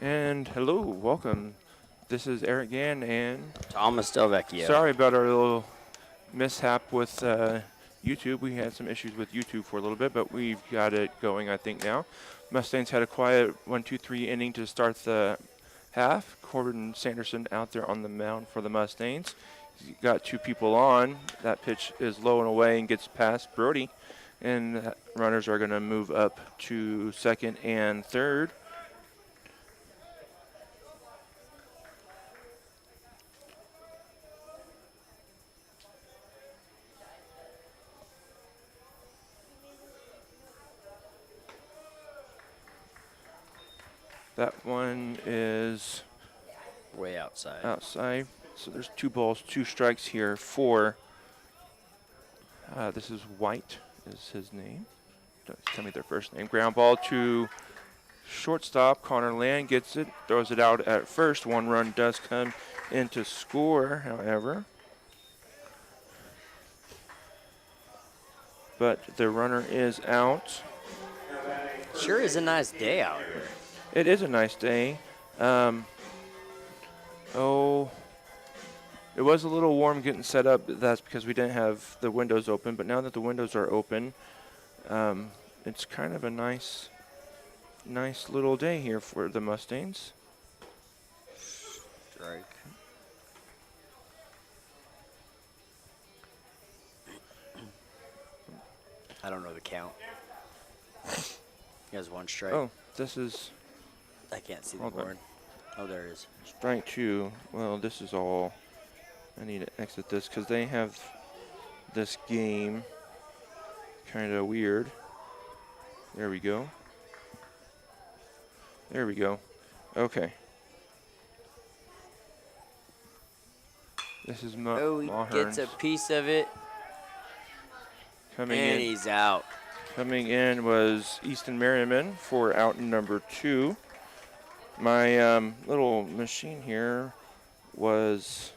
And hello, welcome. This is Eric Gann and Thomas Delvecchio. Sorry about our little mishap with YouTube. We had some issues with YouTube for a little bit, but we've got it going, I think, now. Mustangs had a quiet 1-2-3 inning to start the half. Corbin Sanderson out there on the mound for the Mustangs. He's got two people on. That pitch is low and away and gets past Brody. And runners are going to move up to second and third. That one is way outside. Outside. So there's 2 balls, 2 strikes here for, this is White is his name. Don't tell me their first name. Ground ball to shortstop. Connor Land gets it, throws it out at first. 1 run does come in to score, however. But the runner is out. Sure is a nice day out here. It is a nice day. It was a little warm getting set up. That's because we didn't have the windows open. But now that the windows are open, it's kind of a nice little day here for the Mustangs. Strike. I don't know the count. He has 1 strike. Oh, this is. I can't see the board. Oh, there it is. Strike 2. Well, this is all. I need to exit this because they have this game kind of weird. There we go. There we go. Okay. This is he Mahern's. gets a piece of it. Coming and in. He's out. Coming in was Easton Merriman for out number 2. My little machine here was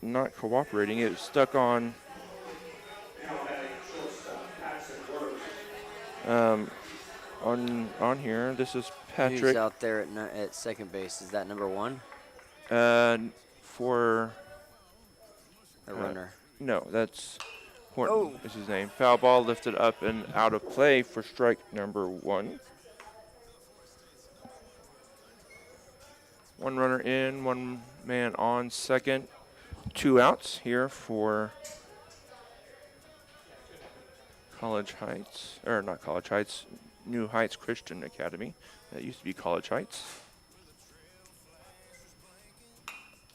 not cooperating. It was stuck on here. This is Patrick. Who's out there at second base? Is that number 1? For a runner. No, that's Horton is his name. Foul ball lifted up and out of play for strike number 1. 1 runner in, 1 man on second. 2 outs here for College Heights, or not College Heights, New Heights Christian Academy. That used to be College Heights.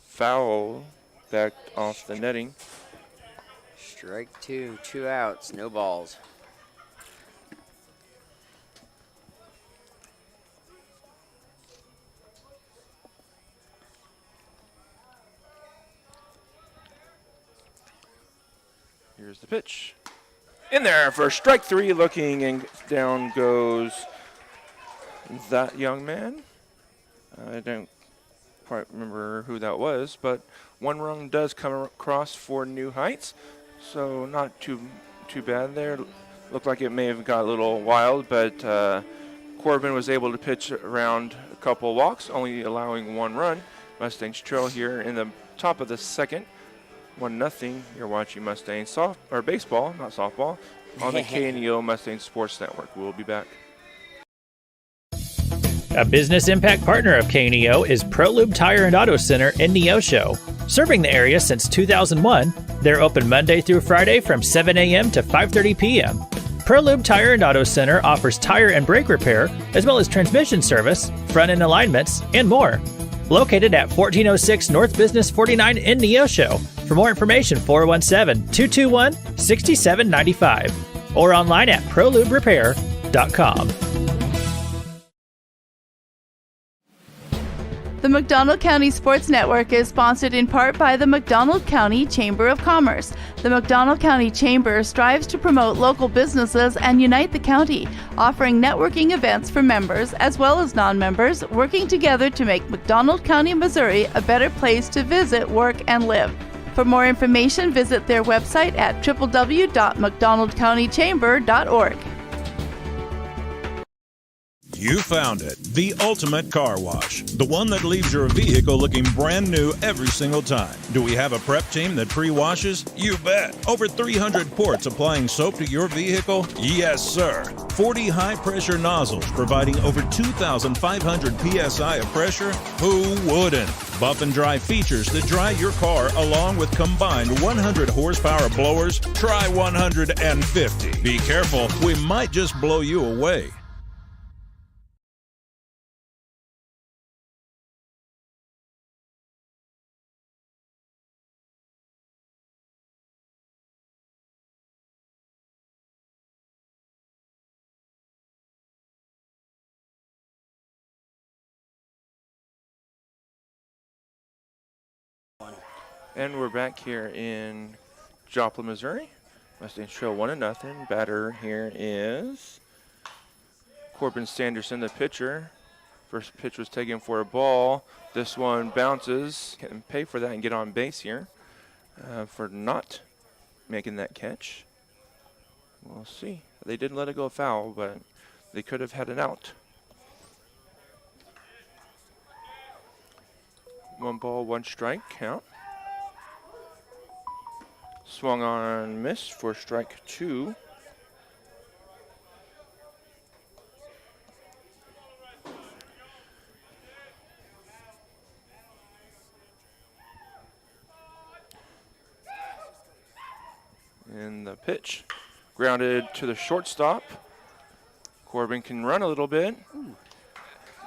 Foul back off the netting. Strike 2, 2 outs, no balls. Here's the pitch. In there for strike 3, looking, and down goes that young man. I don't quite remember who that was, but 1 run does come across for New Heights, so not too bad there. Looked like it may have got a little wild, but Corbin was able to pitch around a couple walks, only allowing 1 run. Mustangs trail here in the top of the second. 1-0. You're watching Mustangs baseball, not softball, on the KNEO Mustangs Sports Network. We'll be back. A business impact partner of KNEO is ProLube Tire and Auto Center in Neosho. Serving the area since 2001, they're open Monday through Friday from 7 a.m. to 5:30 p.m. ProLube Tire and Auto Center offers tire and brake repair, as well as transmission service, front-end alignments, and more. Located at 1406 North Business 49 in Neosho. For more information, 417-221-6795 or online at proluberepair.com. The McDonald County Sports Network is sponsored in part by the McDonald County Chamber of Commerce. The McDonald County Chamber strives to promote local businesses and unite the county, offering networking events for members as well as non-members, working together to make McDonald County, Missouri a better place to visit, work, and live. For more information, visit their website at www.mcdonaldcountychamber.org. You found it. The ultimate car wash. The one that leaves your vehicle looking brand new every single time. Do we have a prep team that pre-washes? You bet. Over 300 ports applying soap to your vehicle? Yes, sir. 40 high-pressure nozzles providing over 2,500 psi of pressure? Who wouldn't? Buff and dry features that dry your car along with combined 100 horsepower blowers? Try 150. Be careful, we might just blow you away. And we're back here in Joplin, Missouri. Mustangs trail 1-0. Batter here is Corbin Sanderson, the pitcher. First pitch was taken for a ball. This one bounces. Can pay for that and get on base here for not making that catch. We'll see. They did let it go foul, but they could have had an out. 1 ball, 1 strike count. Swung on, missed for strike 2. And the pitch grounded to the shortstop. Corbin can run a little bit.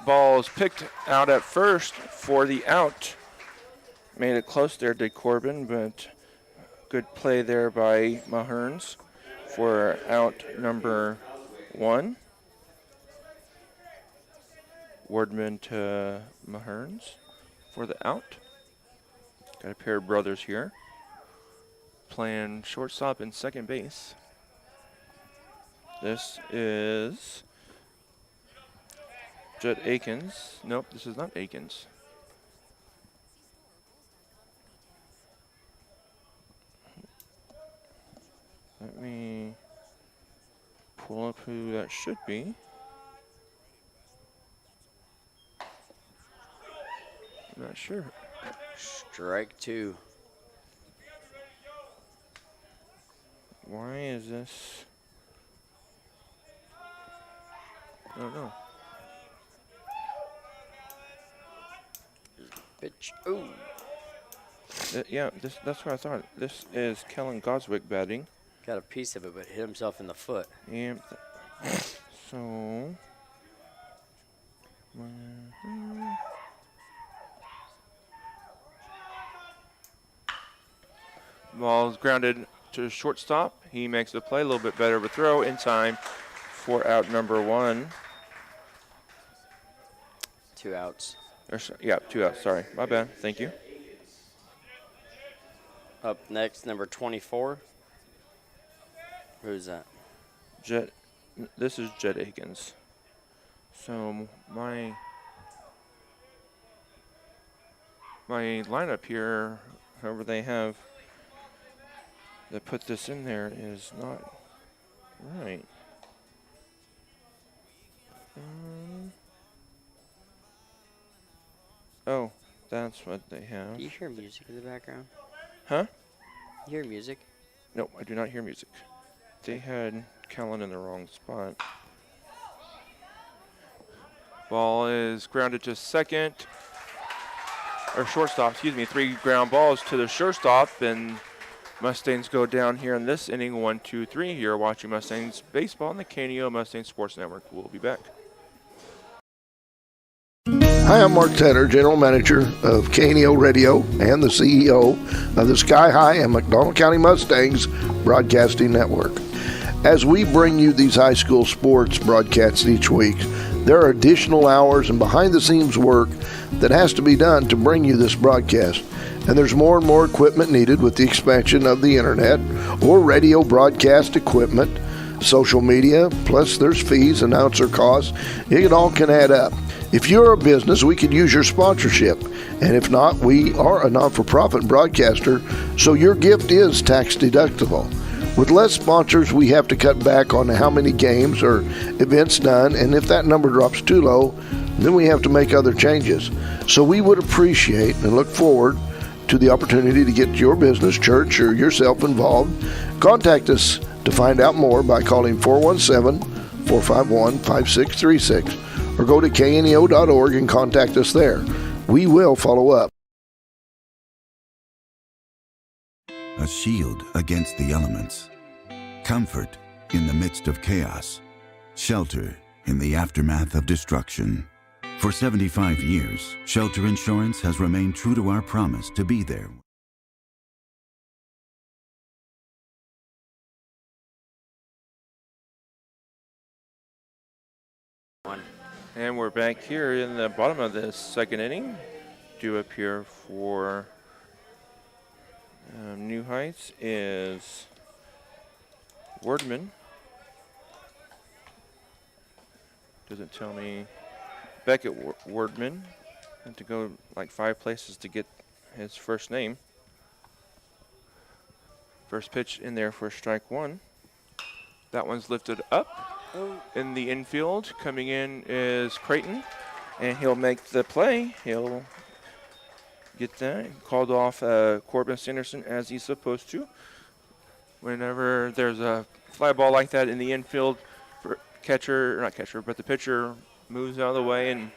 Ball's picked out at first for the out. Made it close there to Corbin, but good play there by Maherns for out number 1. Wardman to Maherns for the out. Got a pair of brothers here playing shortstop and second base. This is Judd Akins. Nope, this is not Akins. Let me pull up who that should be. I'm not sure. Strike 2. Why is this? I don't know. Pitch. Ooh. Yeah, that's what I thought. This is Kellen Goswick batting. Got a piece of it, but hit himself in the foot. Yeah. So. Ball's grounded to shortstop. He makes the play, a little bit better of a throw in time for out number 1. 2 outs. Yeah, 2 outs. Sorry, my bad. Thank you. Up next, number 24. Who's that? This is Jed Akins. So my lineup here, however they have that put this in there, is not right. Oh, that's what they have. Do you hear music in the background? Huh? You hear music? No, I do not hear music. They had Kellen in the wrong spot. Ball is grounded to second, or shortstop, excuse me. 3 ground balls to the shortstop, and Mustangs go down here in this inning, 1-2-3. You're watching Mustangs baseball on the KNEO Mustang Sports Network. We'll be back. Hi, I'm Mark Tedder, General Manager of KNEO Radio and the CEO of the Sky High and McDonald County Mustangs Broadcasting Network. As we bring you these high school sports broadcasts each week, there are additional hours and behind-the-scenes work that has to be done to bring you this broadcast. And there's more and more equipment needed with the expansion of the internet or radio broadcast equipment, social media, plus there's fees, announcer costs. It all can add up. If you're a business, we could use your sponsorship. And if not, we are a non-for-profit broadcaster, so your gift is tax deductible. With less sponsors, we have to cut back on how many games or events done, and if that number drops too low, then we have to make other changes. So we would appreciate and look forward to the opportunity to get your business, church, or yourself involved. Contact us to find out more by calling 417-451-5636 or go to kneo.org and contact us there. We will follow up. A shield against the elements, comfort in the midst of chaos, shelter in the aftermath of destruction. For 75 years, Shelter Insurance has remained true to our promise to be there. And we're back here in the bottom of the second inning. Due up here for New Heights is Wordman. Doesn't tell me. Beckett Wordman. Had to go like 5 places to get his first name. First pitch in there for strike 1. That one's lifted up. In the infield, coming in is Creighton, and he'll make the play. He'll get that. Called off Corbin Sanderson as he's supposed to. Whenever there's a fly ball like that in the infield, not catcher, but the pitcher moves out of the way and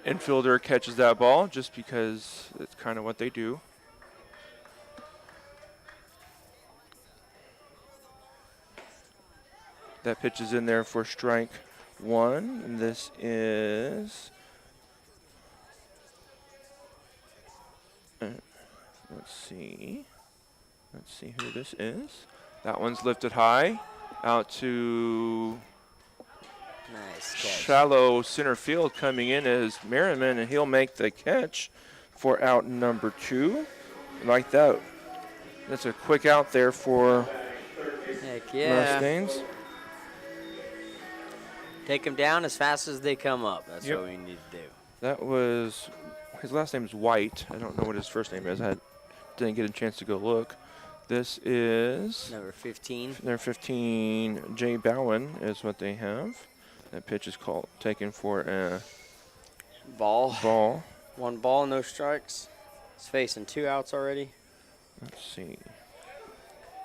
infielder catches that ball just because it's kind of what they do. That pitch is in there for strike 1. And this is, let's see who this is. That one's lifted high out to Nice catch. shallow center field. Coming in is Merriman, and he'll make the catch for out number 2. Like that. That's a quick out there for Heck yeah. Mustangs. Take them down as fast as they come up. That's Yep. what we need to do. That was, his last name is White. I don't know what his first name is. I didn't get a chance to go look. This is Number 15. their 15, Jay Bowen is what they have. That pitch is taken for a Ball. ball. 1 ball, no strikes. He's facing 2 outs already. Let's see.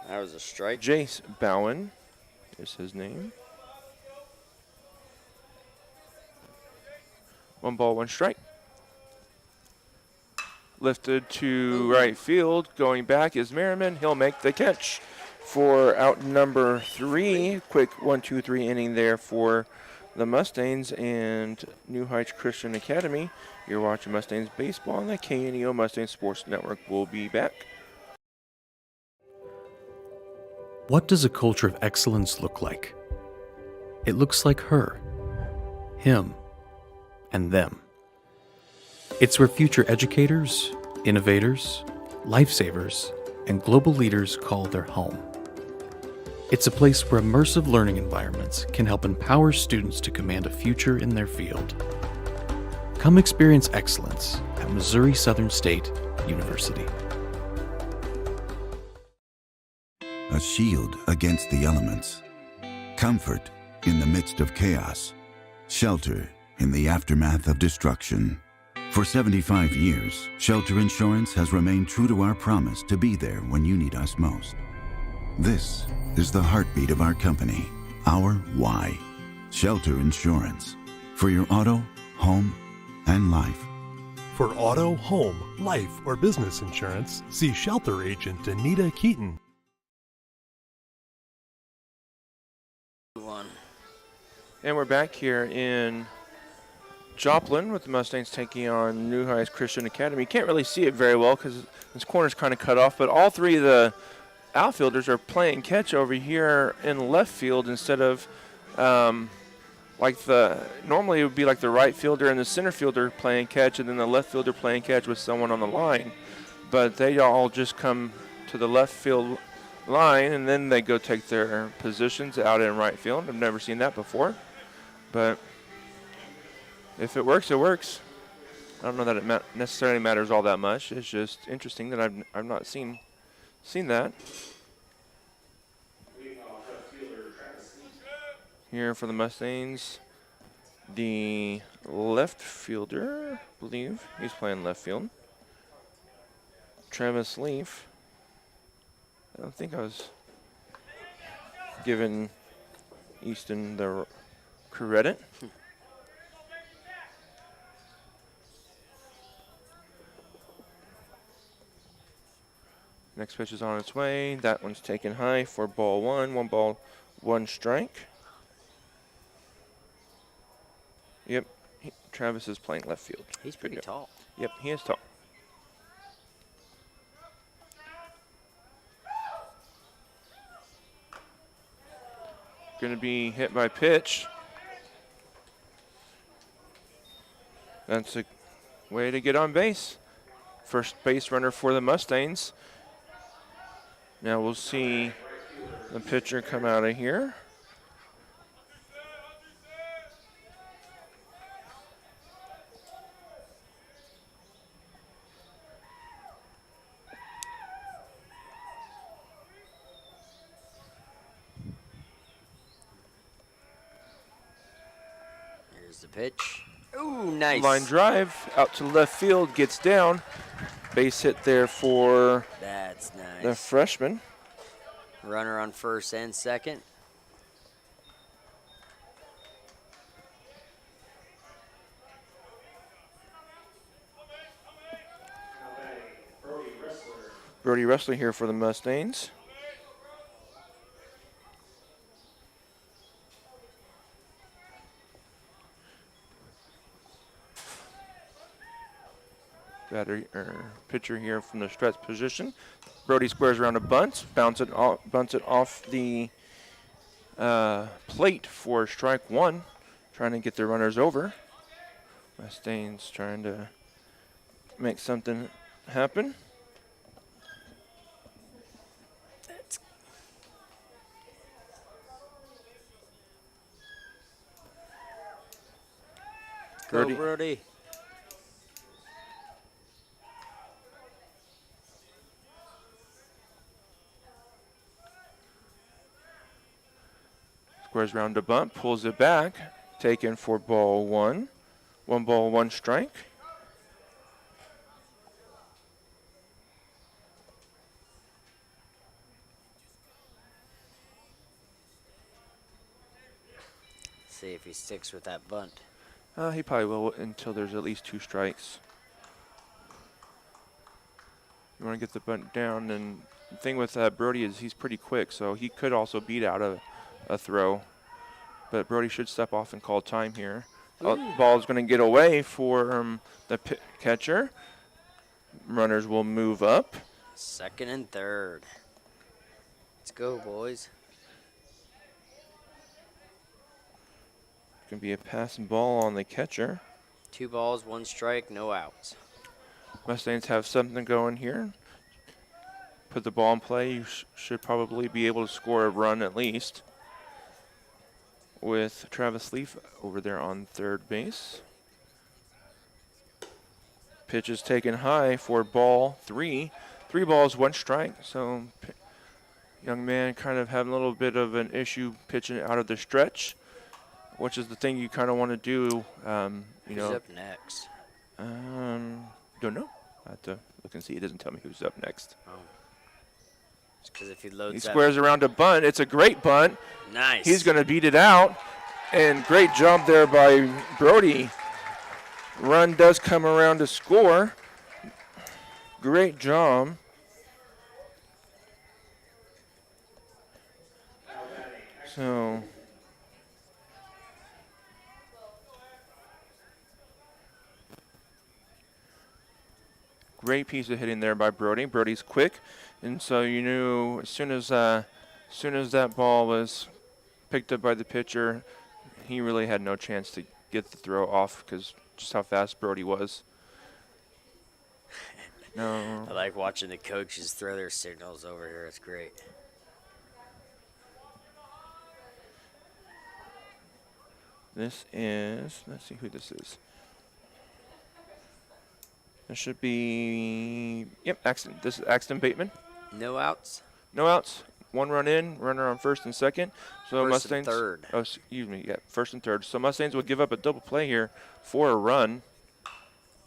That was a strike. Jace Bowen is his name. 1 ball, 1 strike. Lifted to right field. Going back is Merriman. He'll make the catch for out number 3. Quick 1-2-3 inning there for the Mustangs and New Heights Christian Academy. You're watching Mustangs baseball on the KNEO Mustangs Sports Network. We'll be back. What does a culture of excellence look like? It looks like her, him, and them. It's where future educators, innovators, lifesavers, and global leaders call their home. It's a place where immersive learning environments can help empower students to command a future in their field. Come experience excellence at Missouri Southern State University. A shield against the elements, comfort in the midst of chaos, shelter in the aftermath of destruction. For 75 years, Shelter Insurance has remained true to our promise to be there when you need us most. This is the heartbeat of our company, our why. Shelter Insurance. For your auto, home, and life. For auto, home, life, or business insurance, see Shelter Agent Anita Keaton. And we're back here in Joplin with the Mustangs taking on New Heights Christian Academy. You can't really see it very well because this corner's kind of cut off, but all 3 of the outfielders are playing catch over here in left field instead of normally it would be like the right fielder and the center fielder playing catch and then the left fielder playing catch with someone on the line. But they all just come to the left field line and then they go take their positions out in right field. I've never seen that before. But if it works, it works. I don't know that it necessarily matters all that much. It's just interesting that I've not seen that. here for the Mustangs. The left fielder, I believe he's playing left field. Travis Leaf. I don't think I was giving Easton the credit. Next pitch is on its way. That one's taken high for ball one. 1 ball, 1 strike. Yep, Travis is playing left field. He's pretty tall. Yep, he is tall. Going to be hit by pitch. That's a way to get on base. First base runner for the Mustangs. Now we'll see the pitcher come out of here. Here's the pitch. Ooh, nice. Line drive out to left field, gets down. Base hit there for That's nice. the freshman. Runner on first and second. Brody Wrestler here for the Mustangs. Pitcher here from the stretch position. Brody squares around a bunt, bunts it off the plate for strike 1, trying to get the runners over. Mustangs trying to make something happen. Go, Brody. Squares round a bunt, pulls it back, taken for ball 1. 1 ball, 1 strike. See if he sticks with that bunt. He probably will until there's at least 2 strikes. You want to get the bunt down, and the thing with Brody is he's pretty quick, so he could also beat out a throw. But Brody should step off and call time here. Ball's going to get away for the catcher. Runners will move up. Second and third. Let's go, boys. Going to be a passing ball on the catcher. 2 balls, 1 strike, no outs. Mustangs have something going here. Put the ball in play. You should probably be able to score a run at least. With Travis Leaf over there on third base. Pitch is taken high for ball 3. 3 balls, 1 strike. So young man kind of having a little bit of an issue pitching out of the stretch, which is the thing you kind of want to do. Who's up next? Don't know. I have to look and see. It doesn't tell me who's up next. Oh. Because if he loads He squares around a bunt. It's a great bunt. Nice. He's going to beat it out. And great job there by Brody. Run does come around to score. Great job. So great piece of hitting there by Brody. Brody's quick, and so you knew as soon as that ball was picked up by the pitcher, he really had no chance to get the throw off because just how fast Brody was. No. I like watching the coaches throw their signals over here. It's great. This is, let's see who this is. This should be, yep, Axton. This is Axton Bateman. No outs. No outs. one run in, runner on first and second. So First and Mustangs. third. Oh, excuse me. Yeah, first and third. So Mustangs would give up a double play here for a run.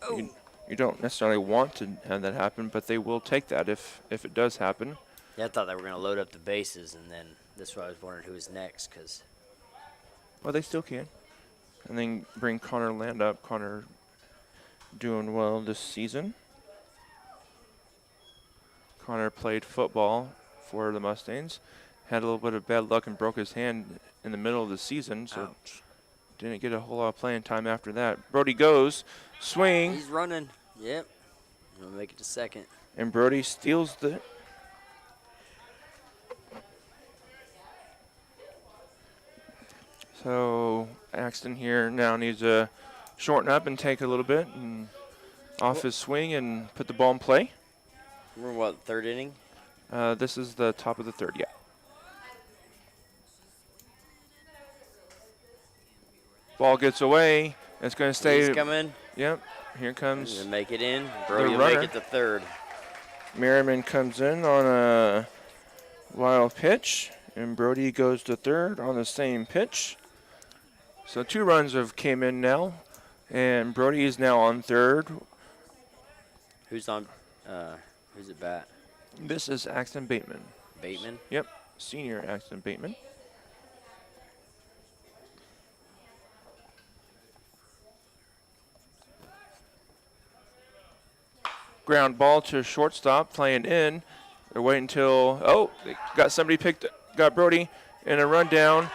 Oh. You don't necessarily want to have that happen, but they will take that if it does happen. Yeah, I thought they were going to load up the bases, and then that's why I was wondering who was next. Cause Well, they still can. And then bring Connor Land up. Connor doing well this season. Connor played football for the Mustangs. Had a little bit of bad luck and broke his hand in the middle of the season, so ouch. didn't get a whole lot of playing time after that. Brody goes, swing, He's running. Yep. He'll make it to second. and Brody steals the. So Axton here now needs to shorten up and take a little bit and off his swing and put the ball in play. We're what, third inning? This is the top of the third, yeah. Ball gets away. It's going to stay. He's coming. Yep. Here He's comes going to make it in. Brody will runner. make it to third. Merriman comes in on a wild pitch, and Brody goes to third on the same pitch. So 2 runs have came in now, and Brody is now on third. Who's on? Who's at bat? This is Axton Bateman. Bateman? Yep, senior Axton Bateman. Ground ball to shortstop, playing in. They're waiting until, they got somebody got Brody in a rundown.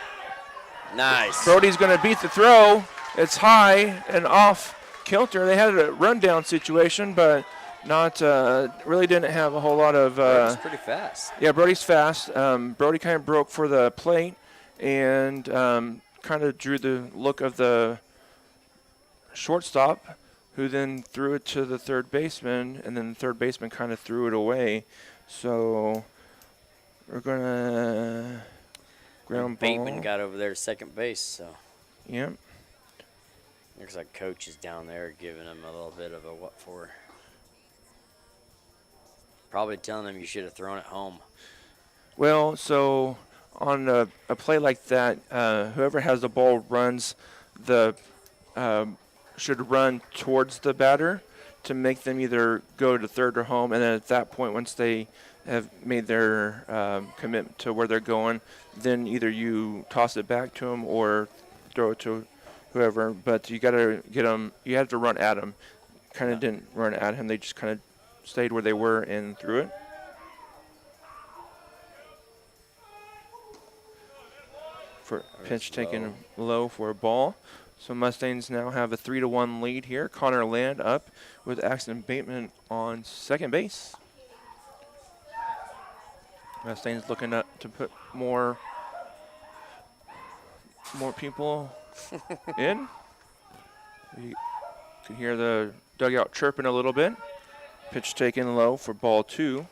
Nice. Brody's going to beat the throw. It's high and off kilter. They had a rundown situation, but not really didn't have a whole lot of. Brody's pretty fast. Yeah, Brody's fast. Brody kind of broke for the plate and kind of drew the look of the shortstop, who then threw it to the third baseman, and then the third baseman kind of threw it away. So we're going to ground ball. Bateman got over there to second base, so. Yep. Looks like coach is down there giving him a little bit of a what for. Probably telling him you should have thrown it home. Well, so on a play like that, whoever has the ball runs should run towards the batter to make them either go to third or home, and then at that point, once they have made their commitment to where they're going, then either you toss it back to them or throw it to whoever. But you got to get them. You have to run at them. Kind of didn't run at him. They just kind of stayed where they were and threw it. For pitch taken low for a ball. So Mustangs now have a 3-1 lead here. Connor Land up with Axton Bateman on second base. Mustangs looking to put more people in. You can hear the dugout chirping a little bit. Pitch taken low for ball 2.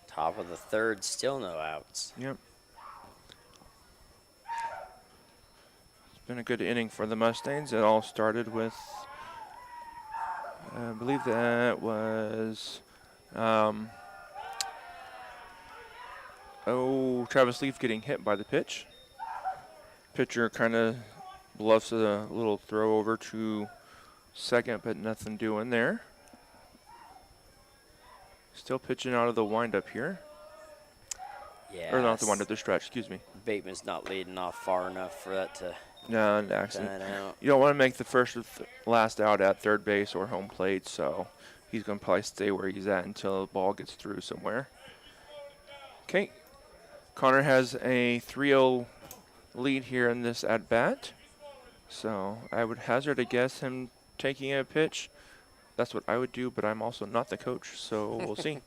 Top of the third, still no outs. Yep. It's been a good inning for the Mustangs. It all started with, I believe that was, Travis Leaf getting hit by the pitch. Pitcher kind of bluffs a little throw over to second, but nothing doing there. Still pitching out of the windup here. Yeah. Or not the windup, the stretch, excuse me. Bateman's not leading off far enough for that to No, an accident. die out. You don't want to make the first or last out at third base or home plate, so he's going to probably stay where he's at until the ball gets through somewhere. Okay. Connor has a 3-0 lead here in this at-bat. So I would hazard a guess him taking a pitch. That's what I would do, but I'm also not the coach, so we'll see.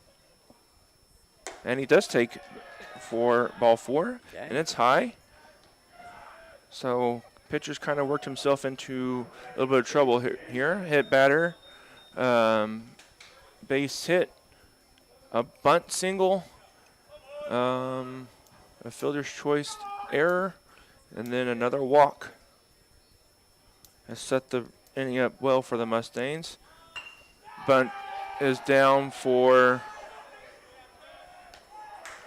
And he does take for ball 4, Okay. and it's high. So pitcher's kind of worked himself into a little bit of trouble here. Hit batter, base hit, a bunt single, a fielder's choice error, and then another walk. Has set the inning up well for the Mustangs. Bunt is down for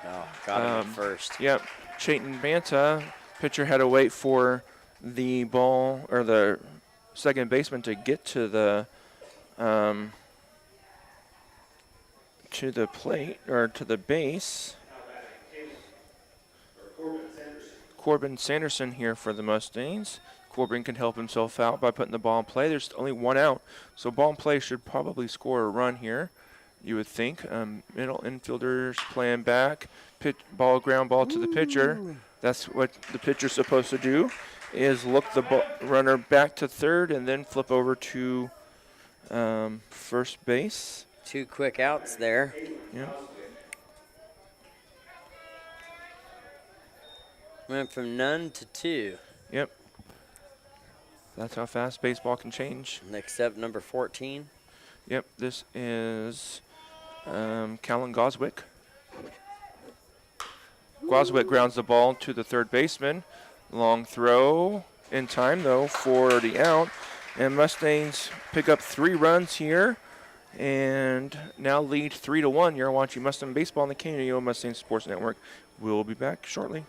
Oh, got him at first. Yep. Chayton Banta, pitcher had to wait for the ball or the second baseman to get to the plate or to the base. Corbin Sanderson here for the Mustangs. Corbin can help himself out by putting the ball in play. There's only one out, so ball in play should probably score a run here, you would think. Middle infielders playing back. Ground ball to the pitcher. That's what the pitcher's supposed to do, is look the runner back to third and then flip over to first base. 2 quick outs there. Yeah. Went from none to 2. Yep. That's how fast baseball can change. Next up, number 14. Yep, this is Callan Goswick. Goswick grounds the ball to the third baseman. Long throw in time, though, for the out. And Mustangs pick up 3 runs here and now lead 3-1. You're watching Mustang Baseball on the KNO Mustang Sports Network. We'll be back shortly.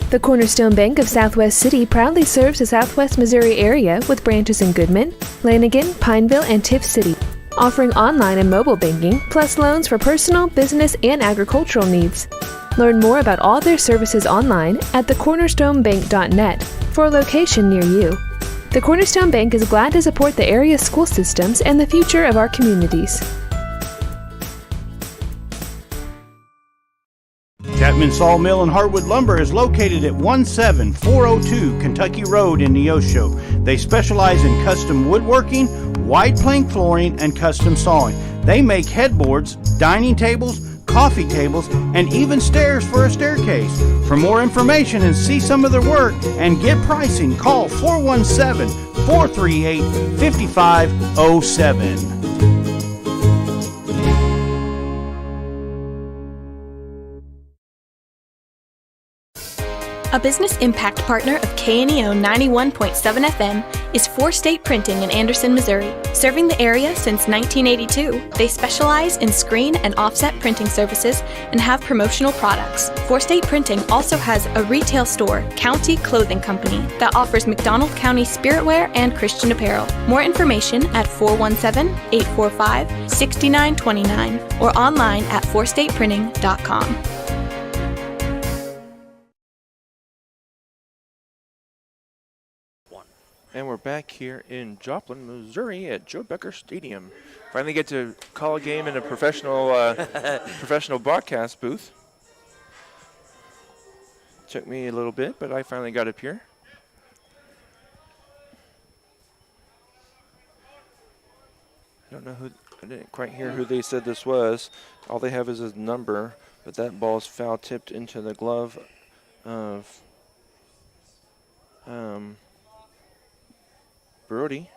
The Cornerstone Bank of Southwest City proudly serves the Southwest Missouri area with branches in Goodman, Lanigan, Pineville, and Tiff City, offering online and mobile banking, plus loans for personal, business, and agricultural needs. Learn more about all their services online at thecornerstonebank.net for a location near you. The Cornerstone Bank is glad to support the area's school systems and the future of our communities. Chapman Sawmill and Hardwood Lumber is located at 17402 Kentucky Road in Neosho. They specialize in custom woodworking, wide plank flooring, and custom sawing. They make headboards, dining tables, coffee tables, and even stairs for a staircase. For more information and see some of their work and get pricing, call 417-438-5507. A business impact partner of KNEO 91.7 FM is 4 State Printing in Anderson, Missouri. Serving the area since 1982, they specialize in screen and offset printing services and have promotional products. 4 State Printing also has a retail store, County Clothing Company, that offers McDonald County spiritwear and Christian apparel. More information at 417-845-6929 or online at 4stateprinting.com. And we're back here in Joplin, Missouri at Joe Becker Stadium. Finally get to call a game in a professional professional broadcast booth. Took me a little bit, but I finally got up here. I don't know who, I didn't quite hear who they said this was. All they have is his number, but that ball's foul tipped into the glove of Brody.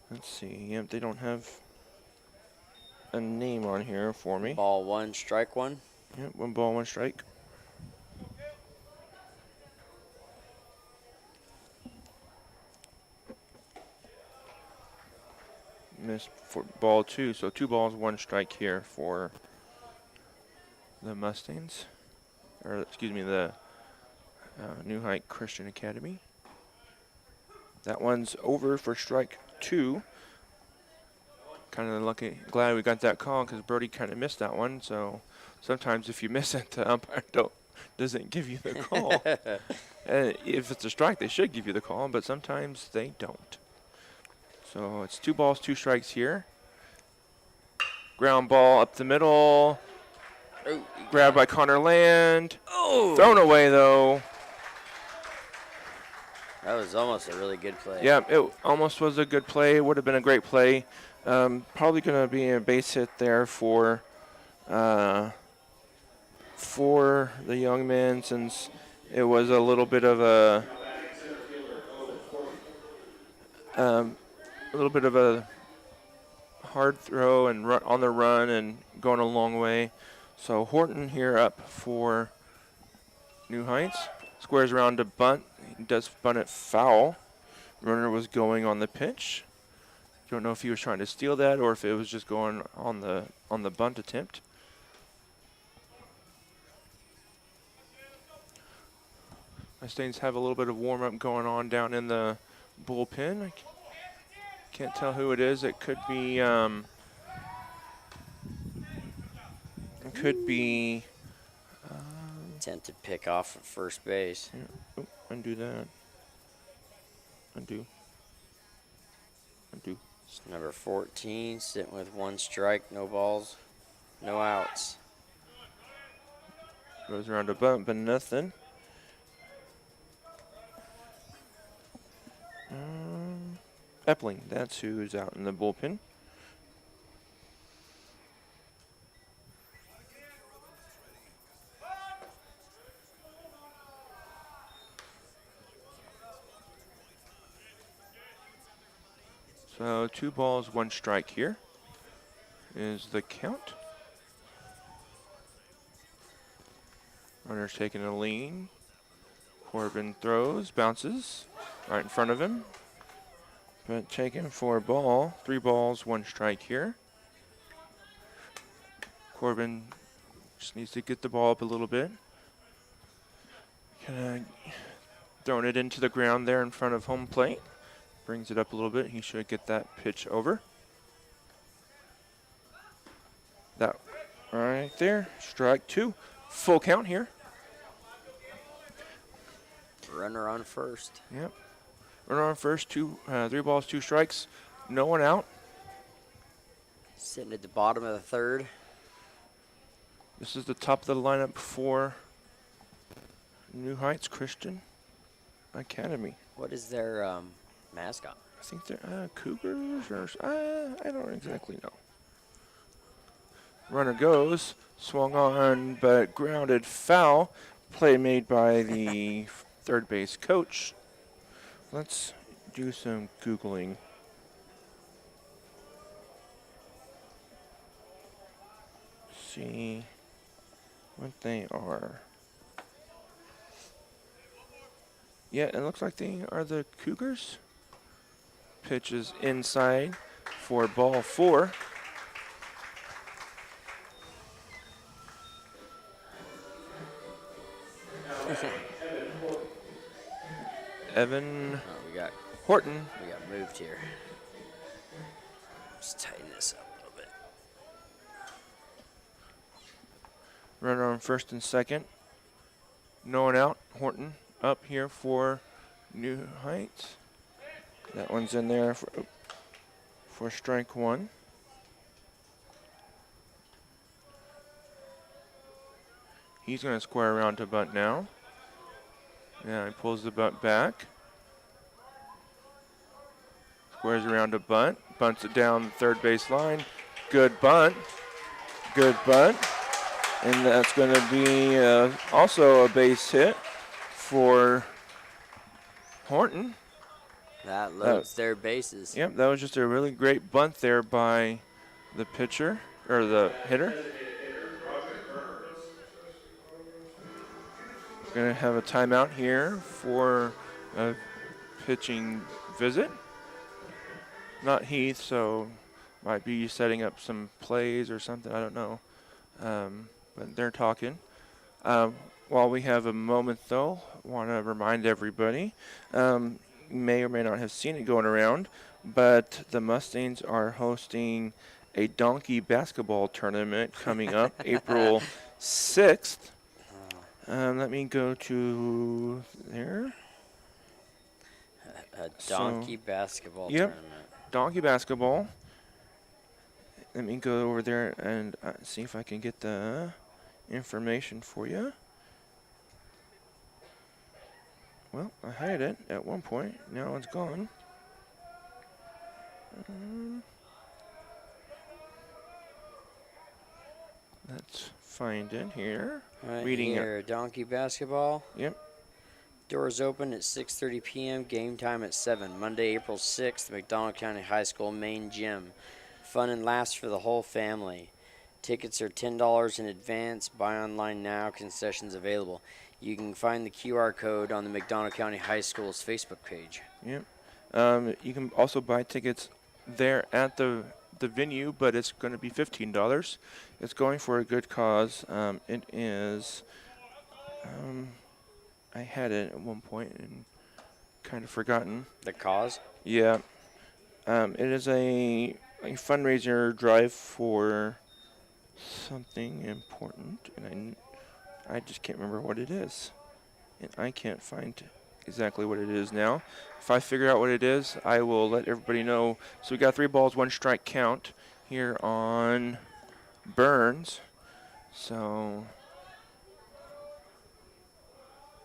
Let's see. Yep, they don't have a name on here for me. Ball 1, strike 1. Yep, 1 ball, 1 strike. Missed for ball 2, so 2 balls, 1 strike here for the Mustangs. Or, excuse me, the New Height Christian Academy. That one's over for strike 2. Kind of lucky, glad we got that call because Brody kind of missed that one. So sometimes if you miss it, the umpire doesn't give you the call. And if it's a strike, they should give you the call, but sometimes they don't. So it's 2 balls, 2 strikes here. Ground ball up the middle. Grabbed by Connor Land. Oh. Thrown away though. That was almost a really good play. Yeah, it almost was a good play. It would have been a great play. Probably going to be a base hit there for the young man, since it was a little bit of a hard throw and on the run and going a long way. So Horton here up for New Heights. Squares around to bunt. He does bunt it foul. Runner was going on the pitch. Don't know if he was trying to steal that or if it was just going on the bunt attempt. Mustangs have a little bit of warm-up going on down in the bullpen. I can't tell who it is. It could be Attempted pick off at first base. Yeah. Oh, undo that. Undo. It's number 14, sitting with 1 strike, no balls, no outs. Goes around a bunt, but nothing. Epling, that's who's out in the bullpen. So 2 balls, 1 strike here is the count. Runner's taking a lean. Corbin throws, bounces right in front of him. But taken for a ball. 3 balls, 1 strike here. Corbin just needs to get the ball up a little bit. Kind of throwing it into the ground there in front of home plate. Brings it up a little bit. He should get that pitch over. That right there. Strike 2. Full count here. Runner on first. Yep. Runner on first. 3 balls, 2 strikes. No one out. Sitting at the bottom of the 3rd. This is the top of the lineup for New Heights Christian Academy. What is their mascot? I think they're Cougars or I don't exactly know. Runner goes, swung on but grounded foul. Play made by the third base coach. Let's do some Googling. See what they are. Yeah, it looks like they are the Cougars. Pitch is inside for ball 4. Evan Horton. We got moved here. Just tighten this up a little bit. Runner on first and second. No one out. Horton up here for New Heights. That one's in there for strike 1. He's going to square around to bunt now. Yeah, he pulls the bunt back. Squares around to bunt. Bunts it down the third base line. Good bunt. Good bunt. And that's going to be also a base hit for Horton. That loads their bases. Yep, that was just a really great bunt there by the pitcher, or the hitter. Going to have a timeout here for a pitching visit. Not Heath, so might be setting up some plays or something, I don't know. But they're talking. While we have a moment, though, I want to remind everybody, you may or may not have seen it going around, but the Mustangs are hosting a donkey basketball tournament coming up April 6th. Let me go to there. A donkey basketball yep, tournament. Donkey basketball. Let me go over there and see if I can get the information for you. Well, I had it at one point. Now it's gone. Let's find it here. Right Reading here, donkey basketball. Yep. Doors open at 6:30 p.m. Game time at 7. Monday, April 6th, McDonald County High School main gym. Fun and laughs for the whole family. Tickets are $10 in advance. Buy online now. Concessions available. You can find the QR code on the McDonald County High School's Facebook page. Yep. You can also buy tickets there at the venue, but it's going to be $15. It's going for a good cause. It is, I had it at one point and kind of forgotten. The cause? Yeah. It is a fundraiser drive for something important, and I just can't remember what it is. And I can't find exactly what it is now. If I figure out what it is, I will let everybody know. So we got 3 balls, 1 strike count here on Burns. So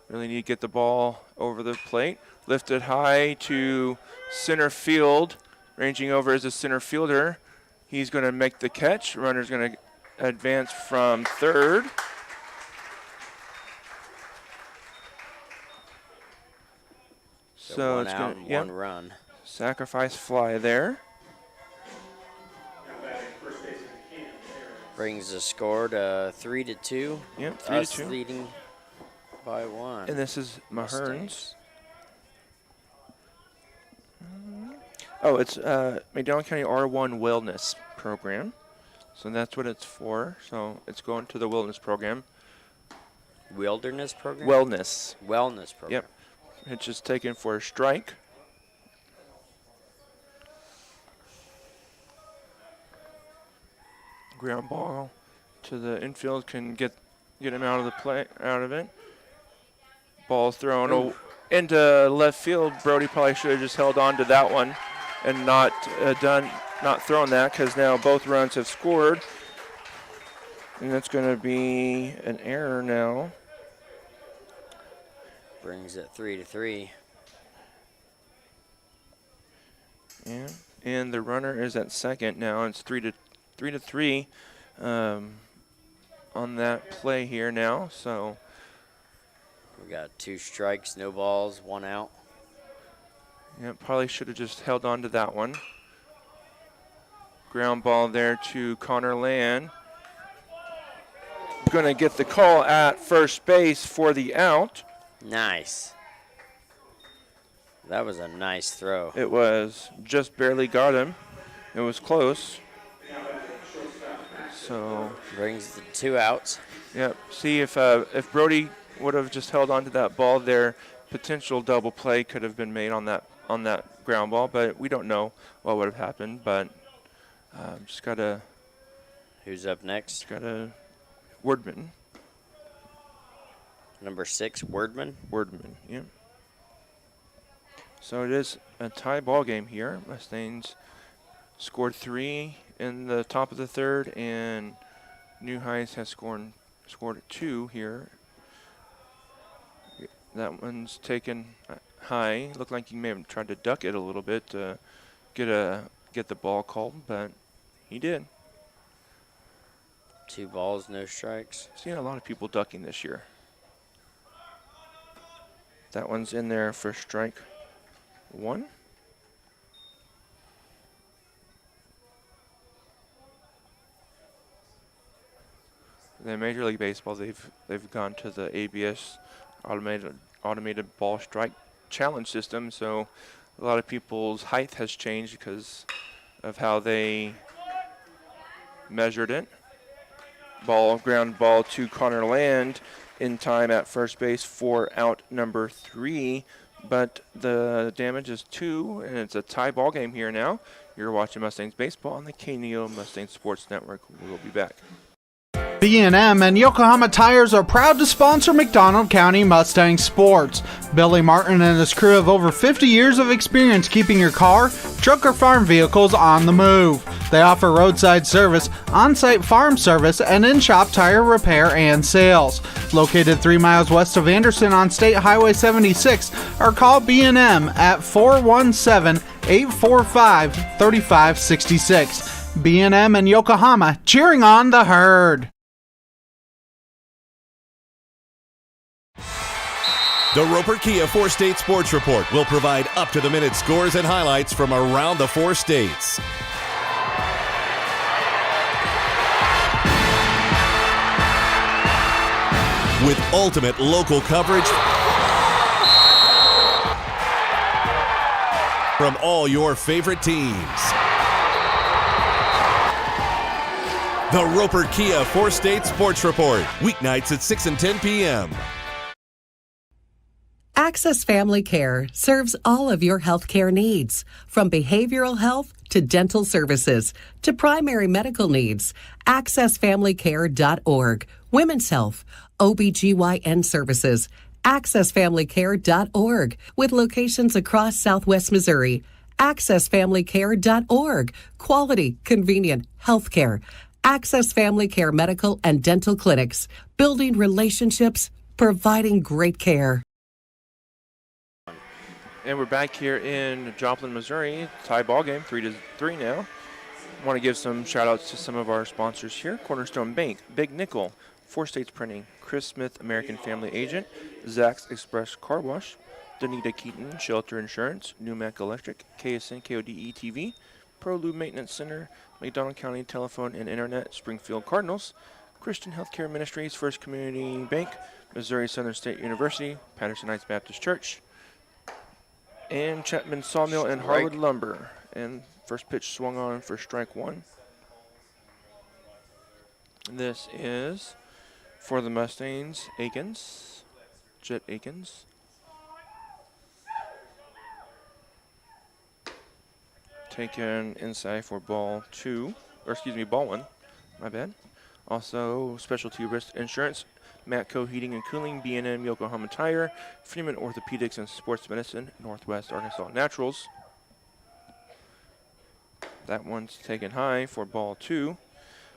really need to get the ball over the plate. Lifted high to center field. Ranging over as a center fielder. He's going to make the catch. Runner's going to advance from third. So one it's out, going and one run. Sacrifice fly there. Brings the score to 3-2. Yep, 3-2. Us leading by 1. And this is Maherns. Oh, it's McDonald County R1 Wellness Program. So that's what it's for. So it's going to the wellness program. Wilderness program? Wellness. Wellness program. Yep. It's just taken for a strike. Ground ball to the infield, can get him out of the play, out of it. Ball thrown into left field. Brody probably should have just held on to that one and not thrown that, because now both runs have scored. And that's going to be an error now. Brings it 3-3. Yeah, and the runner is at second now. It's 3-3 on that play here now. So we got 2 strikes, no balls, 1 out. Yeah, probably should have just held on to that one. Ground ball there to Connor Land. Going to get the call at first base for the out. Nice. That was a nice throw. It was. Just barely got him. It was close. So brings the 2 outs. Yep. See, if Brody would have just held on to that ball there, potential double play could have been made on that ground ball, but we don't know what would have happened. But just gotta. Who's up next? Gotta. Wordman. Number 6, Wordman. Wordman. Yeah. So it is a tie ball game here. Mustangs scored 3 in the top of the third, and New Heights has scored 2 here. That one's taken high. Looked like he may have tried to duck it a little bit to get the ball called, but he did. 2 balls, no strikes. Seen a lot of people ducking this year. That one's in there for strike 1. In Major League Baseball, they've gone to the ABS automated ball strike challenge system. So a lot of people's height has changed because of how they measured it. Ground ball to Connor Land in time at first base for out number 3. But the damage is 2, and it's a tie ball game here now. You're watching Mustangs Baseball on the KNEO Mustang Sports Network. We'll be back. B&M and Yokohama Tires are proud to sponsor McDonald County Mustang Sports. Billy Martin and his crew have over 50 years of experience keeping your car, truck, or farm vehicles on the move. They offer roadside service, on-site farm service, and in-shop tire repair and sales. Located 3 miles west of Anderson on State Highway 76, or call B&M at 417-845-3566. B&M and Yokohama, cheering on the herd. The Roper Kia 4-State Sports Report will provide up-to-the-minute scores and highlights from around the 4 states. With ultimate local coverage from all your favorite teams. The Roper Kia 4-State Sports Report, weeknights at 6 and 10 p.m. Access Family Care serves all of your health care needs, from behavioral health to dental services to primary medical needs. AccessFamilyCare.org. Women's health, OBGYN services. AccessFamilyCare.org, with locations across Southwest Missouri. AccessFamilyCare.org. Quality, convenient health care. Access Family Care medical and dental clinics. Building relationships, providing great care. And we're back here in Joplin, Missouri. Tie ball game, 3-3 now. Want to give some shout outs to some of our sponsors here. Cornerstone Bank, Big Nickel, 4 States Printing, Chris Smith, American Family Agent, Zach's Express Car Wash, Danita Keaton, Shelter Insurance, Newmac Electric, KSN KODE TV, Pro Lube Maintenance Center, McDonald County Telephone and Internet, Springfield Cardinals, Christian Healthcare Ministries, First Community Bank, Missouri Southern State University, Patterson Heights Baptist Church, and Chapman Sawmill and Harwood Lumber. And first pitch swung on for strike one. This is for the Mustangs, Akins, Jet Akins. Taken inside for ball one, my bad. Also, Specialty Risk Insurance, Matco Heating and Cooling, B&M Yokohama Tire, Freeman Orthopedics and Sports Medicine, Northwest Arkansas Naturals. That one's taken high for ball two.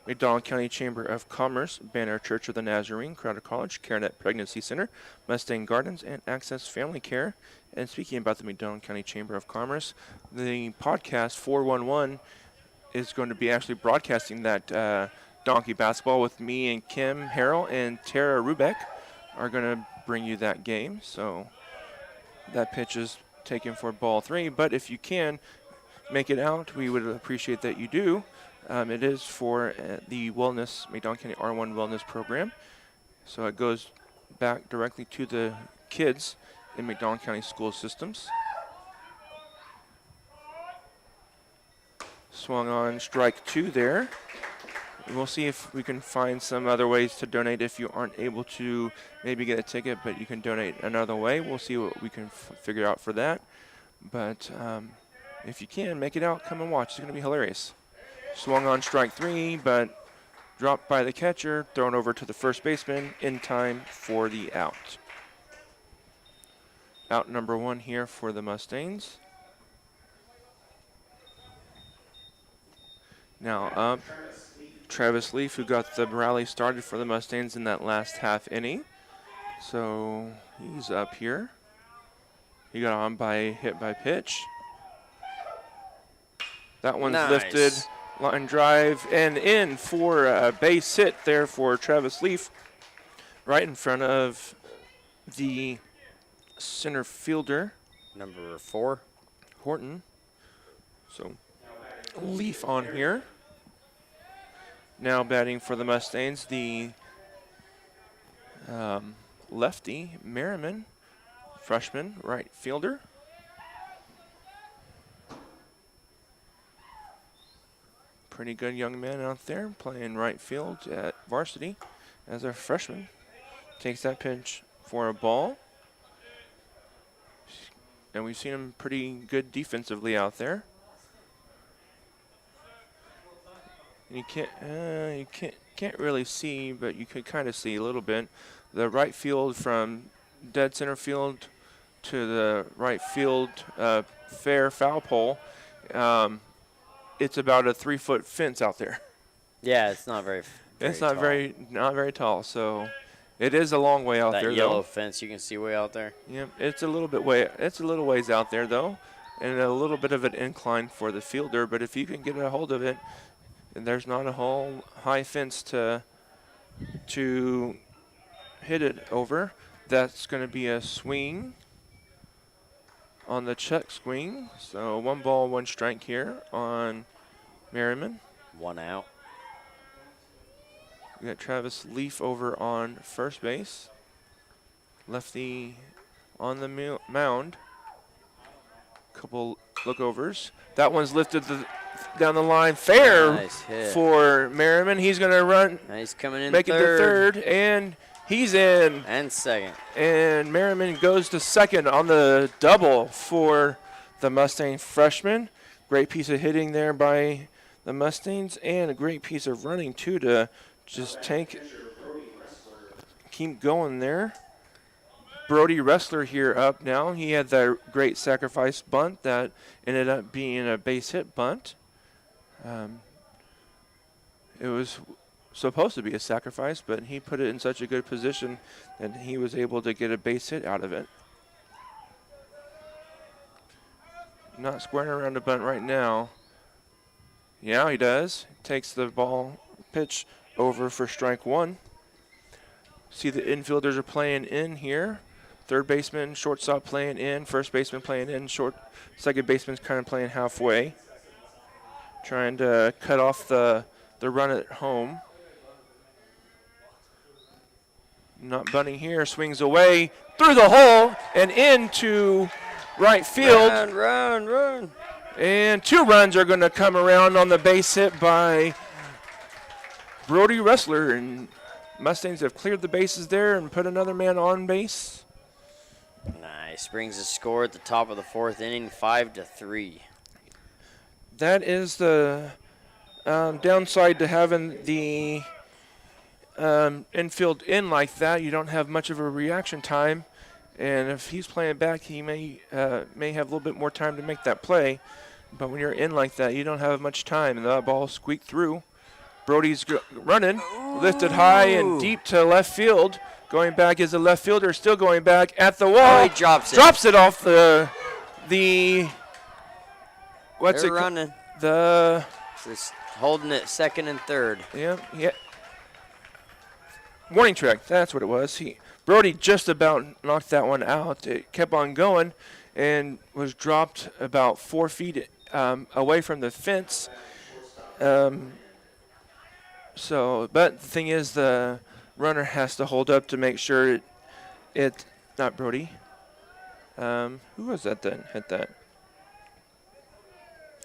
McDonald County Chamber of Commerce, Banner Church of the Nazarene, Crowder College, CareNet Pregnancy Center, Mustang Gardens, and Access Family Care. And speaking about the McDonald County Chamber of Commerce, the podcast 411 is going to be actually broadcasting that donkey basketball with me and Kim Harrell and Tara Rubeck are going to bring you that game. So that pitch is taken for ball three. But if you can make it out, we would appreciate that you do. It is for the Wellness, McDonald County R1 Wellness Program. So it goes back directly to the kids in McDonald County school systems. Swung on strike two there. We'll see if we can find some other ways to donate if you aren't able to maybe get a ticket, but you can donate another way. We'll see what we can figure out for that. But if you can, make it out, come and watch. It's going to be hilarious. Swung on strike three, but dropped by the catcher, thrown over to the first baseman in time for the out. Out number one here for the Mustangs. Now up, Travis Leaf, who got the rally started for the Mustangs in that last half inning. So he's up here. He got on by hit by pitch. That one's lifted. Line drive and in for a base hit there for Travis Leaf, right in front of the center fielder, number 4, Horton. So Leaf on here. Now batting for the Mustangs, the lefty Merriman, freshman right fielder. Pretty good young man out there playing right field at varsity as a freshman. Takes that pitch for a ball. And we've seen him pretty good defensively out there. And you can't really see, but you could kind of see a little bit. The right field from dead center field to the right field fair foul pole. It's about a 3-foot fence out there. Yeah, it's not very it's not tall. Not very tall. So it is a long way out there. That yellow fence you can see way out there. Yeah, it's a little ways out there though, and a little bit of an incline for the fielder. But if you can get a hold of it, and there's not a whole high fence to hit it over, that's going to be a swing on the check swing. So 1 ball, 1 strike here on Merriman. 1 out. We got Travis Leaf over on first base. Lefty on the mound. Couple lookovers. That one's lifted down the line. Fair Nice hit for Merriman. He's going to run. Nice coming in make third. it to third, and he's in. And second. And Merriman goes to second on the double for the Mustang freshman. Great piece of hitting there by the Mustangs, and a great piece of running, too, to just keep going there. Brody Wrestler here up now. He had that great sacrifice bunt that ended up being a base hit bunt. It was supposed to be a sacrifice, but he put it in such a good position that he was able to get a base hit out of it. Not squaring around the bunt right now. Yeah, he does. Takes the ball pitch over for strike one. See the infielders are playing in here. Third baseman, shortstop playing in. First baseman playing in. Second baseman's kind of playing halfway. Trying to cut off the run at home. Not bunting here. Swings away through the hole and into right field. Run. And 2 runs are going to come around on the base hit by Brody Wrestler. And Mustangs have cleared the bases there and put another man on base. Nice. Brings the score at the top of the 4th inning, 5-3. That is the downside to having the infield in like that. You don't have much of a reaction time. And if he's playing back, he may have a little bit more time to make that play. But when you're in like that, you don't have much time. And the ball squeaked through. Brody's running, lifted high and deep to left field. Going back is the left fielder, still going back at the wall. Oh, he drops it. Drops it off the what's They're it running. Just holding it second and third. Yeah. Warning track, that's what it was. Brody just about knocked that one out. It kept on going and was dropped about 4 feet away from the fence. But the thing is, the runner has to hold up to make sure it not Brody. Who was that then? Hit that.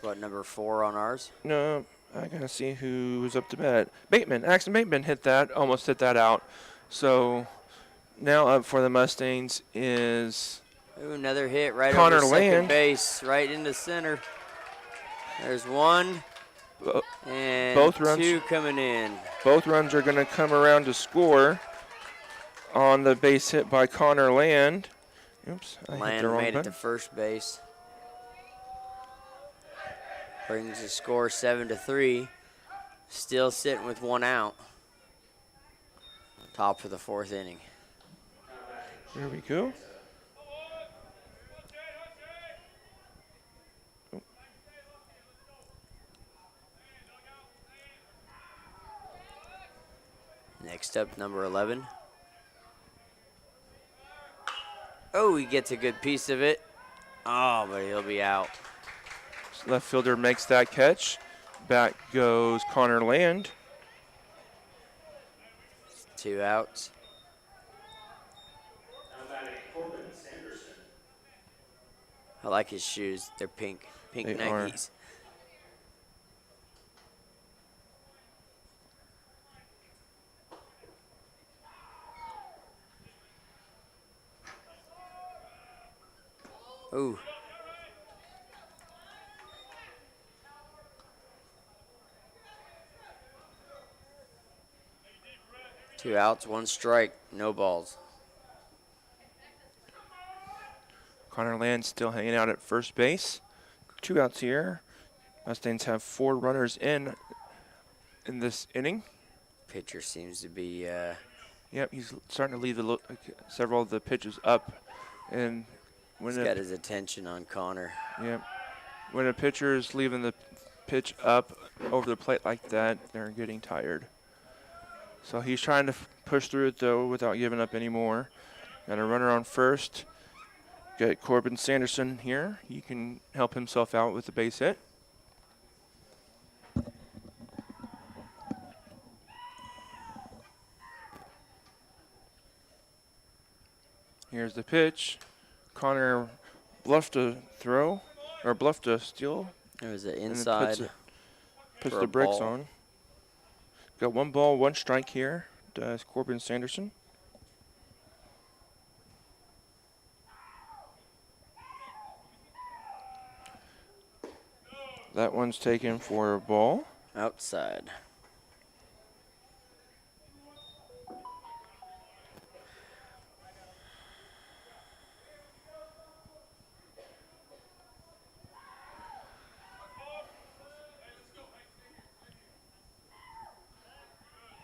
What, number 4 on ours? No, I gotta see who was up to bat. Axton Bateman hit that, almost hit that out. So now up for the Mustangs is another hit right Connor over second Land. base, right into center. There's one. And both runs, 2 coming in. Both runs are going to come around to score on the base hit by Connor Land. Oops, I hit the Land wrong made it button. to first base. Brings the score 7-3. Still sitting with 1 out. Top of the 4th inning. There we go. Next up, number 11. Oh, he gets a good piece of it. Oh, but he'll be out. Left fielder makes that catch. Back goes Connor Land. 2 outs. I like his shoes. They're pink. Pink They Nikes. Ooh. Two outs, 1 strike, no balls. Connor Land still hanging out at first base. 2 outs here. Mustangs have 4 runners in this inning. Pitcher seems to be. Yep, he's starting to leave several of the pitches up, and He's got his attention on Connor. Yep. When a pitcher is leaving the pitch up over the plate like that, they're getting tired. So he's trying to push through it, though, without giving up any more. Got a runner on first. Got Corbin Sanderson here. He can help himself out with the base hit. Here's the pitch. Connor bluffed a throw, or bluffed a steal Or is it And inside? puts for the a bricks ball? on. Got 1 ball, 1 strike here. Does Corbin Sanderson. That one's taken for a ball. Outside.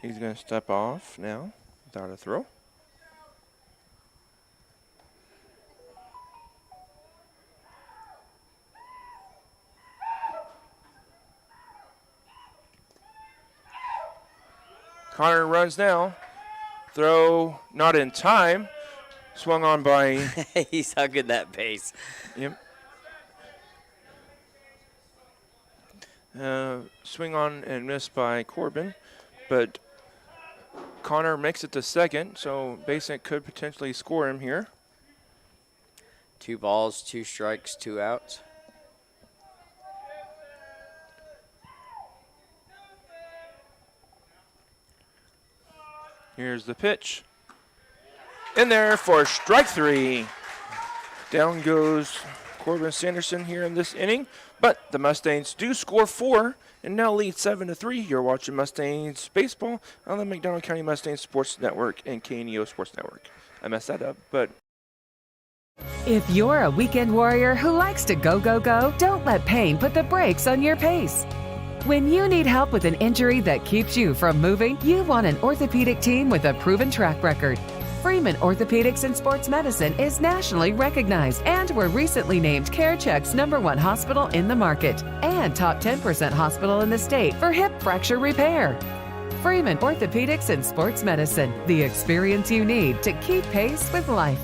He's going to step off now without a throw. Connor runs now. Throw not in time. Swung on by. He's hugging that base. Yep. Swing on and miss by Corbin, but Connor makes it to second, so Basant could potentially score him here. 2 balls, 2 strikes, 2 outs. Here's the pitch. In there for strike 3. Down goes Corbin Sanderson here in this inning, but the Mustangs do score 4 and now lead 7-3. You're watching Mustangs baseball on the McDonald County Mustangs Sports Network and KNEO Sports Network. I messed that up, but if you're a weekend warrior who likes to go, go, go, don't let pain put the brakes on your pace. When you need help with an injury that keeps you from moving, you want an orthopedic team with a proven track record. Freeman Orthopedics and Sports Medicine is nationally recognized, and were recently named CareCheck's #1 hospital in the market and top 10% hospital in the state for hip fracture repair. Freeman Orthopedics and Sports Medicine, the experience you need to keep pace with life.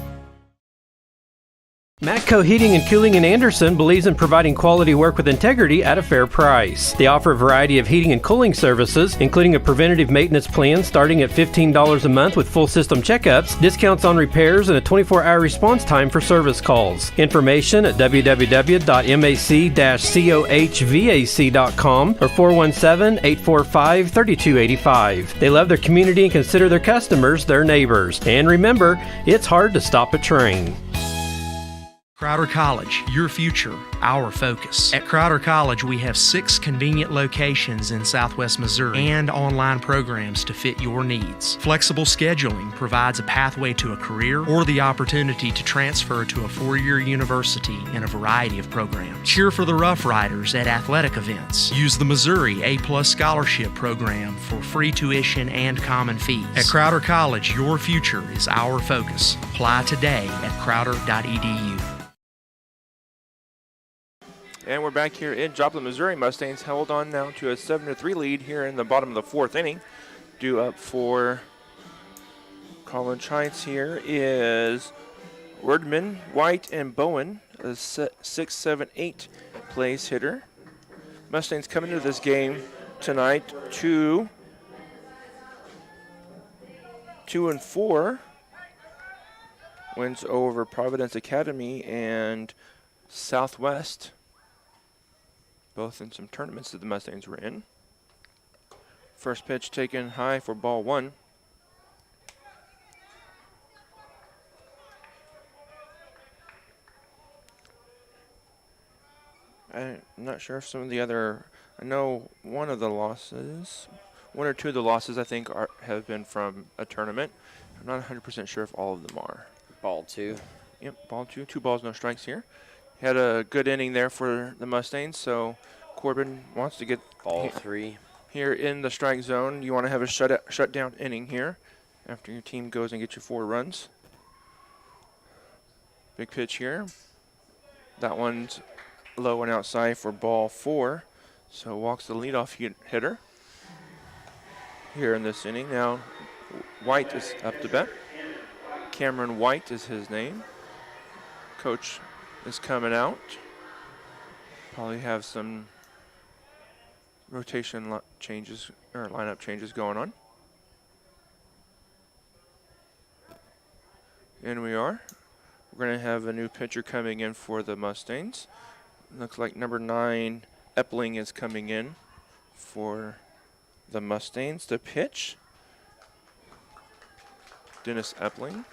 Matco Heating and Cooling in Anderson believes in providing quality work with integrity at a fair price. They offer a variety of heating and cooling services, including a preventative maintenance plan starting at $15 a month with full system checkups, discounts on repairs, and a 24-hour response time for service calls. Information at www.mac-cohvac.com or 417-845-3285. They love their community and consider their customers their neighbors. And remember, it's hard to stop a train. Crowder College, your future, our focus. At Crowder College, we have 6 convenient locations in Southwest Missouri and online programs to fit your needs. Flexible scheduling provides a pathway to a career or the opportunity to transfer to a 4-year university in a variety of programs. Cheer for the Rough Riders at athletic events. Use the Missouri A+ Scholarship Program for free tuition and common fees. At Crowder College, your future is our focus. Apply today at crowder.edu. And we're back here in Joplin, Missouri. Mustangs held on now to a 7-3 lead here in the bottom of the 4th inning. Due up for College Heights here is Wordman, White, and Bowen, a 6, 7, 8 place hitter. Mustangs come into this game tonight 2-4. Wins over Providence Academy and Southwest. Both in some tournaments that the Mustangs were in. First pitch taken high for ball 1. I'm not sure if some of the other, I know one of the losses, 1 or 2 of the losses I think have been from a tournament. I'm not 100% sure if all of them are. Ball 2. Yep, ball 2. 2 balls, no strikes here. Had a good inning there for the Mustangs, so Corbin wants to get ball 3 here in the strike zone. You want to have a shutdown inning here after your team goes and gets you 4 runs. Big pitch here. That one's low and outside for ball 4, so walks the leadoff hitter here in this inning. Now White is up to bat. Cameron White is his name. Coach is coming out. Probably have some rotation changes or lineup changes going on. And we are. We're going to have a new pitcher coming in for the Mustangs. Looks like number 9, Epling is coming in for the Mustangs to pitch. Dennis Epling.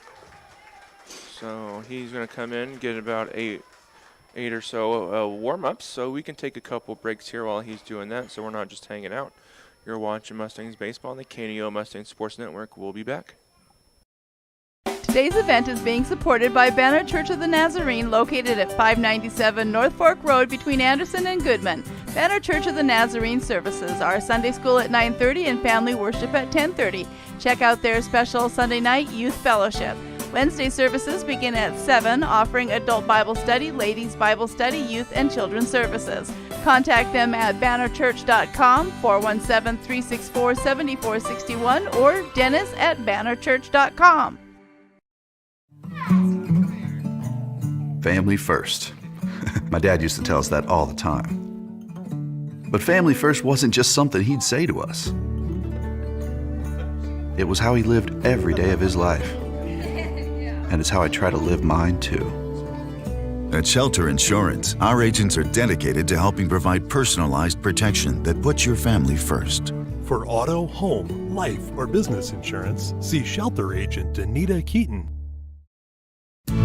So he's going to come in, get about eight or so warm-ups, so we can take a couple breaks here while he's doing that, so we're not just hanging out. You're watching Mustangs Baseball on the KNEO Mustang Sports Network. We'll be back. Today's event is being supported by Banner Church of the Nazarene, located at 597 North Fork Road between Anderson and Goodman. Banner Church of the Nazarene services are Sunday school at 9:30 and family worship at 10:30. Check out their special Sunday night youth fellowship. Wednesday services begin at 7, offering adult Bible study, ladies Bible study, youth and children's services. Contact them at bannerchurch.com, 417-364-7461, or dennis@bannerchurch.com. Family first. My dad used to tell us that all the time. But family first wasn't just something he'd say to us. It was how he lived every day of his life. And it's how I try to live mine too. At Shelter Insurance, our agents are dedicated to helping provide personalized protection that puts your family first. For auto, home, life, or business insurance, see Shelter Agent Anita Keaton.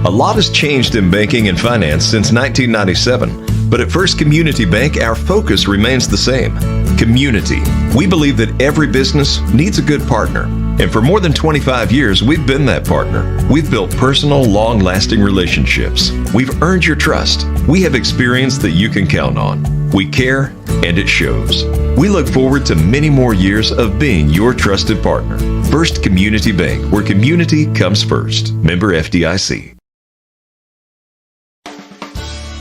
A lot has changed in banking and finance since 1997, but at First Community Bank, our focus remains the same. Community. We believe that every business needs a good partner, and for more than 25 years, we've been that partner. We've built personal, long-lasting relationships. We've earned your trust. We have experience that you can count on. We care, and it shows. We look forward to many more years of being your trusted partner. First Community Bank, where community comes first. Member FDIC.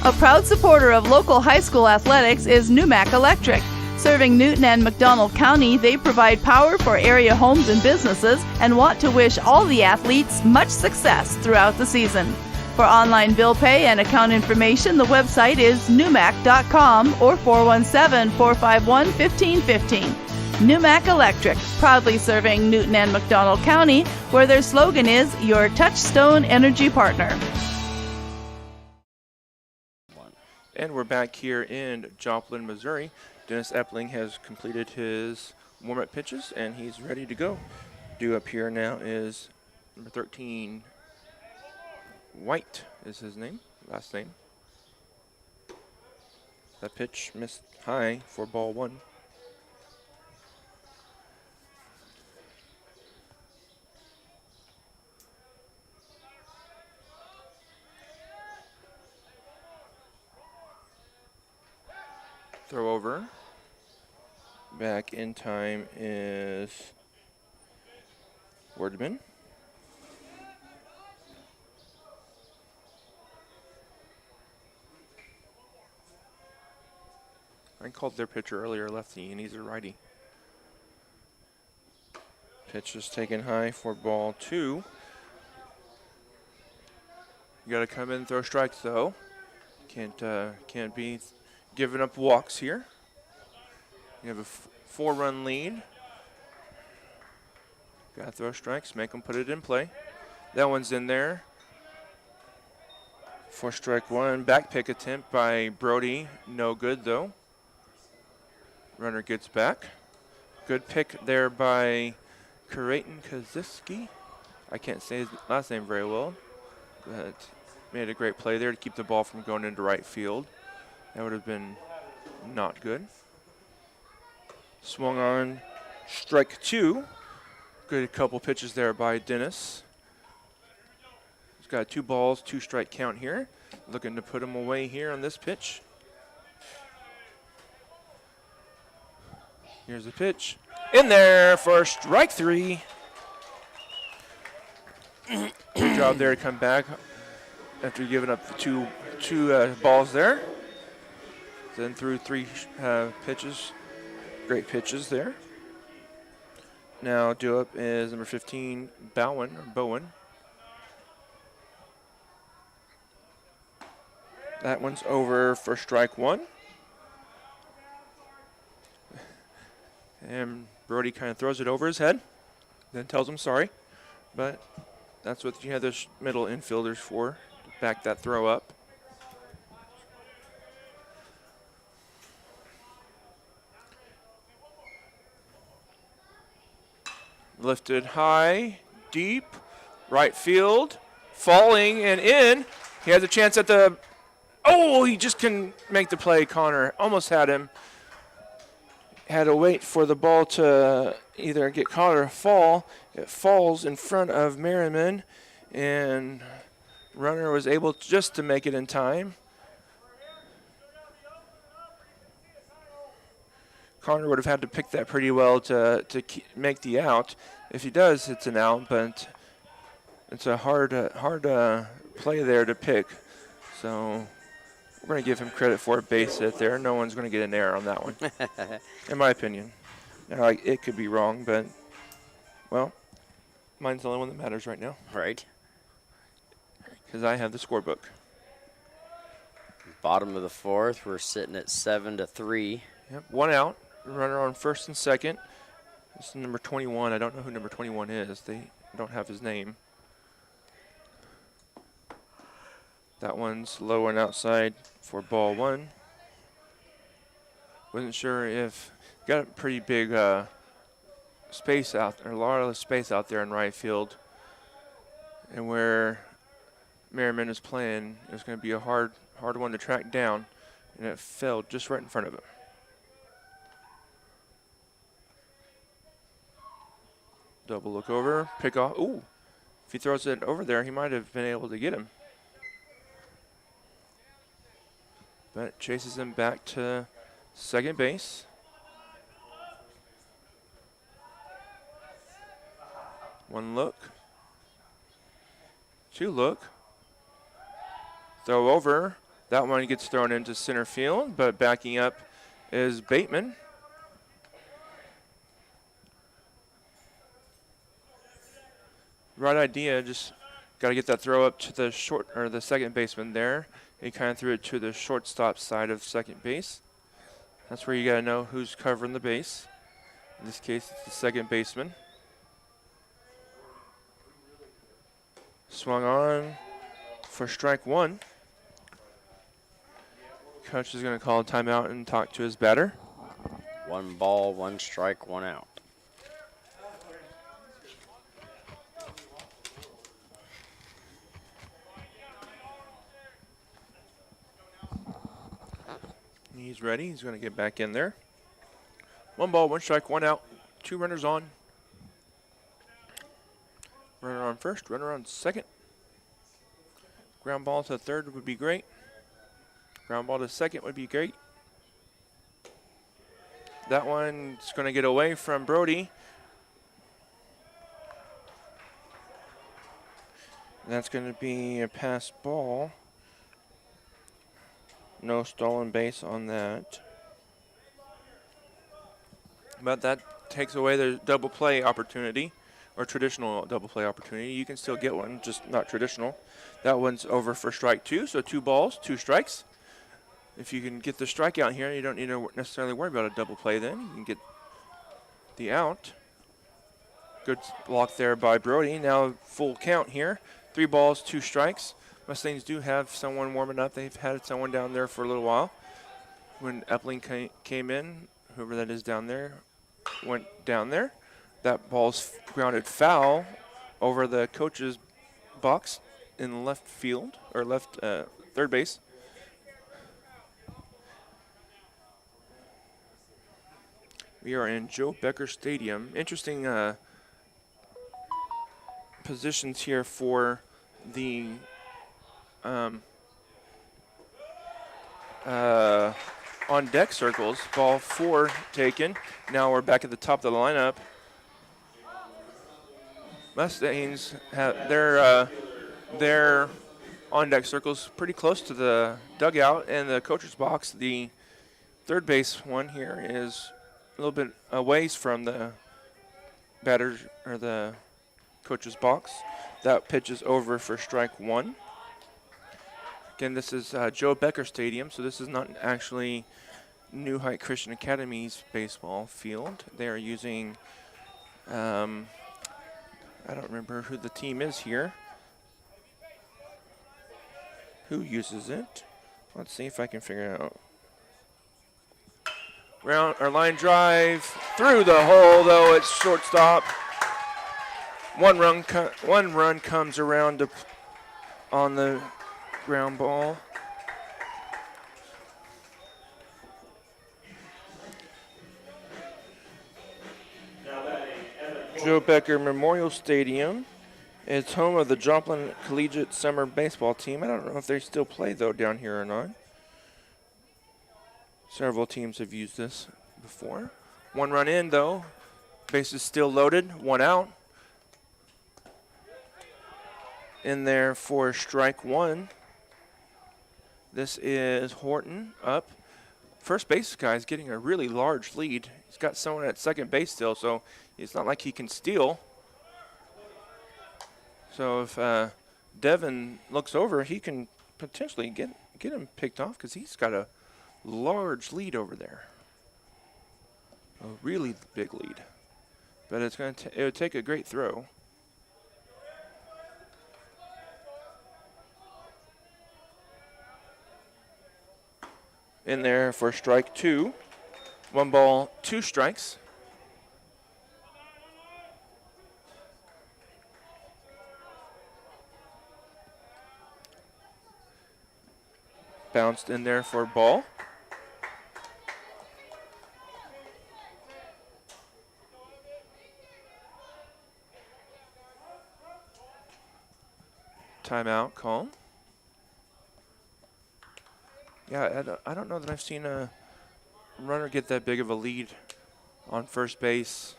A proud supporter of local high school athletics is Numac Electric. Serving Newton and McDonald County, they provide power for area homes and businesses and want to wish all the athletes much success throughout the season. For online bill pay and account information, the website is numac.com or 417-451-1515. Numac Electric, proudly serving Newton and McDonald County, where their slogan is your touchstone energy partner. And we're back here in Joplin, Missouri. Dennis Epling has completed his warm-up pitches, and he's ready to go. Due up here now is number 13, White is his name, last name. That pitch missed high for ball one. Throw over. Back in time is Wordman. I called their pitcher earlier lefty, and he's a righty. Pitch is taken high for ball two. You got to come in and throw strikes though. Can't be giving up walks here. You have a 4-run lead. Got to throw strikes, make them put it in play. That one's in there. For strike one, back pick attempt by Brody. No good though. Runner gets back. Good pick there by Karayton Kaziski. I can't say his last name very well, but made a great play there to keep the ball from going into right field. That would have been not good. Swung on strike two. Good couple pitches there by Dennis. He's got 2 balls, 2 strike count here. Looking to put him away here on this pitch. Here's the pitch. In there for strike 3. Good job there to come back after giving up two balls there. Then threw 3 pitches. Great pitches there. Now due up is number 15, Bowen. That one's over for strike 1. And Brody kind of throws it over his head, then tells him sorry. But that's what you have those middle infielders for, to back that throw up. Lifted high, deep, right field, falling and in. He has a chance at the, oh, he just couldn't make the play. Connor almost had him. Had to wait for the ball to either get caught or fall. It falls in front of Merriman, and runner was able just to make it in time. Connor would have had to pick that pretty well to make the out. If he does, it's an out, but it's a hard play there to pick. So we're going to give him credit for a base hit there. No one's going to get an error on that one, in my opinion. Now, it could be wrong, but, well, mine's the only one that matters right now. Right. Because I have the scorebook. Bottom of the fourth, we're sitting at 7-3. Yep, one out. Runner on first and second. This is number 21. I don't know who number 21 is. They don't have his name. That one's low and outside for ball one. Wasn't sure if got a pretty big space out there, a lot of space out there in right field, and where Merriman is playing, it was going to be a hard one to track down, and it fell just right in front of him. Double look over, pick off. Ooh, if he throws it over there, he might have been able to get him. But chases him back to second base. One look. Two look. Throw over. That one gets thrown into center field, but backing up is Bateman. Right idea, just got to get that throw up to the short or the second baseman there. He kind of threw it to the shortstop side of second base. That's where you got to know who's covering the base. In this case, it's the second baseman. Swung on for strike one. Coach is going to call a timeout and talk to his batter. 1 ball, 1 strike, 1 out. He's ready. He's going to get back in there. 1 ball, 1 strike, 1 out. 2 runners on. Runner on first, runner on second. Ground ball to third would be great. Ground ball to second would be great. That one's going to get away from Brody. That's going to be a pass ball. No stolen base on that. But that takes away the double play opportunity, or traditional double play opportunity. You can still get one, just not traditional. That one's over for strike 2, so 2 balls, 2 strikes. If you can get the strikeout here, you don't need to necessarily worry about a double play then. You can get the out. Good block there by Brody. Now full count here. 3 balls, 2 strikes. Mustangs do have someone warming up. They've had someone down there for a little while. When Epling came in, whoever that is down there, went down there. That ball's grounded foul over the coach's box in left field, or left third base. We are in Joe Becker Stadium. Interesting positions here for the on deck circles. Ball 4 taken. Now we're back at the top of the lineup. Mustangs have their on deck circles pretty close to the dugout and the coach's box. The third base one here is a little bit a ways from the batter's or the coach's box. That pitch is over for strike 1. Again, this is Joe Becker Stadium, so this is not actually New Height Christian Academy's baseball field. They are using, I don't remember who the team is here. Who uses it? Let's see if I can figure it out. Round or line drive through the hole, though it's shortstop. One run comes around on the ground ball. Joe Becker Memorial Stadium is home of the Joplin Collegiate Summer Baseball Team. I don't know if they still play, though, down here or not. Several teams have used this before. One run in, though. Base is still loaded. One out. In there for strike one. This is Horton up. First base guy's getting a really large lead. He's got someone at second base still, so it's not like he can steal. So if Devin looks over, he can potentially get him picked off because he's got a large lead over there. A really big lead. But it would take a great throw. In there for strike two. 1 ball, 2 strikes. Bounced in there for a ball. Timeout call. Yeah, I don't know that I've seen a runner get that big of a lead on first base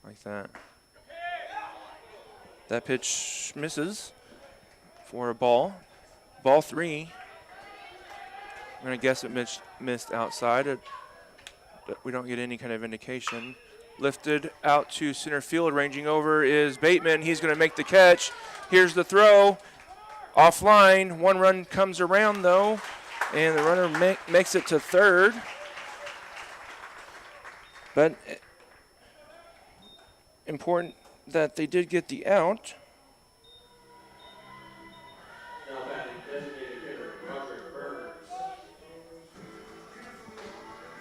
like that. That pitch misses for a ball. Ball 3. I'm going to guess it missed outside. But we don't get any kind of indication. Lifted out to center field. Ranging over is Bateman. He's going to make the catch. Here's the throw. Offline. 1 run comes around, though. And the runner makes it to third. But important that they did get the out.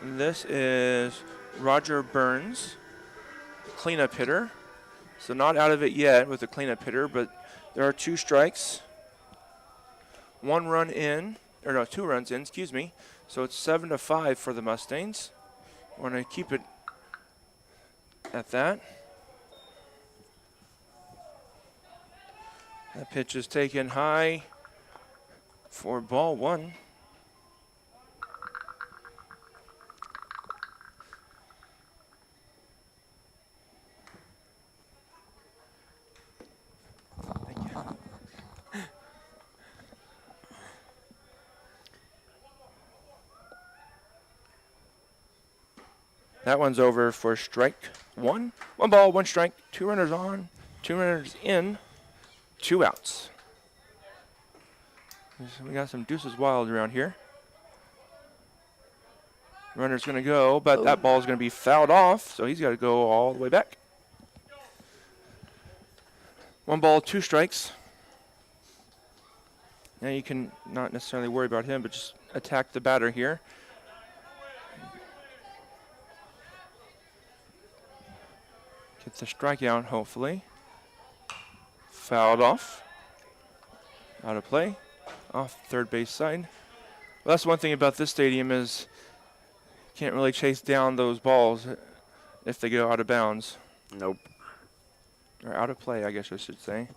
This is Roger Burns, cleanup hitter. So not out of it yet with the cleanup hitter, but there are 2 strikes. 1 run in, or no, 2 runs in, excuse me. So it's 7-5 for the Mustangs. Want to keep it at that. That pitch is taken high for ball 1. That one's over for strike 1. 1 ball, 1 strike, 2 runners on, 2 runners in, 2 outs. So we got some deuces wild around here. Runner's going to go, but that ball's going to be fouled off, so he's got to go all the way back. 1 ball, 2 strikes. Now you can not necessarily worry about him, but just attack the batter here. Get the strikeout, hopefully. Fouled off. Out of play. Off third base side. Well, that's one thing about this stadium is you can't really chase down those balls if they go out of bounds. Nope. Or out of play, I guess I should say.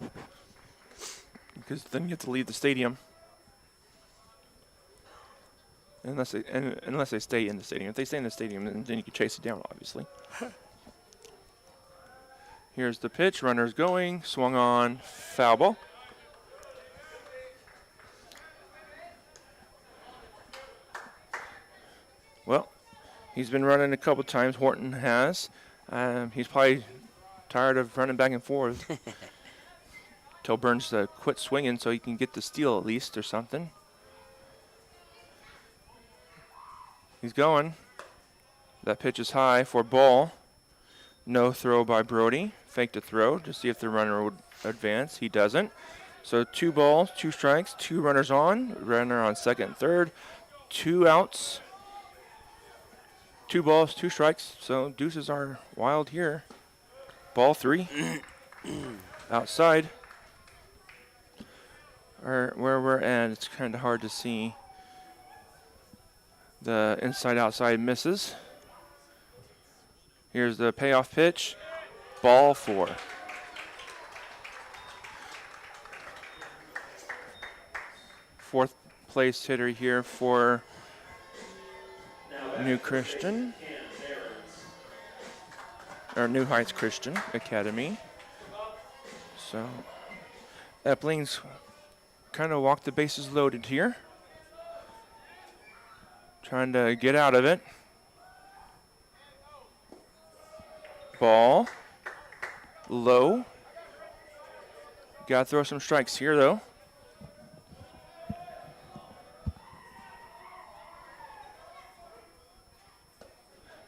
Because then you have to leave the stadium. Unless they stay in the stadium. If they stay in the stadium, then you can chase it down, obviously. Here's the pitch. Runner's going. Swung on. Foul ball. Well, he's been running a couple times. Horton has. He's probably tired of running back and forth. Tell Burns to quit swinging so he can get the steal at least or something. He's going. That pitch is high for ball. No throw by Brody. Faked a throw to see if the runner would advance. He doesn't. So 2 balls, 2 strikes, 2 runners on. Runner on second and third. 2 outs. 2 balls, 2 strikes. So deuces are wild here. Ball 3. Outside. Or where we're at, it's kind of hard to see. The inside-outside misses. Here's the payoff pitch. Ball 4. Fourth place hitter here for New Christian. Or New Heights Christian Academy. So Epling's kind of walked the bases loaded here. Trying to get out of it. Ball. Low. Got to throw some strikes here, though.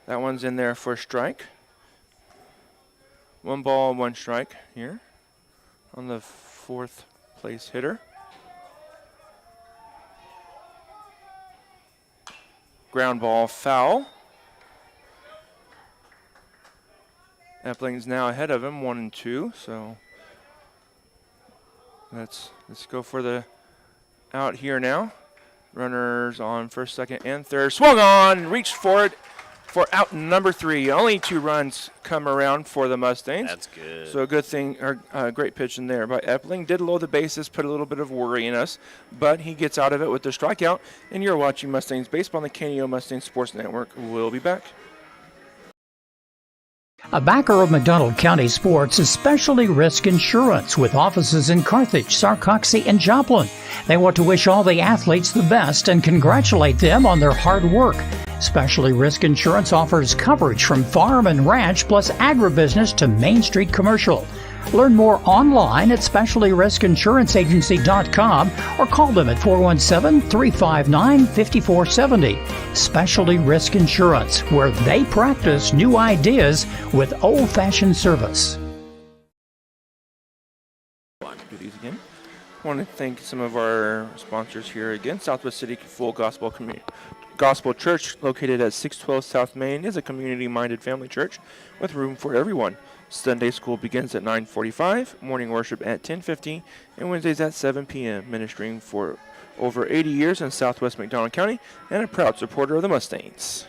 That one's in there for a strike. 1 ball, 1 strike here on the fourth place hitter. Ground ball foul. Epling's now ahead of him, 1-2. So let's go for the out here now. Runners on first, second, and third. Swung on, reached for it for out number 3. Only 2 runs come around for the Mustangs. That's good. So a good thing, or great pitch in there by Epling. Did load the bases, put a little bit of worry in us, but he gets out of it with the strikeout. And you're watching Mustangs Baseball on the KNO Mustangs Sports Network. We'll be back. A backer of McDonald County Sports is Specialty Risk Insurance with offices in Carthage, Sarcoxie, and Joplin. They want to wish all the athletes the best and congratulate them on their hard work. Specialty Risk Insurance offers coverage from farm and ranch plus agribusiness to Main Street commercial. Learn more online at specialtyriskinsuranceagency.com or call them at 417-359-5470. Specialty Risk Insurance, where they practice new ideas with old-fashioned service. Do these again. I want to thank some of our sponsors here again. Southwest City Full Gospel Church, located at 612 South Main, is a community-minded family church with room for everyone. Sunday school begins at 9:45, morning worship at 10:50, and Wednesdays at 7 p.m., ministering for over 80 years in Southwest McDonald County and a proud supporter of the Mustangs.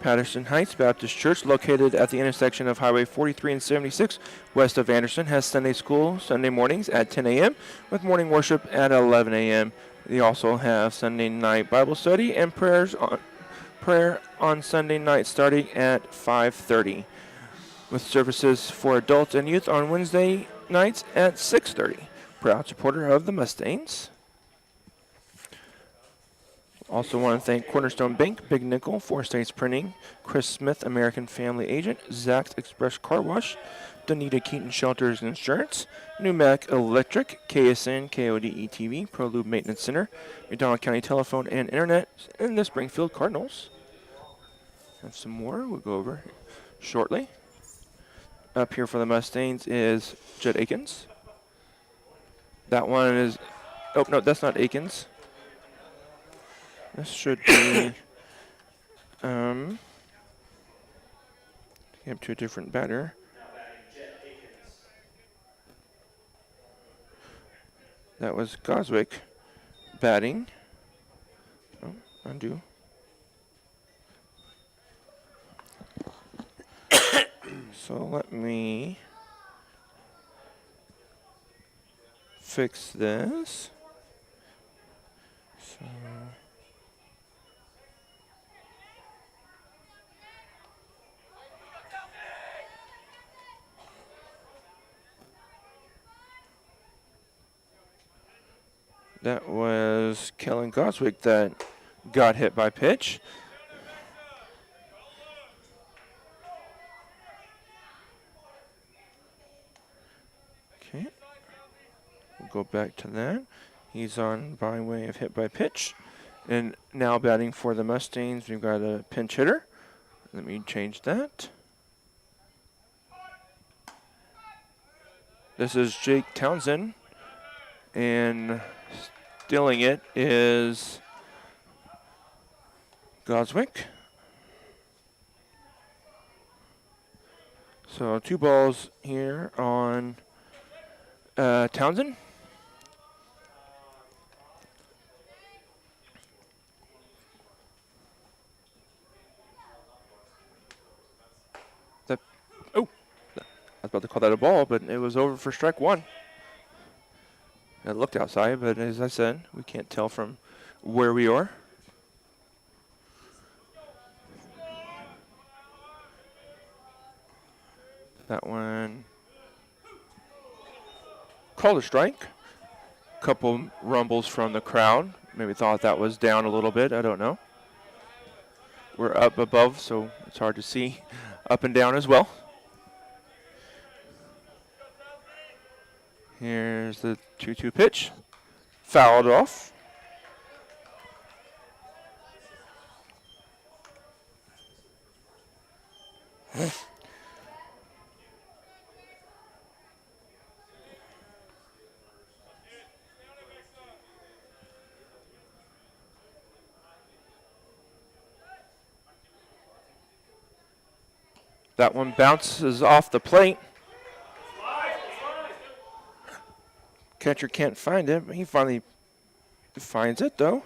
Patterson Heights Baptist Church, located at the intersection of Highway 43 and 76 west of Anderson, has Sunday school Sunday mornings at 10 a.m. with morning worship at 11 a.m. They also have Sunday night Bible study and prayer on Sunday night starting at 5:30, with services for adults and youth on Wednesday nights at 6:30. Proud supporter of the Mustangs. Also want to thank Cornerstone Bank, Big Nickel, Four States Printing, Chris Smith, American Family Agent, Zach's Express Car Wash, Donita Keaton Shelters and Insurance, New Mac Electric, KSN, KODE TV, Pro Lube Maintenance Center, McDonald County Telephone and Internet, and the Springfield Cardinals. Have some more we'll go over shortly. Up here for the Mustangs is Judd Akins. That one is, oh no, that's not Akins. This should be up to a different batter. That was Goswick batting. Oh, undo. So let me fix this. So that was Kellen Goswick that got hit by pitch. Okay, we'll go back to that. He's on by way of hit by pitch. And now batting for the Mustangs, we've got a pinch hitter. Let me change that. This is Jake Townsend. And stealing it is Goswick. So 2 balls here on Townsend. I was about to call that a ball, but it was over for strike 1. It looked outside, but as I said, we can't tell from where we are. That one called a strike. Couple rumbles from the crowd. Maybe thought that was down a little bit. I don't know. We're up above, so it's hard to see up and down as well. Here's the 2-2 pitch. Fouled off. That one bounces off the plate. Catcher can't find it, but he finally finds it, though.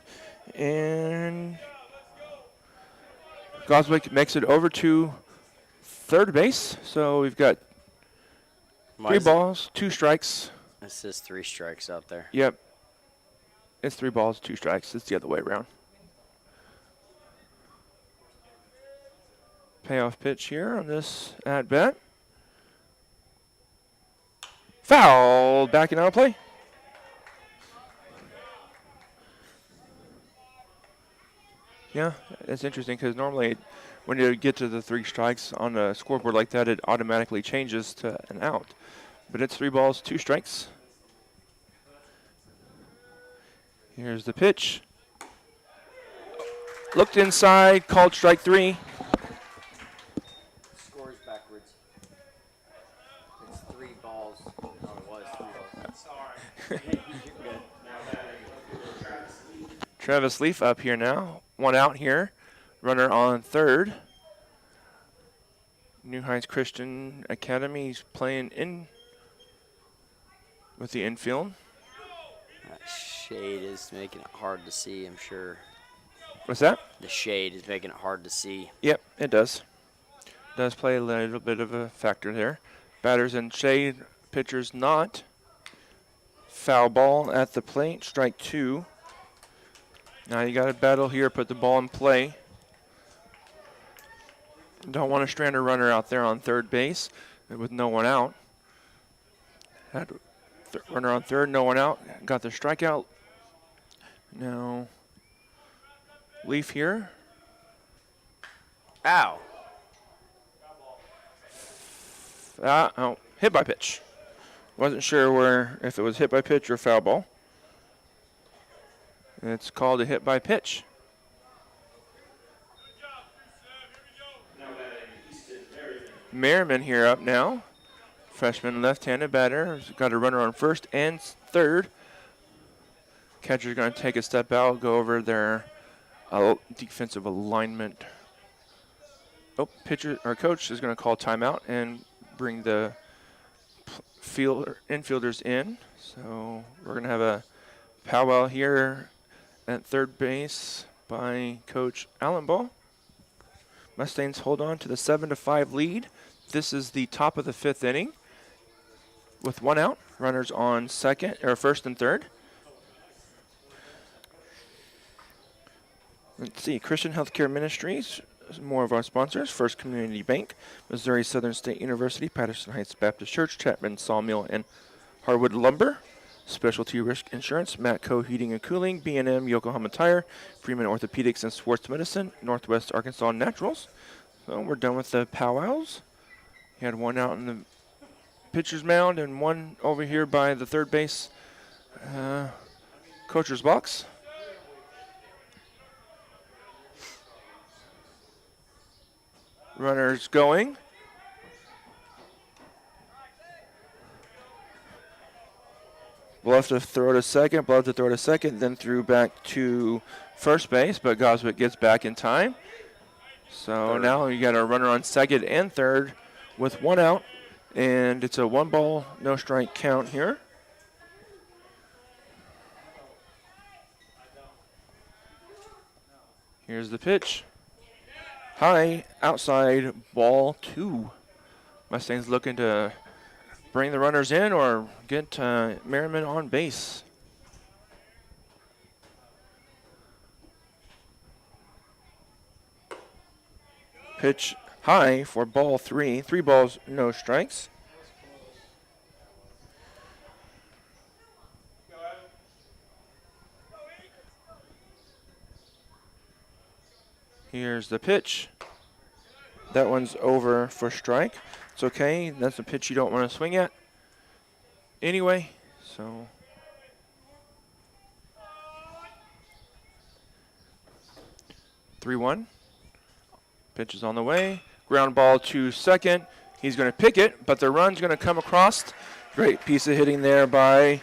And Goswick makes it over to third base. So we've got 3 balls, 2 strikes. It says 3 strikes out there. Yep. It's 3 balls, 2 strikes. It's the other way around. Payoff pitch here on this at-bat. Foul, backing out of play. Yeah, that's interesting because normally when you get to the 3 strikes on a scoreboard like that, it automatically changes to an out. But it's 3 balls, 2 strikes. Here's the pitch. Looked inside, called strike 3. Scores backwards. It's 3 balls. Oh, it was 3 balls. Sorry. Travis Leaf up here now. 1 out here. Runner on third. New Heights Christian Academy. He's playing in with the infield. That shade is making it hard to see, I'm sure. What's that? The shade is making it hard to see. Yep, it does. Does play a little bit of a factor there. Batters in shade, pitchers not. Foul ball at the plate, strike 2. Now you got to battle here, put the ball in play. Don't want to strand a runner out there on third base with no one out. Had runner on third, no one out. Got the strikeout. Now Leaf here. Ow. Oh, hit by pitch. Wasn't sure if it was hit by pitch or foul ball. It's called a hit by pitch. Merriman here up now. Freshman left-handed batter. He's got a runner on first and third. Catcher's going to take a step out, go over their defensive alignment. Oh, coach is going to call timeout and bring the infielders in. So we're going to have a powwow here at third base by Coach Allenball. Mustangs hold on to the 7-5 lead. This is the top of the 5th inning with 1 out. Runners on first and third. Let's see, Christian Healthcare Ministries, more of our sponsors. First Community Bank, Missouri Southern State University, Patterson Heights Baptist Church, Chapman Sawmill, and Harwood Lumber. Specialty Risk Insurance, Matco Heating and Cooling, B&M Yokohama Tire, Freeman Orthopedics and Sports Medicine, Northwest Arkansas Naturals. So we're done with the powwows. He had 1 out in the pitcher's mound and 1 over here by the third base coacher's box. Runners going. Bluff to throw to second, then threw back to first base, but Goswick gets back in time. So now you got a runner on second and third with 1 out, and it's a 1-ball, no strike count here. Here's the pitch. High, outside, ball 2. Mustangs looking to bring the runners in or get Merriman on base. Pitch high for ball 3. 3 balls, no strikes. Here's the pitch. That one's over for strike. It's okay. That's a pitch you don't want to swing at anyway. So 3-1. Pitch is on the way. Ground ball to second. He's going to pick it, but the run's going to come across. Great piece of hitting there by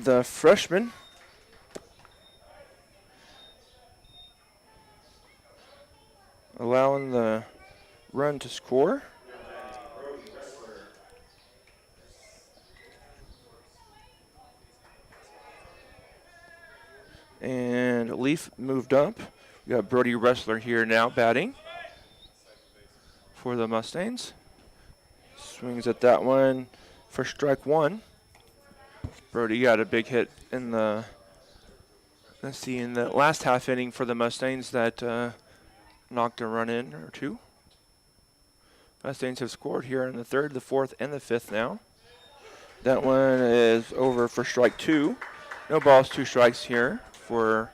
the freshman. Allowing the run to score. And Leaf moved up. We got Brody Wrestler here now batting for the Mustangs. Swings at that one for strike 1. Brody got a big hit in the, in the last half inning for the Mustangs that knocked a run in or 2. Mustangs have scored here in the 3rd, the 4th, and the 5th now. That one is over for strike 2. No balls, 2 strikes here for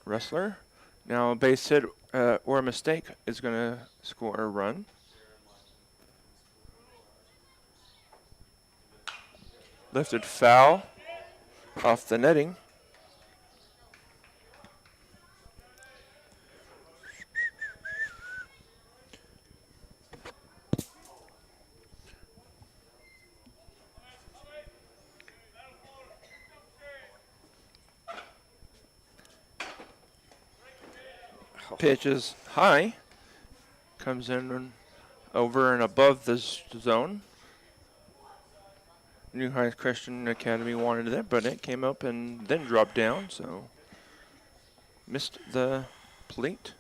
Wrestler. Now a base hit or a mistake is going to score a run. Lifted foul off the netting. Pitch is high, comes in over and above the zone. New Heights Christian Academy wanted it, but it came up and then dropped down, so missed the plate.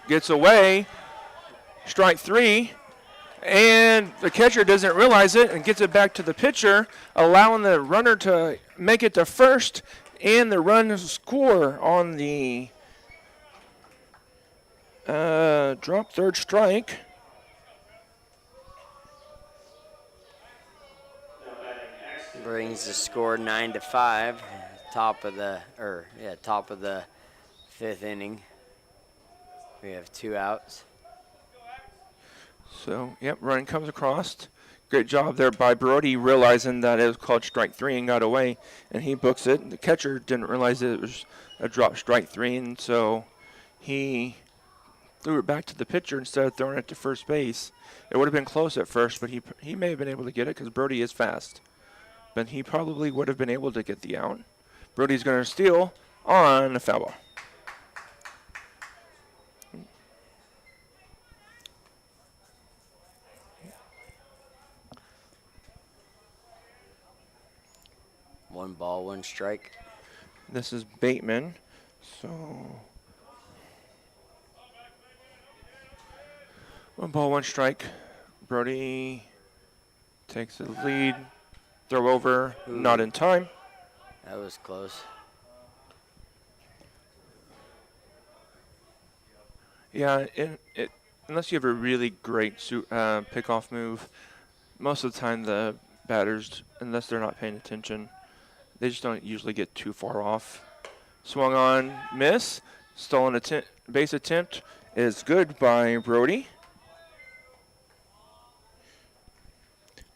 Gets away, strike 3, and the catcher doesn't realize it and gets it back to the pitcher, allowing the runner to make it to first. And the run score on the drop 3rd strike. Brings the score 9-5. Top of the 5th inning. We have 2 outs. So, yep, run comes across. Great job there by Brody, realizing that it was called strike 3 and got away, and he books it. The catcher didn't realize it was a drop strike 3, and so he threw it back to the pitcher instead of throwing it to first base. It would have been close at first, but he may have been able to get it because Brody is fast. But he probably would have been able to get the out. Brody's going to steal on a foul ball. One ball, 1 strike. This is Bateman. So 1 ball, 1 strike. Brody takes the lead. Throw over, not in time. That was close. Yeah, unless you have a really great pickoff move, most of the time the batters, unless they're not paying attention, they just don't usually get too far off. Swung on, miss. Stolen base attempt is good by Brody.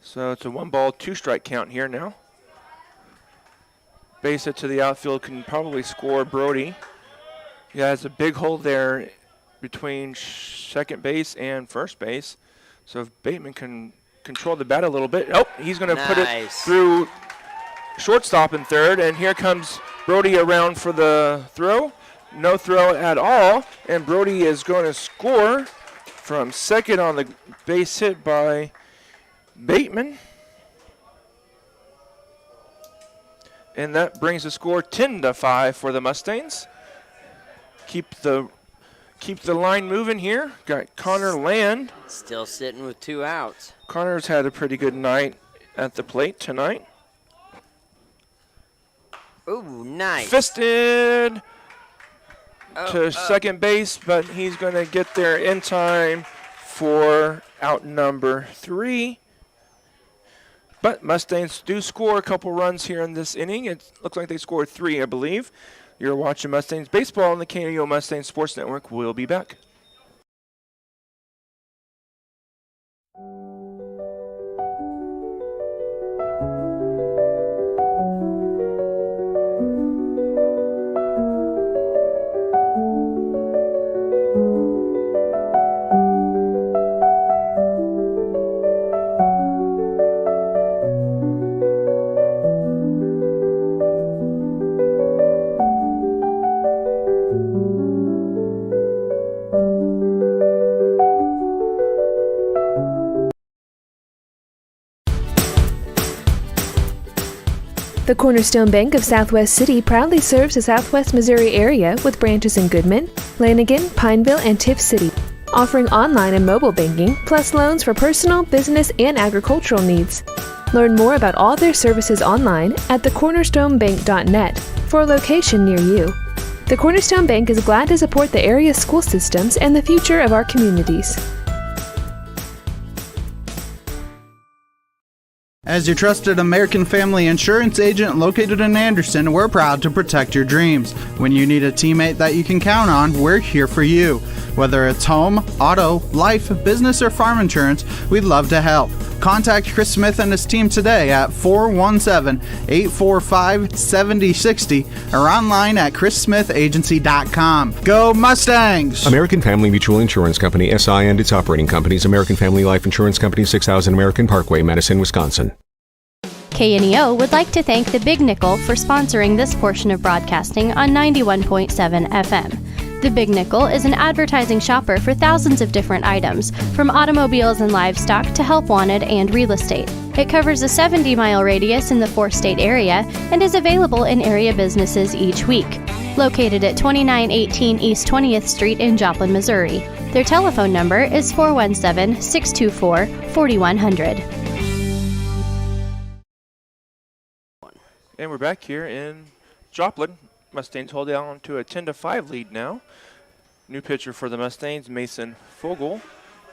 So it's a 1 ball, 2 strike count here now. Base hit to the outfield can probably score Brody. He has a big hole there between second base and first base. So if Bateman can control the bat a little bit. Oh, he's going to put it through shortstop and third, and here comes Brody around for the throw. no throw at all, and Brody is going to score from second on the base hit by Bateman. And that brings the score 10-5 for the Mustangs. Keep the line moving here. Got Connor Land. Still sitting with 2 outs. Connor's had a pretty good night at the plate tonight. Ooh, nice. Fisted to second base, but he's going to get there in time for out number 3. But Mustangs do score a couple runs here in this inning. It looks like they scored 3, I believe. You're watching Mustangs baseball on the KNO Mustangs Sports Network. We'll be back. The Cornerstone Bank of Southwest City proudly serves the Southwest Missouri area with branches in Goodman, Lanigan, Pineville, and Tiff City, offering online and mobile banking, plus loans for personal, business, and agricultural needs. Learn more about all their services online at thecornerstonebank.net for a location near you. The Cornerstone Bank is glad to support the area's school systems and the future of our communities. As your trusted American Family Insurance agent located in Anderson, we're proud to protect your dreams. When you need a teammate that you can count on, we're here for you. Whether it's home, auto, life, business, or farm insurance, we'd love to help. Contact Chris Smith and his team today at 417-845-7060 or online at chrissmithagency.com. Go Mustangs! American Family Mutual Insurance Company, SI and its operating companies, American Family Life Insurance Company, 6000 American Parkway, Madison, Wisconsin. KNEO would like to thank the Big Nickel for sponsoring this portion of broadcasting on 91.7 FM. The Big Nickel is an advertising shopper for thousands of different items, from automobiles and livestock to help wanted and real estate. It covers a 70-mile radius in the 4-state area and is available in area businesses each week. Located at 2918 East 20th Street in Joplin, Missouri. Their telephone number is 417-624-4100. And we're back here in Joplin. Mustangs hold on to a 10-5 lead now. New pitcher for the Mustangs, Mason Fogel.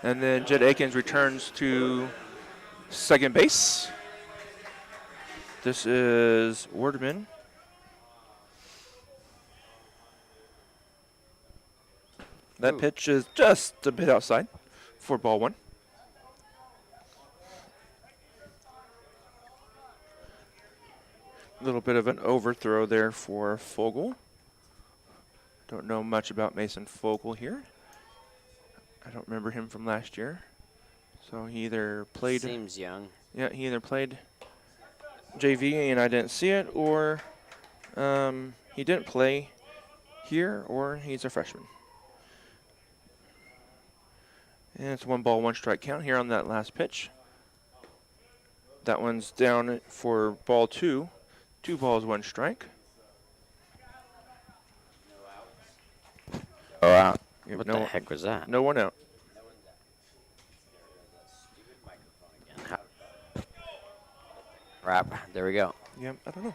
And then Jed Akins returns to second base. This is Wordman. That pitch is just a bit outside for ball 1. A little bit of an overthrow there for Fogel. Don't know much about Mason Fogel here. I don't remember him from last year. So he either played... Seems young. Yeah, he either played JV and I didn't see it, or he didn't play here, or he's a freshman. And it's 1 ball, 1 strike count here on that last pitch. That one's down for ball 2. 2 balls, 1 strike. Oh, out. Yep, What the heck was that? No one out. Crap. There we go. Yep, I don't know.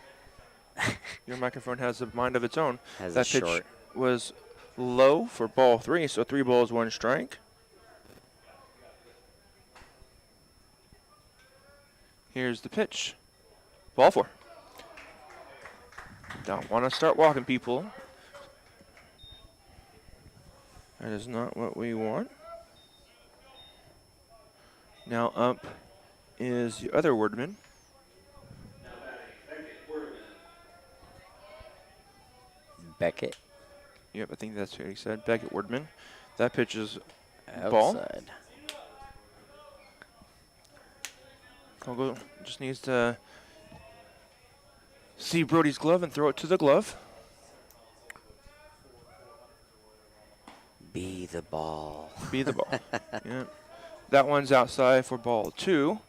Your microphone has a mind of its own. Has that a pitch short. was low for ball 3, so 3 balls, 1 strike. Here's the pitch. Ball 4. Don't want to start walking, people. That is not what we want. Now up is the other Wordman. Beckett. Yep, I think that's what he said. Beckett Wordman. That pitch is Outside. ball. Fogel just needs to see Brody's glove and throw it to the glove. Be the ball. Be the ball. Yeah. That one's outside for ball 2.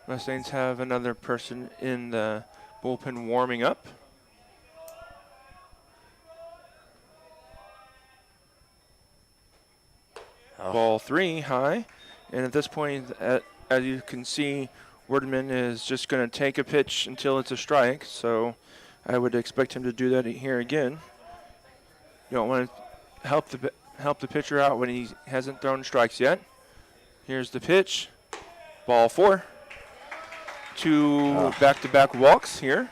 Mustangs have another person in the bullpen warming up. Ball 3 high. And at this point, as you can see, Wordman is just going to take a pitch until it's a strike. So I would expect him to do that here again. You don't want to help the pitcher out when he hasn't thrown strikes yet. Here's the pitch. Ball 4. 2 back-to-back walks here.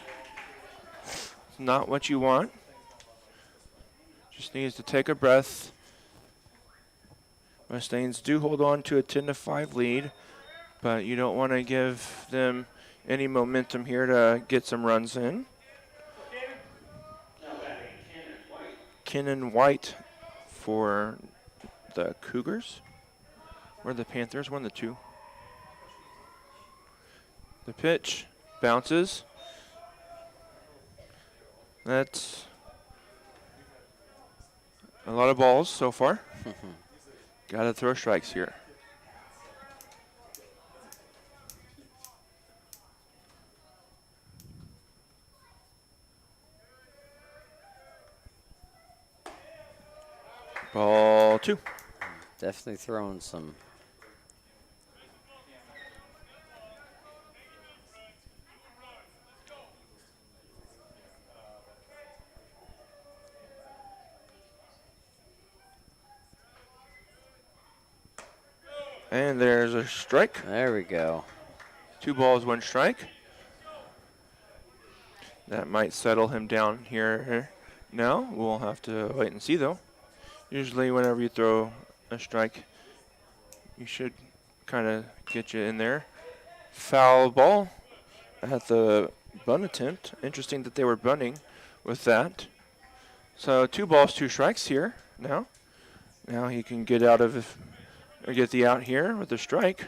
It's not what you want. Just needs to take a breath. Mustangs do hold on to a 10-5 lead, but you don't want to give them any momentum here to get some runs in. Kenan White for the Cougars, or the Panthers, one of the two. The pitch bounces. That's a lot of balls so far. Got to throw strikes here. Ball 2. Definitely throwing some. And there's a strike. There we go. 2 balls, 1 strike. That might settle him down here now. We'll have to wait and see, though. Usually whenever you throw a strike, you should kind of get you in there. Foul ball at the bunt attempt. Interesting that they were bunting with that. So 2 balls, 2 strikes here now. Now he can get out of, or get the out here with a strike.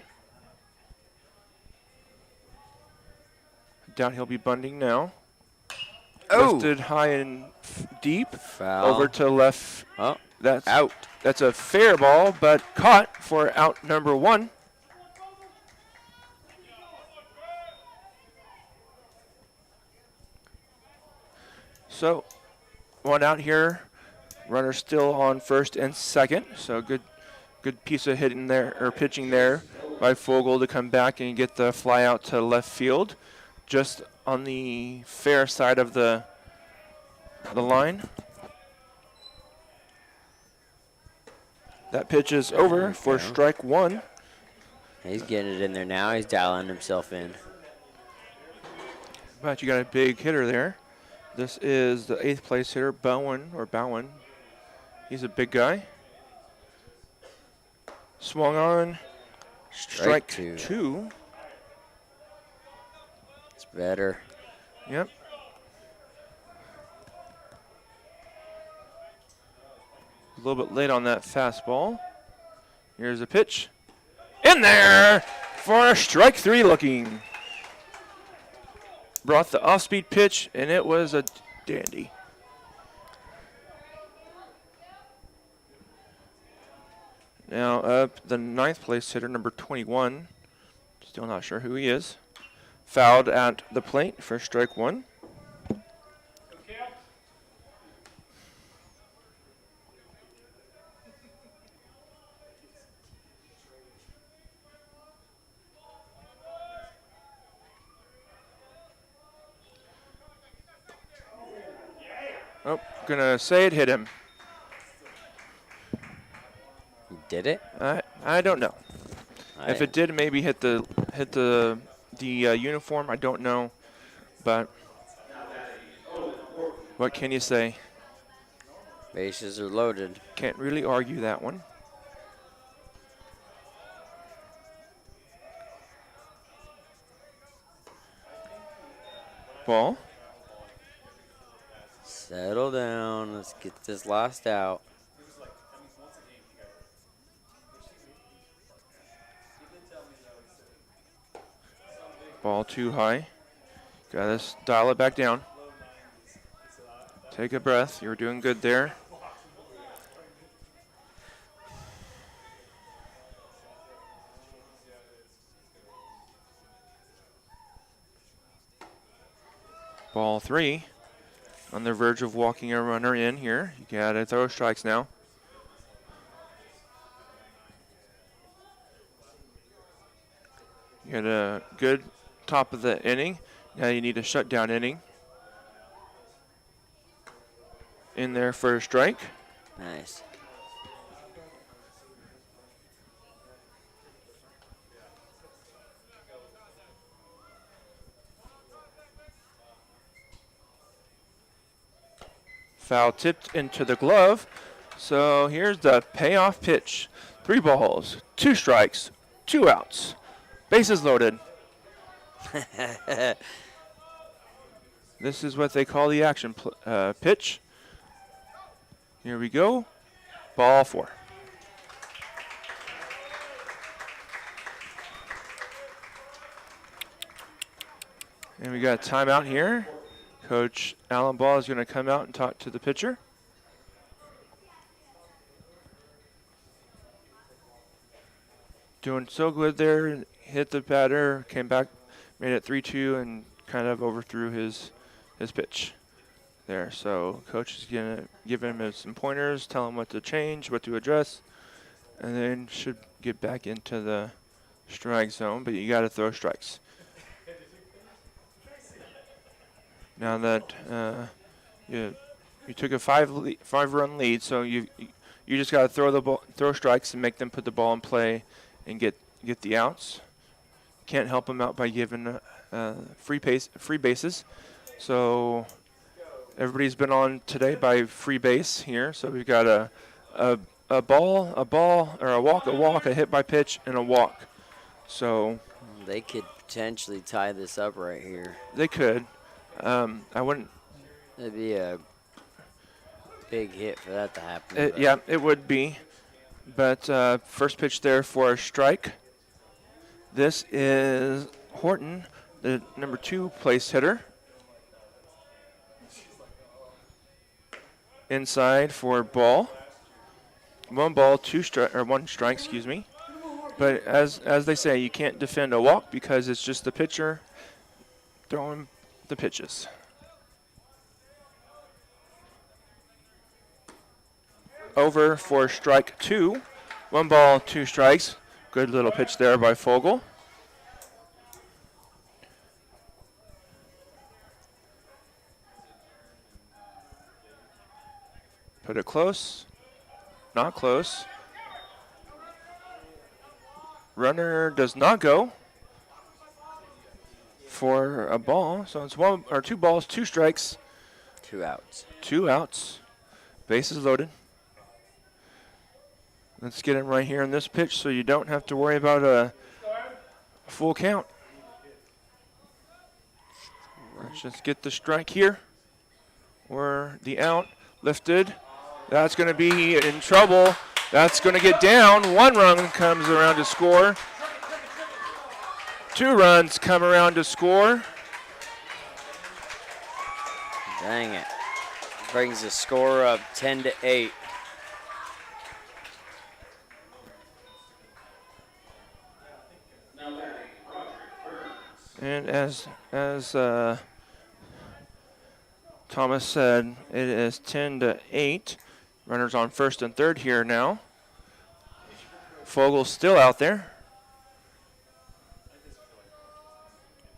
Doubt he'll be bunting now. Oh! Lifted high and deep. Foul. Over to left. Oh, that's out. That's a fair ball, but caught for out number 1. So, 1 out here. Runner still on first and second. So good piece of hitting there, or pitching there by Fogel to come back and get the fly out to left field, just on the fair side of the line. That pitch is over for strike 1. He's getting it in there now. He's dialing himself in. But you got a big hitter there. This is the 8th place hitter, Bowen. He's a big guy. Swung on. Strike 2. It's better. Yep. A little bit late on that fastball. Here's a pitch. In there for strike 3 looking. Brought the off-speed pitch, and it was a dandy. Now up the 9th place hitter, number 21. Still not sure who he is. Fouled at the plate for strike 1. Oh, gonna say it hit him. Did it? I don't know. If it did, maybe hit the uniform. I don't know, but what can you say? Bases are loaded. Can't really argue that one. Ball. Settle down. Let's get this last out. Ball too high. Got to dial it back down. Take a breath. You're doing good there. Ball 3. On the verge of walking a runner in here. You got to throw strikes now. You got a good top of the inning. Now you need a shutdown inning. In there for a strike. Nice. Foul tipped into the glove. So here's the payoff pitch. 3 balls, 2 strikes, 2 outs. Bases loaded. This is what they call the action pitch. Here we go. Ball 4. And we got a timeout here. Coach Alan Ball is going to come out and talk to the pitcher. Doing so good there. Hit the batter, came back, made it 3-2, and kind of overthrew his pitch there. So coach is going to give him some pointers, tell him what to change, what to address, and then should get back into the strike zone, but you got to throw strikes. Now that you took a 5-run lead, so you just got to throw strikes and make them put the ball in play and get the outs. Can't help them out by giving free bases. So everybody's been on today by free base here. So we've got a ball, or a walk, a hit by pitch, and a walk. So they could potentially tie this up right here. They could. I wouldn't. It'd be a big hit for that to happen. Yeah, it would be. But first pitch there for a strike. This is Horton, the number 2 place hitter. Inside for ball. 1 ball, 1 strike, excuse me. But as they say, you can't defend a walk because it's just the pitcher throwing the pitches. Over for strike 2. 1 ball, 2 strikes. Good little pitch there by Fogel. Put it close. Not close. Runner does not go for a ball. So it's 2 balls, 2 strikes. 2 outs. 2 outs. Bases loaded. Let's get him right here in this pitch so you don't have to worry about a full count. Let's just get the strike here. Or the out. Lifted. That's going to be in trouble. That's going to get down. 1 run comes around to score. 2 runs come around to score. Dang it. Brings the score up 10-8. And as Thomas said, it is 10-8. Runners on first and third here now. Fogel's still out there.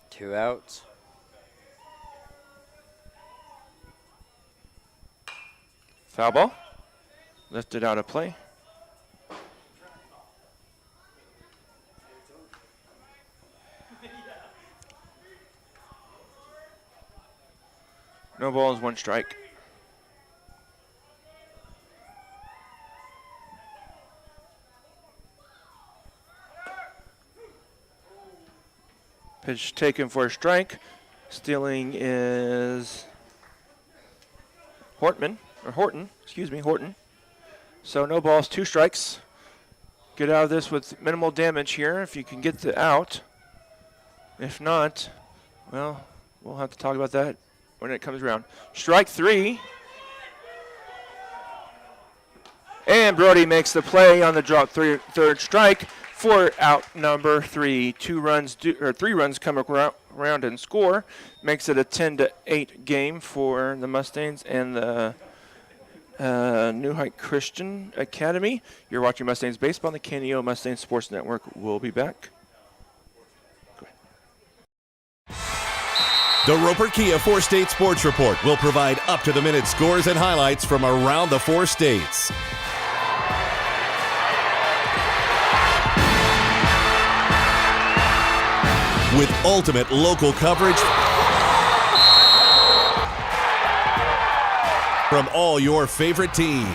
2 outs. Foul ball. Lifted out of play. No balls, 1 strike. Pitch taken for a strike. Stealing is Horton. So no balls, 2 strikes. Get out of this with minimal damage here if you can get the out. If not, well, we'll have to talk about that when it comes around. Strike 3. And Brody makes the play on the drop 3rd strike for out number 3. 3 runs come around and score. Makes it a 10-8 game for the Mustangs and the New Heights Christian Academy. You're watching Mustangs Baseball on the KNEO Mustangs Sports Network. We'll be back. The Roper Kia 4-State Sports Report will provide up-to-the-minute scores and highlights from around the 4 states. With ultimate local coverage from all your favorite teams.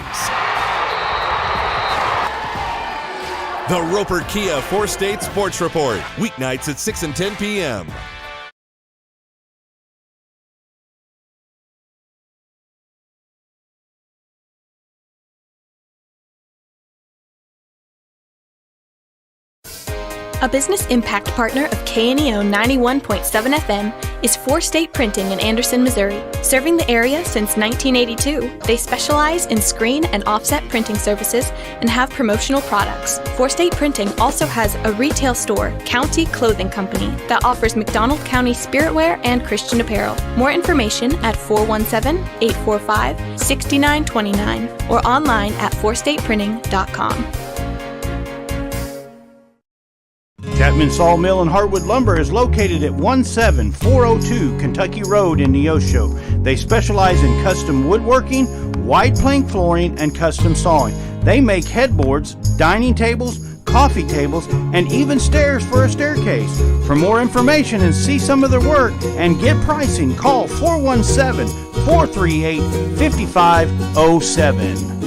The Roper Kia 4-State Sports Report, weeknights at 6 and 10 p.m. A business impact partner of KNEO 91.7 FM is 4-State Printing in Anderson, Missouri. Serving the area since 1982, they specialize in screen and offset printing services and have promotional products. 4-State Printing also has a retail store, County Clothing Company, that offers McDonald County spiritwear and Christian apparel. More information at 417-845-6929 or online at 4stateprinting.com. Chapman Sawmill and Hardwood Lumber is located at 17402 Kentucky Road in Neosho. They specialize in custom woodworking, wide plank flooring, and custom sawing. They make headboards, dining tables, coffee tables, and even stairs for a staircase. For more information and see some of their work and get pricing, call 417-438-5507.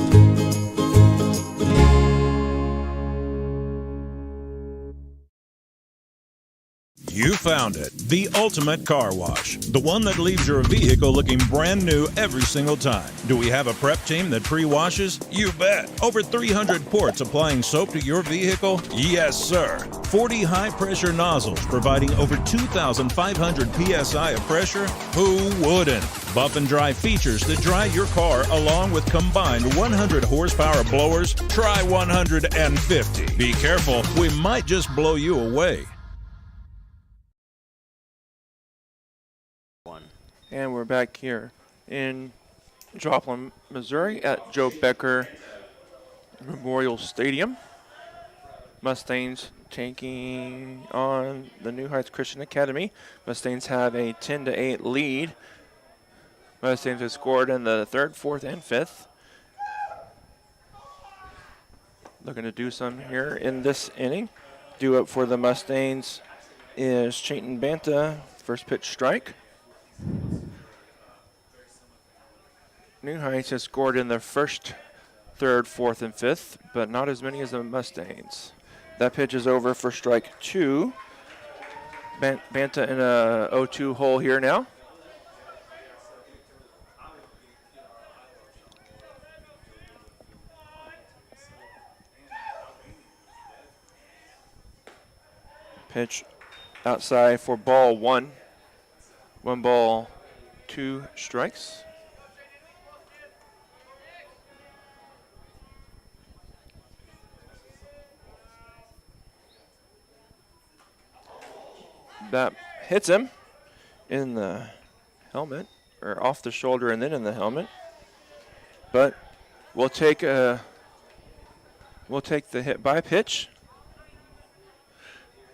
You found it, the ultimate car wash. The one that leaves your vehicle looking brand new every single time. Do we have a prep team that pre-washes? You bet. Over 300 ports applying soap to your vehicle? Yes, sir. 40 high-pressure nozzles providing over 2,500 PSI of pressure? Who wouldn't? Buff and dry features that dry your car along with combined 100 horsepower blowers? Try 150. Be careful, we might just blow you away. And we're back here in Joplin, Missouri at Joe Becker Memorial Stadium. Mustangs taking on the New Heights Christian Academy. Mustangs have a 10-8 lead. Mustangs have scored in the 3rd, 4th, and 5th. Looking to do some here in this inning. Due up for the Mustangs is Chayton Banta, first pitch strike. New Heights has scored in the 1st, 3rd, 4th, and 5th, but not as many as the Mustangs. That pitch is over for strike 2. Banta in a 0-2 hole here now. Pitch outside for ball 1. 1 ball, 2 strikes. That hits him in the helmet, or off the shoulder and then in the helmet. But we'll take the hit by pitch.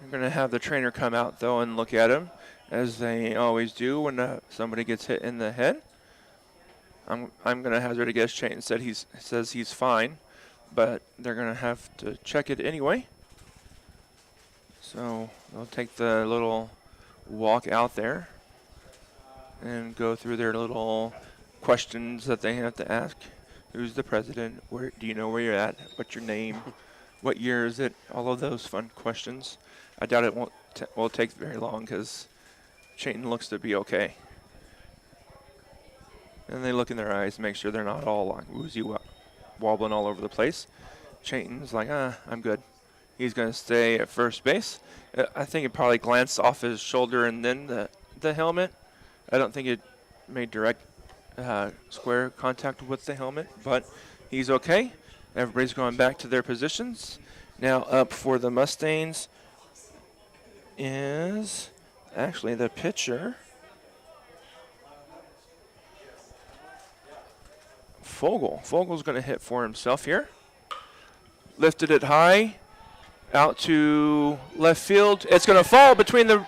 We're going to have the trainer come out though and look at him, as they always do when somebody gets hit in the head. I'm going to hazard a guess. Chayton says he's fine, but they're going to have to check it anyway. So they'll take the little walk out there and go through their little questions that they have to ask. Who's the president? Where do you know where you're at? What's your name? What year is it? All of those fun questions. I doubt it won't take very long because Chayton looks to be okay. And they look in their eyes, make sure they're not all like woozy wobbling all over the place. Chayton's like, I'm good. He's going to stay at first base. I think it probably glanced off his shoulder and then the helmet. I don't think it made direct square contact with the helmet, but he's okay. Everybody's going back to their positions. Now up for the Mustangs is Actually, the pitcher, Fogel's going to hit for himself here. Lifted it high, out to left field. It's going to fall between the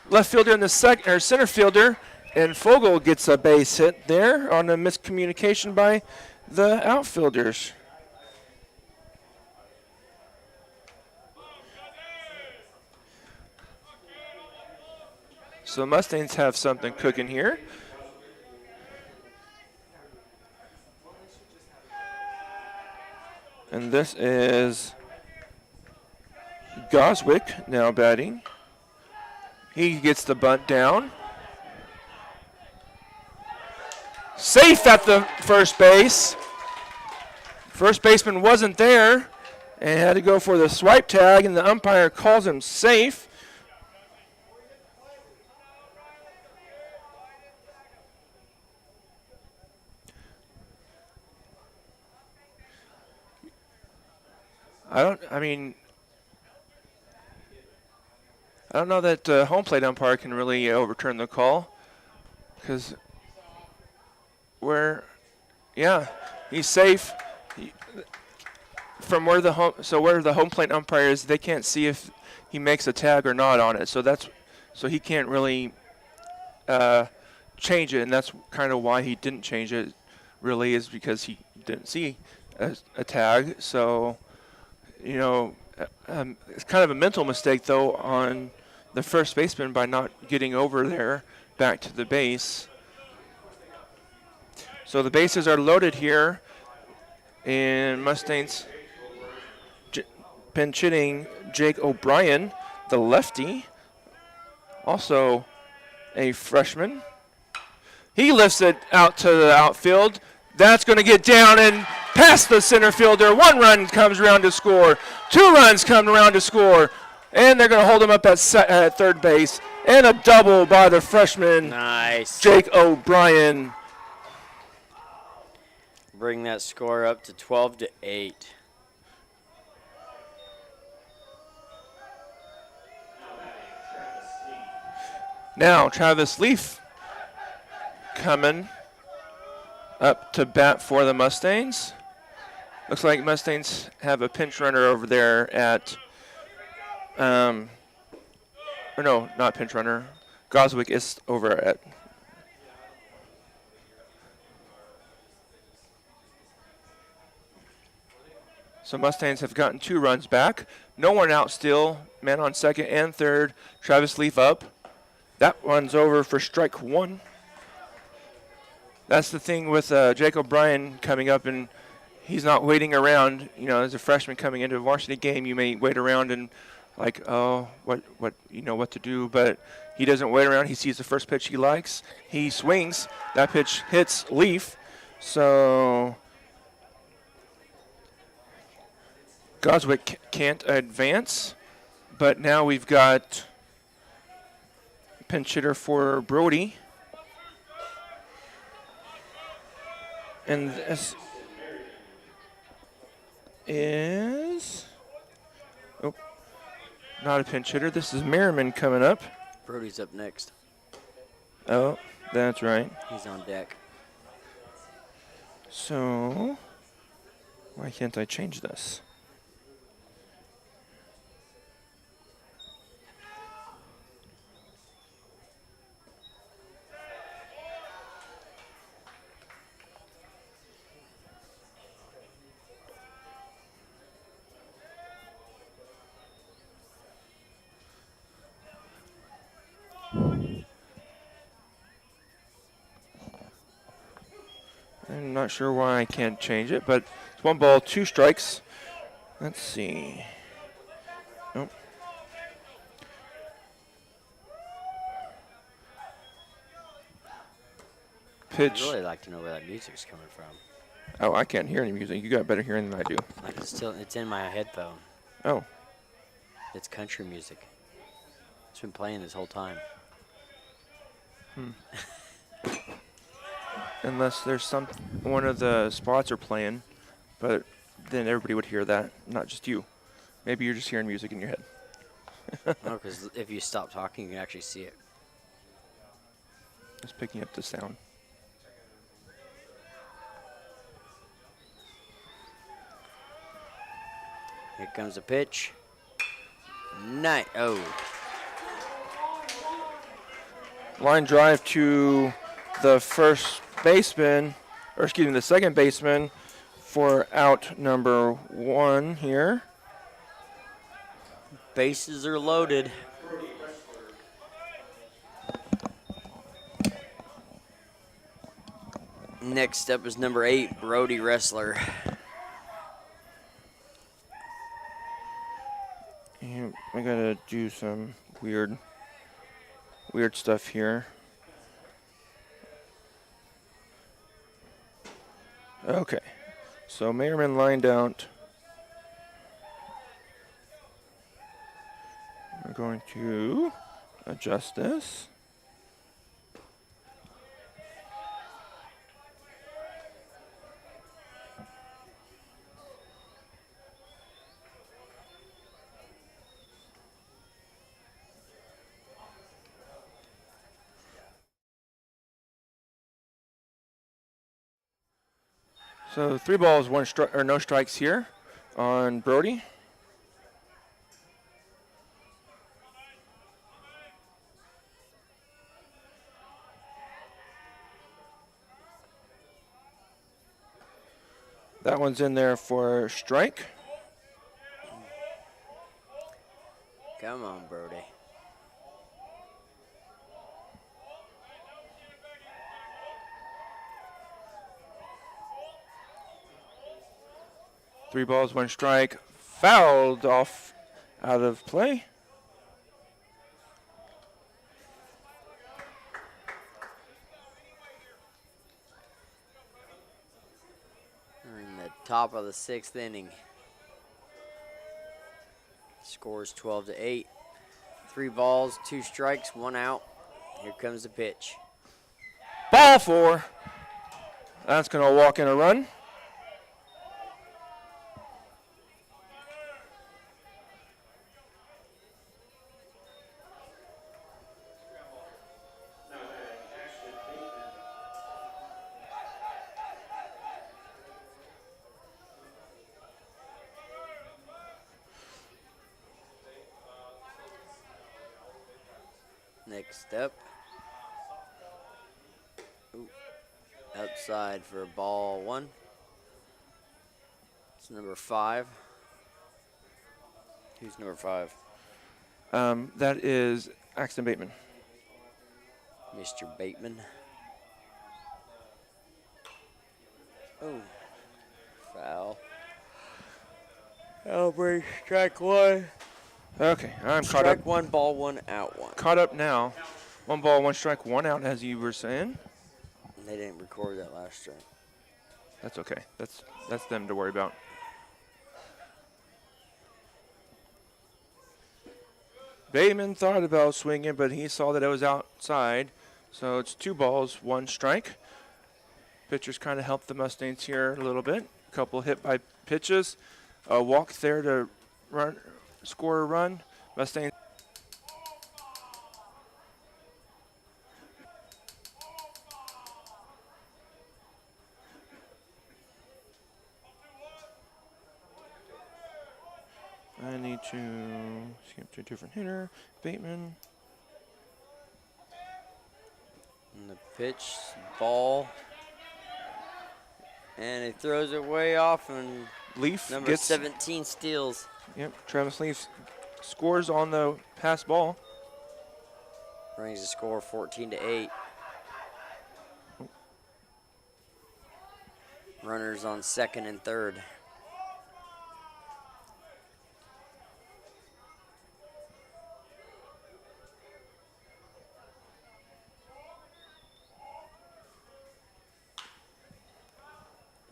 left fielder and the center fielder, and Fogel gets a base hit there on a miscommunication by the outfielders. So the Mustangs have something cooking here. And this is Goswick now batting. He gets the bunt down. Safe at the first base. First baseman wasn't there and had to go for the swipe tag, and the umpire calls him safe. I don't know that home plate umpire can really overturn the call, because he's safe. From where the home plate umpire is, they can't see if he makes a tag or not on it. So he can't really change it, and that's kind of why he didn't change it. Really, is because he didn't see a tag. So, it's kind of a mental mistake though on the first baseman by not getting over there back to the base. So the bases are loaded here, and Mustangs pinch hitting Jake O'Brien, the lefty, also a freshman. He lifts it out to the outfield. That's going to get down and past the center fielder. 1 run comes around to score. 2 runs come around to score. And they're going to hold him up at third base. And a double by the freshman, Nice. Jake O'Brien. Bring that score up to 12-8. Now Travis Leaf coming up to bat for the Mustangs. Looks like Mustangs have a pinch runner over there at, or no, not pinch runner. Goswick is over at. So Mustangs have gotten 2 runs back. No one out still. Man on second and third. Travis Leaf up. That one's over for strike 1. That's the thing with Jake O'Brien coming up, and he's not waiting around. As a freshman coming into a varsity game, you may wait around and what to do, but he doesn't wait around. He sees the first pitch he likes. He swings. That pitch hits Leaf. So Goswick can't advance, but now we've got pinch hitter for Brody. And this is not a pinch hitter. This is Merriman coming up. Brody's up next. Oh, that's right. He's on deck. So, why can't I change this? I'm not sure why I can't change it, but it's 1 ball, 2 strikes. Let's see. Nope. Pitch. I'd really like to know where that music's coming from. Oh, I can't hear any music. You got better hearing than I do. It's in my headphone. Oh. It's country music. It's been playing this whole time. Unless there's one of the spots are playing, but then everybody would hear that, not just you. Maybe you're just hearing music in your head. No, because if you stop talking, you can actually see it. Just picking up the sound. Here comes the pitch. Night. Oh. Line drive to the first baseman, or excuse me, the second baseman for out number 1 here. Bases are loaded. Next up is number 8, Brody Wrestler. Yeah, I gotta do some weird stuff here. Okay, so Mayerman lined out. We're going to adjust this. So 3 balls, 1 strike, or no strikes here on Brody. That one's in there for strike. Come on, Brody. Three balls, 1 strike. Fouled off out of play. We're in the top of the 6th inning. Scores 12-8. 3 balls, 2 strikes, 1 out. Here comes the pitch. Ball 4. That's going to walk in a run. Next up. Ooh. Outside for ball 1. It's number 5. Who's number 5? That is Axton Bateman. Mr. Bateman. Oh. Foul. Elbridge, strike 1. Okay, I'm caught Strike up. 1, ball 1, out 1. Caught up now. 1 ball, 1 strike, 1 out, as you were saying. They didn't record that last strike. That's okay. That's them to worry about. Bateman thought about swinging, but he saw that it was outside. So it's 2 balls, 1 strike. Pitchers kind of helped the Mustangs here a little bit. A couple hit by pitches. A walk there to score a run. Mustangs. I need to skip to a different hitter. Bateman. And the pitch, ball. And he throws it way off, and Leaf number gets 17 steals. Yep, Travis Leaf scores on the pass ball. Brings the score 14-8. Runners on 2nd and 3rd.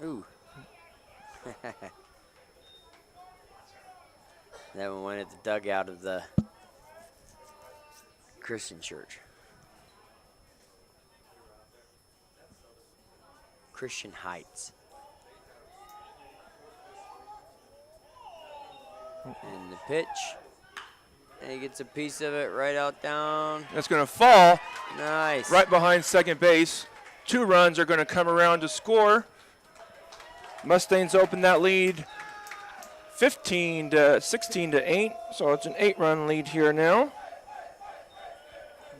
Ooh. That one went at the dugout of the Christian church. Christian Heights. And the pitch. And he gets a piece of it right out down. It's going to fall. Nice. Right behind second base. 2 runs are going to come around to score. Mustangs open that lead 16 to 8. So it's an 8-run lead here now.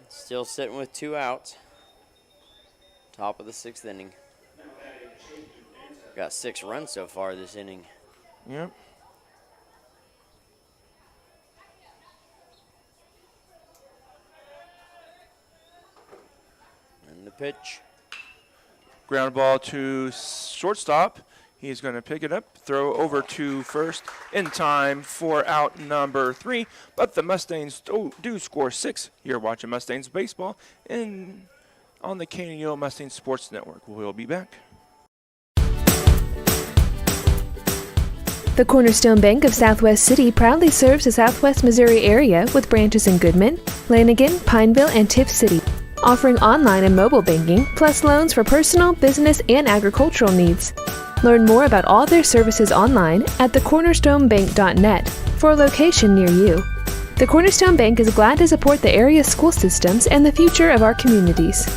Still sitting with 2 outs. Top of the 6th inning. Got 6 runs so far this inning. Yep. And the pitch. Ground ball to shortstop. He's going to pick it up, throw over to first in time for out number 3. But the Mustangs do score 6. You're watching Mustangs baseball on the KNO Mustangs Sports Network. We'll be back. The Cornerstone Bank of Southwest City proudly serves the Southwest Missouri area with branches in Goodman, Lanigan, Pineville, and Tiff City, offering online and mobile banking, plus loans for personal, business, and agricultural needs. Learn more about all their services online at thecornerstonebank.net for a location near you. The Cornerstone Bank is glad to support the area's school systems and the future of our communities.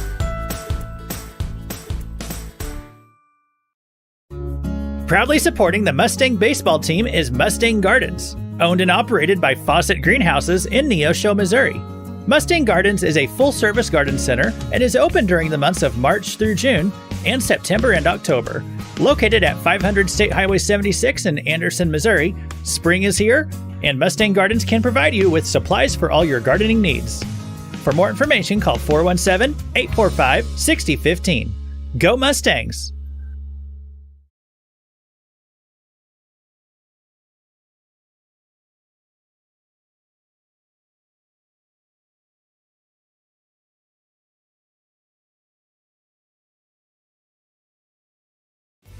Proudly supporting the Mustang baseball team is Mustang Gardens, owned and operated by Fawcett Greenhouses in Neosho, Missouri. Mustang Gardens is a full-service garden center and is open during the months of March through June and September and October. Located at 500 State Highway 76 in Anderson, Missouri, spring is here, and Mustang Gardens can provide you with supplies for all your gardening needs. For more information, call 417-845-6015. Go Mustangs!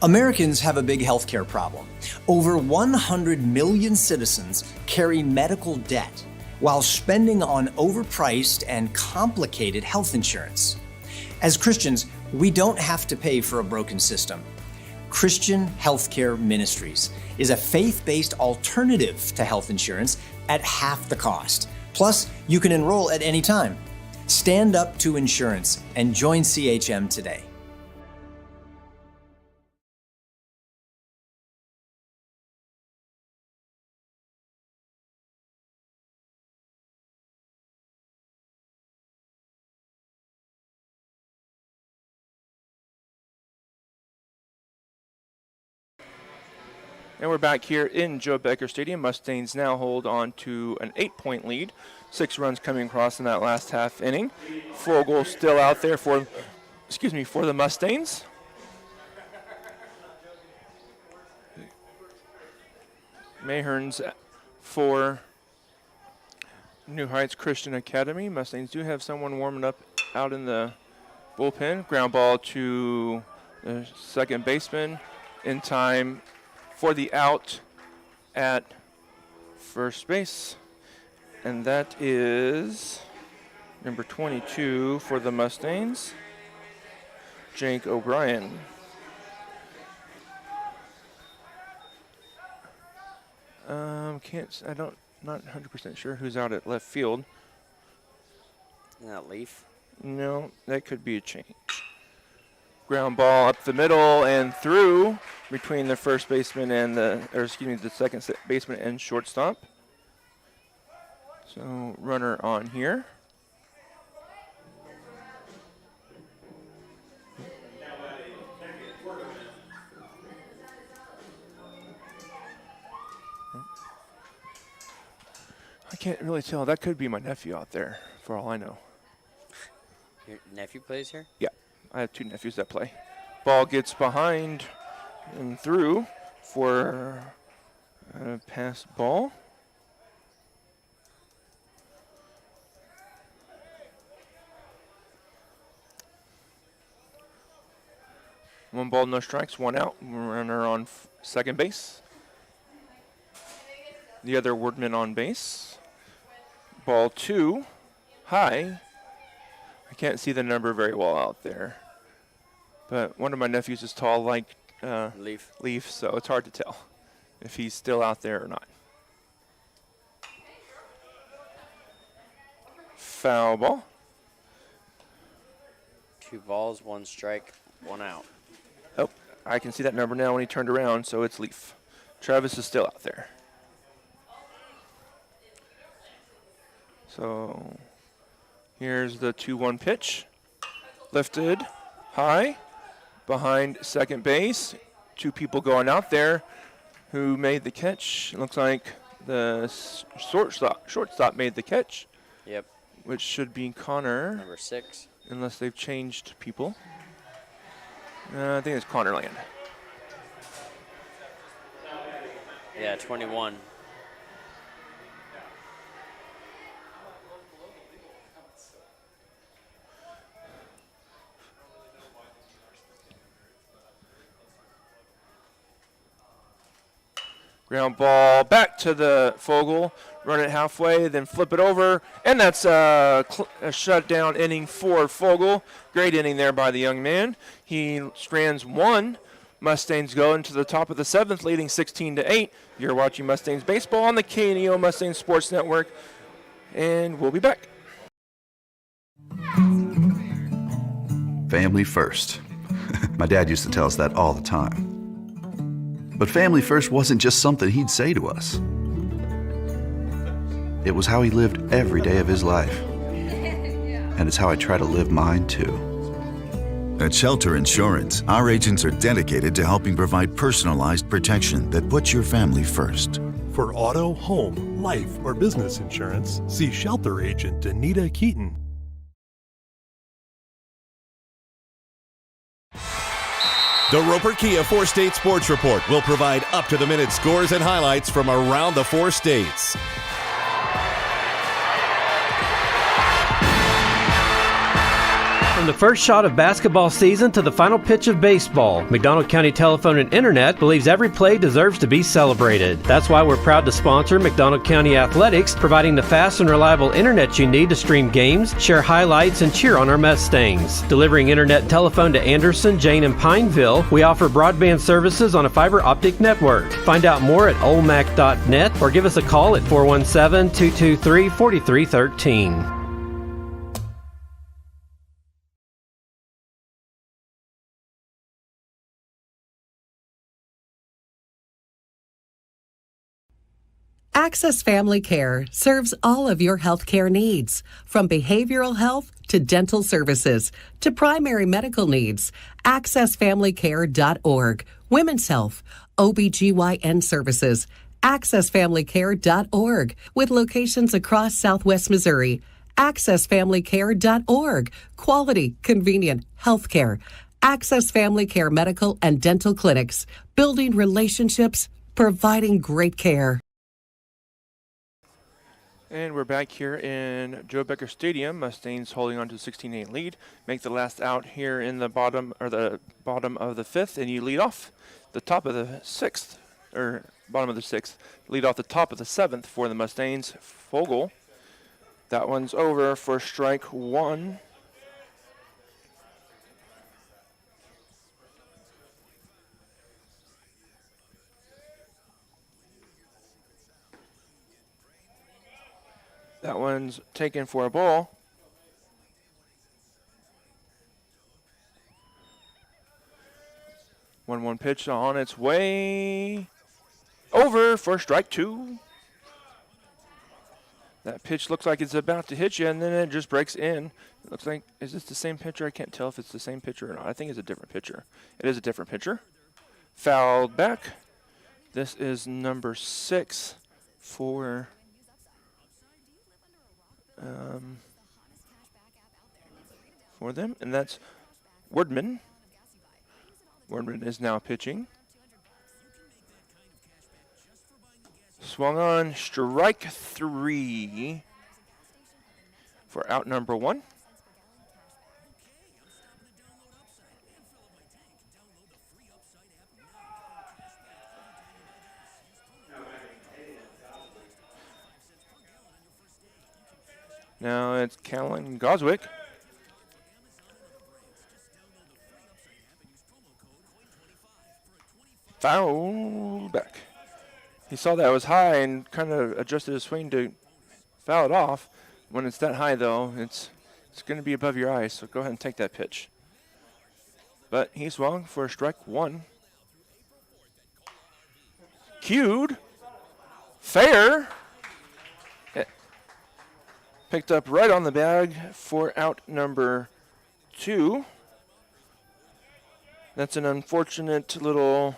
Americans have a big healthcare problem. Over 100 million citizens carry medical debt while spending on overpriced and complicated health insurance. As Christians, we don't have to pay for a broken system. Christian Healthcare Ministries is a faith-based alternative to health insurance at half the cost. Plus, you can enroll at any time. Stand up to insurance and join CHM today. And we're back here in Joe Becker Stadium. Mustangs now hold on to an 8-point lead. 6 runs coming across in that last half inning. Fogel still out there for the Mustangs. Mahern's for New Heights Christian Academy. Mustangs do have someone warming up out in the bullpen. Ground ball to the second baseman in time for the out at first base. And that is number 22 for the Mustangs, Jake O'Brien. Not 100% sure who's out at left field. Isn't that Leaf? No, that could be a change. Ground ball up the middle and through between the first baseman and the second baseman and shortstop. So runner on here. I can't really tell. That could be my nephew out there, for all I know. Your nephew plays here? Yeah, I have 2 nephews that play. Ball gets behind and through for a pass ball. One ball, no strikes, 1 out. Runner on second base. The other Wordman on base. Ball 2, high. I can't see the number very well out there. But one of my nephews is tall like Leaf, so it's hard to tell if he's still out there or not. foul ball. 2 balls, 1 strike, 1 out. Oh, I can see that number now when he turned around, so it's Leaf. Travis is still out there. So here's the 2-1 pitch. Lifted high behind second base. 2 people going out there who made the catch. It looks like the shortstop made the catch. Yep. Which should be Connor. Number 6. Unless they've changed people. I think it's Connor Land. Yeah, 21. Ground ball back to the Fogel. Run it halfway, then flip it over. And that's a shutdown inning for Fogel. Great inning there by the young man. He strands 1. Mustangs go into the top of the 7th, leading 16-8. You're watching Mustangs baseball on the KNEO Mustangs Sports Network. And we'll be back. Family first. My dad used to tell us that all the time. But family first wasn't just something he'd say to us. It was how he lived every day of his life. And it's how I try to live mine too. At Shelter Insurance, our agents are dedicated to helping provide personalized protection that puts your family first. For auto, home, life, or business insurance, see Shelter Agent Anita Keaton. The Roper Kia 4-State Sports Report will provide up-to-the-minute scores and highlights from around the 4 states. From the first shot of basketball season to the final pitch of baseball, McDonald County Telephone and Internet believes every play deserves to be celebrated. That's why we're proud to sponsor McDonald County Athletics, providing the fast and reliable internet you need to stream games, share highlights, and cheer on our Mustangs. Delivering internet and telephone to Anderson, Jane, and Pineville, we offer broadband services on a fiber optic network. Find out more at olmac.net or give us a call at 417-223-4313. Access Family Care serves all of your health care needs, from behavioral health to dental services to primary medical needs. AccessFamilyCare.org. Women's health, OBGYN services. AccessFamilyCare.org, with locations across Southwest Missouri. AccessFamilyCare.org. Quality, convenient health care. Access Family Care medical and dental clinics. Building relationships, providing great care. And we're back here in Joe Becker Stadium. Mustangs holding on to a 16-8 lead. Make the last out here in the bottom of the 5th, and you lead off the top of the 6th, or bottom of the 6th. Lead off the top of the 7th for the Mustangs. Fogel. That one's over for strike 1. That one's taken for a ball. One pitch on its way over for strike 2. That pitch looks like it's about to hit you, and then it just breaks in. It looks like, is this the same pitcher? I can't tell if it's the same pitcher or not. I think it's a different pitcher. It is a different pitcher. Fouled back. This is number 6 for them, and that's Wordman. Wordman is now pitching. Swung on, strike 3 for out number 1. Now it's Callan Goswick. Foul back. He saw that was high and kind of adjusted his swing to foul it off. When it's that high, though, it's going to be above your eyes, so go ahead and take that pitch. But he's swung for strike one. Cued. Fair. Picked up right on the bag for out number 2. That's an unfortunate little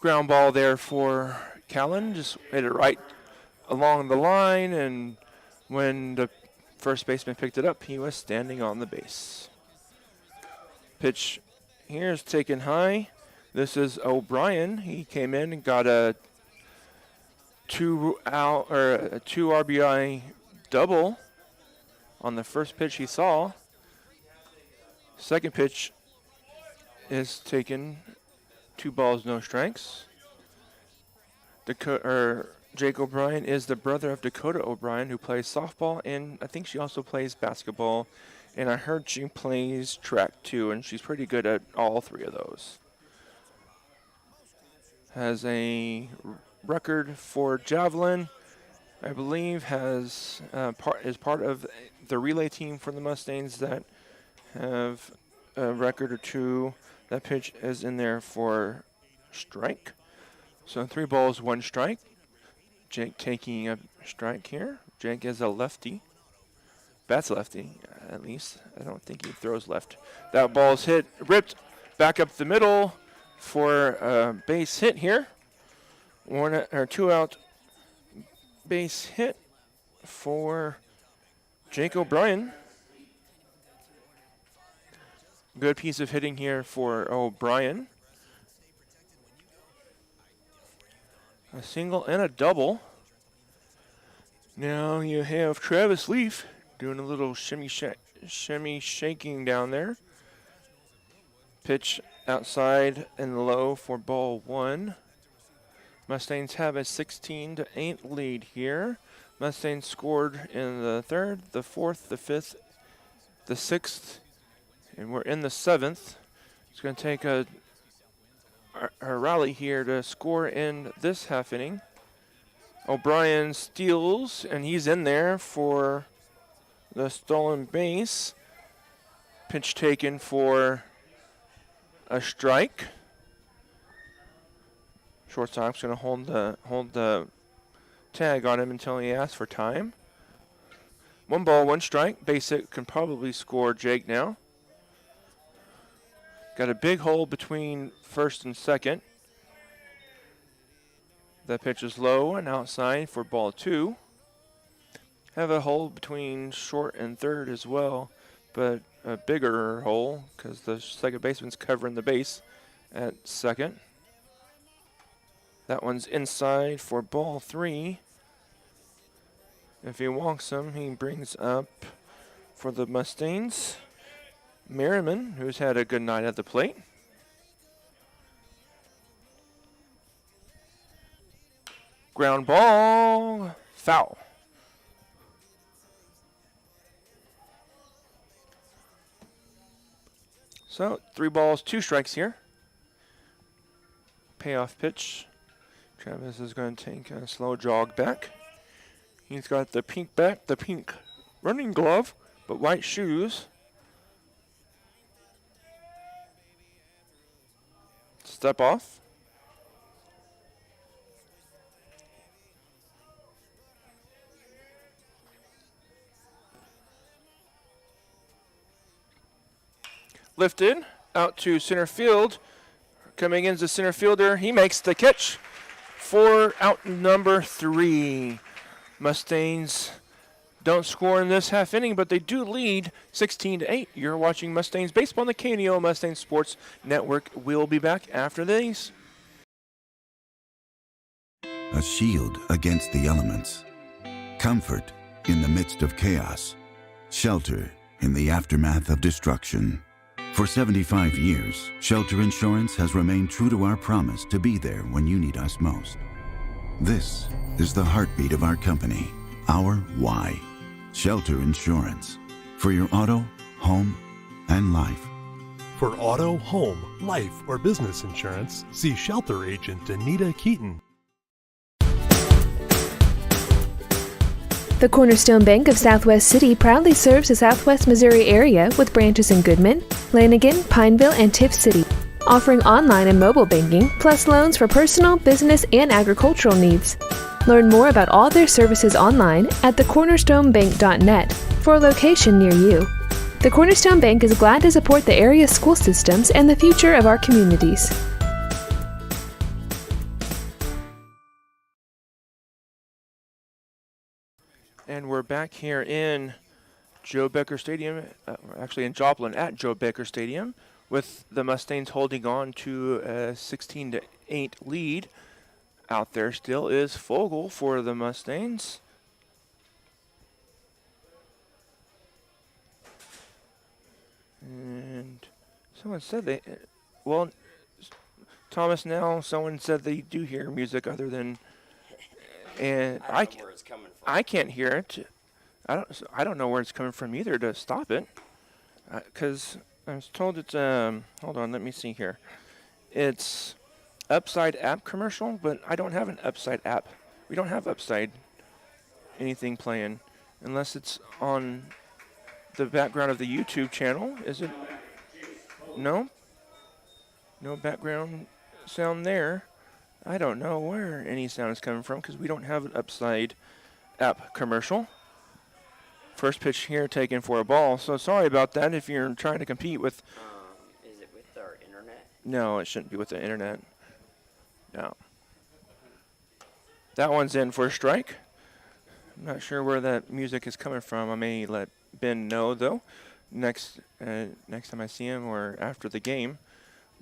ground ball there for Callan. Just hit it right along the line, and when the first baseman picked it up, he was standing on the base. Pitch here is taken high. This is O'Brien. He came in and got a 2 RBI double on the first pitch he saw. Second pitch is taken, 2 balls, no strikes. Jake O'Brien is the brother of Dakota O'Brien, who plays softball, and I think she also plays basketball. And I heard she plays track too, and she's pretty good at all 3 of those. Has a record for javelin. I believe is part of the relay team for the Mustangs that have a record or 2. That pitch is in there for strike. So 3 balls, 1 strike. Jake taking a strike here. Jake is a lefty. Bats lefty, at least. I don't think he throws left. That ball's ripped back up the middle for a base hit here. 2 out base hit for Jake O'Brien. Good piece of hitting here for O'Brien. A single and a double. Now you have Travis Leaf doing a little shimmy shaking down there. Pitch outside and low for ball 1. Mustangs have a 16-8 lead here. Mustangs scored in the 3rd, the 4th, the 5th, the 6th, and we're in the 7th. It's going to take a rally here to score in this half inning. O'Brien steals, and he's in there for the stolen base. Pitch taken for a strike. Shortstop's going to hold the tag on him until he asks for time. 1 ball, 1 strike. Base hit can probably score Jake now. Got a big hole between first and second. That pitch is low and outside for ball 2. Have a hole between short and third as well, but a bigger hole because the second baseman's covering the base at second. That one's inside for ball 3. If he walks him, he brings up for the Mustangs Merriman, who's had a good night at the plate. Ground ball, foul. So 3 balls, 2 strikes here. Payoff pitch. Travis is going to take a slow jog back. He's got the pink bat, the pink running glove, but white shoes. Step off. Lifted out to center field. Coming in as a center fielder, he makes the catch for out number 3. Mustangs don't score in this half inning, but they do lead 16-8. You're watching Mustangs Baseball on the KNO Mustangs Sports Network. We'll be back after these. A shield against the elements. Comfort in the midst of chaos. Shelter in the aftermath of destruction. For 75 years, Shelter Insurance has remained true to our promise to be there when you need us most. This is the heartbeat of our company, our why. Shelter Insurance. For your auto, home, and life. For auto, home, life, or business insurance, see Shelter Agent Anita Keaton. The Cornerstone Bank of Southwest City proudly serves the Southwest Missouri area with branches in Goodman, Lanigan, Pineville, and Tiff City, offering online and mobile banking, plus loans for personal, business, and agricultural needs. Learn more about all their services online at thecornerstonebank.net for a location near you. The Cornerstone Bank is glad to support the area school systems and the future of our communities. And we're back here in Joe Becker Stadium, actually in Joplin at Joe Becker Stadium, with the Mustangs holding on to a 16-8 lead. Out there still is Fogel for the Mustangs. And someone said they, well, Thomas, now someone said they do hear music other than, and I don't know where it's coming from. I can't hear it. I don't know where it's coming from either to stop it, because I was told it's hold on, let me see here. It's Upside app commercial, but I don't have an Upside app. We don't have Upside anything playing unless it's on the background of the YouTube channel. Is it? No? No background sound there. I don't know where any sound is coming from because we don't have an Upside app commercial. First pitch here taken for a ball, so sorry about that if you're trying to compete with... Is it with our internet? No, it shouldn't be with the internet. No. That one's in for a strike. I'm not sure where that music is coming from. I may let Ben know, though, next time I see him or after the game.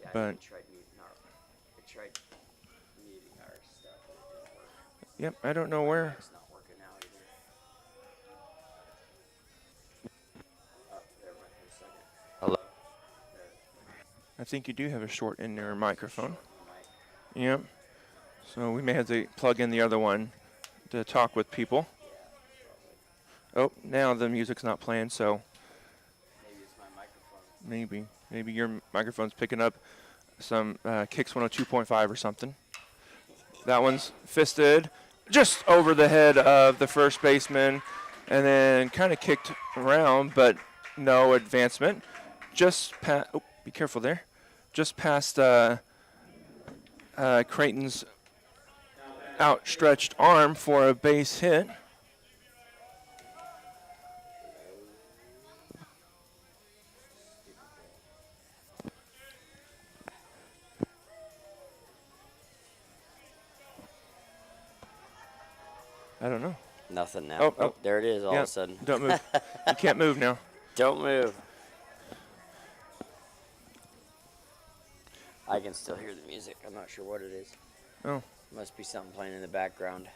Yeah, but I tried muting our stuff. Yep, I don't know where. It's not working now either. Oh, there went for a second. Hello? I think you do have a short in your microphone. Yep. So we may have to plug in the other one to talk with people. Oh, now the music's not playing, so maybe it's my microphone. Maybe your microphone's picking up some Kicks 102.5 or something. That one's fisted just over the head of the first baseman and then kind of kicked around, but no advancement. Just past, oh, be careful there. Just past Creighton's outstretched arm for a base hit. I don't know. Nothing now. Oh, there it is all of a sudden. Don't move. You can't move now. Don't move. I can still hear the music. I'm not sure what it is. Oh. Must be something playing in the background.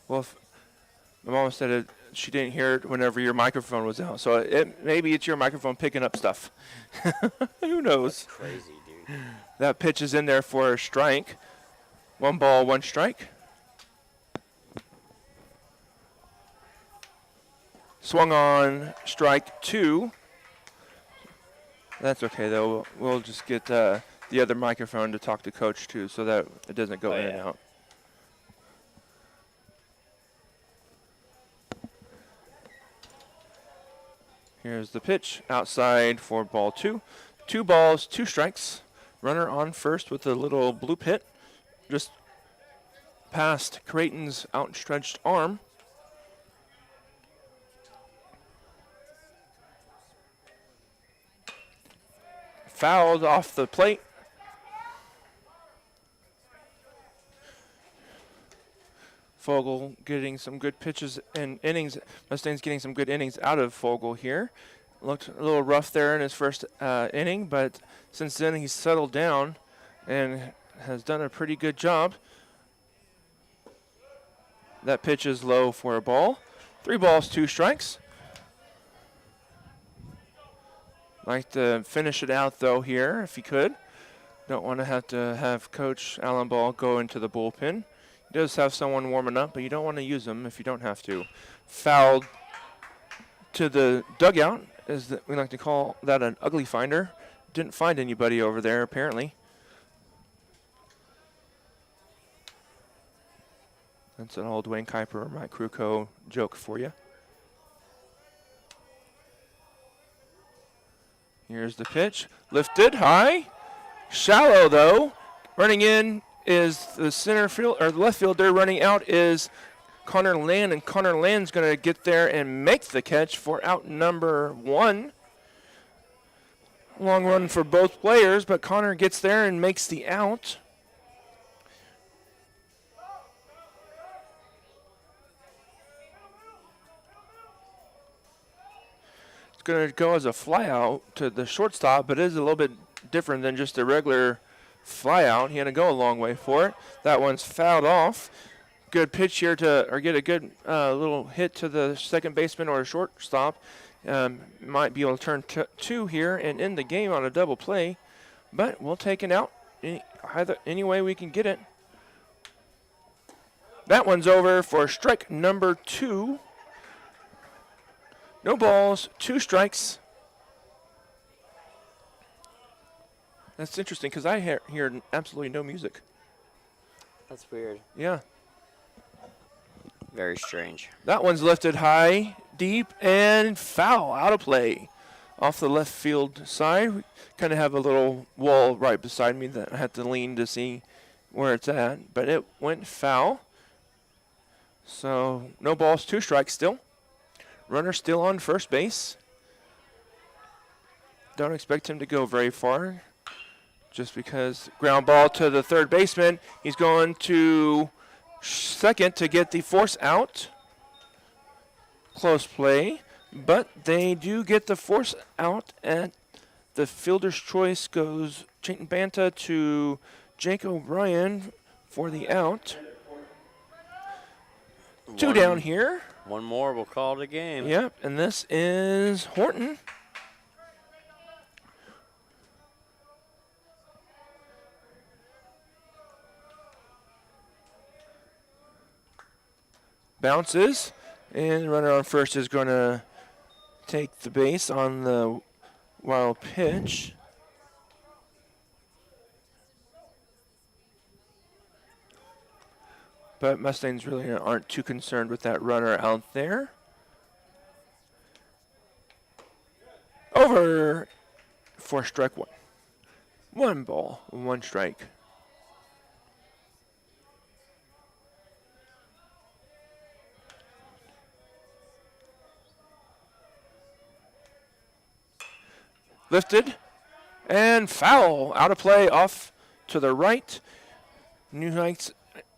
Well, if my mom said she didn't hear it whenever your microphone was out. So maybe it's your microphone picking up stuff. Who knows? That's crazy, dude. That pitch is in there for a strike. 1 ball, 1 strike. Swung on strike 2. That's okay, though. We'll just get the other microphone to talk to Coach, too, so that it doesn't go in and out. Here's the pitch outside for ball 2. 2 balls, 2 strikes. Runner on first with a little bloop hit. Just past Creighton's outstretched arm. Fouled off the plate. Fogel getting some good pitches and innings. Mustangs getting some good innings out of Fogel here. Looked a little rough there in his first inning, but since then he's settled down and has done a pretty good job. That pitch is low for a ball. 3 balls, 2 strikes. Like to finish it out, though, here, if he could. Don't want to have Coach Allen Ball go into the bullpen. He does have someone warming up, but you don't want to use them if you don't have to. Fouled to the dugout, as we like to call that an ugly finder. Didn't find anybody over there, apparently. That's an old Wayne Kuiper, Mike Kruko joke for you. Here's the pitch. Lifted high. Shallow, though. Running in is the center field, or the left fielder. Running out is Connor Land, and Connor Land's going to get there and make the catch for out number 1. Long run for both players, but Connor gets there and makes the out. It's going to go as a fly out to the shortstop, but it is a little bit different than just a regular fly out. He had to go a long way for it. That one's fouled off. Good pitch here or get a good little hit to the second baseman or a shortstop. Might be able to turn 2 here and end the game on a double play, but we'll take it out any way we can get it. That one's over for strike number 2. No balls, 2 strikes. That's interesting because I hear absolutely no music. That's weird. Yeah. Very strange. That one's lifted high, deep, and foul, out of play. Off the left field side. We kind of have a little wall right beside me that I have to lean to see where it's at, but it went foul. So no balls, 2 strikes still. Runner still on first base. Don't expect him to go very far just because ground ball to the third baseman. He's going to second to get the force out. Close play, but they do get the force out, and the fielder's choice goes Chayton Banta to Jake O'Brien for the out. 2 down here. 1 more, we'll call it a game. Yep, and this is Horton. Bounces, and the runner on first is going to take the base on the wild pitch. But Mustangs really aren't too concerned with that runner out there. Over for strike 1. 1 ball, 1 strike. Lifted and foul, out of play, off to the right. New Heights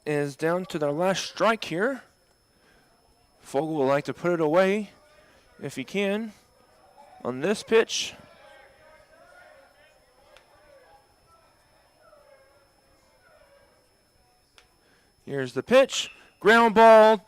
is down to their last strike here. Fogel would like to put it away if he can on this pitch. Here's the pitch. Ground ball,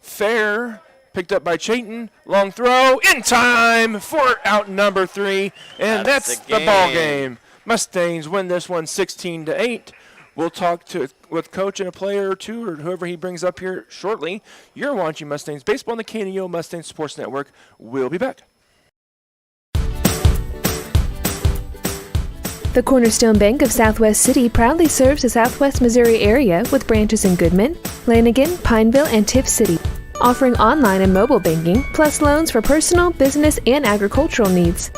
fair, picked up by Chayton. Long throw, in time for out number 3, and that's the ball game. Mustangs win this one 16-8. We'll talk with coach and a player or two, or whoever he brings up here shortly. You're watching Mustangs Baseball on the KNEO Mustang Sports Network. We'll be back. The Cornerstone Bank of Southwest City proudly serves the Southwest Missouri area with branches in Goodman, Lanigan, Pineville, and Tiff City, offering online and mobile banking, plus loans for personal, business, and agricultural needs.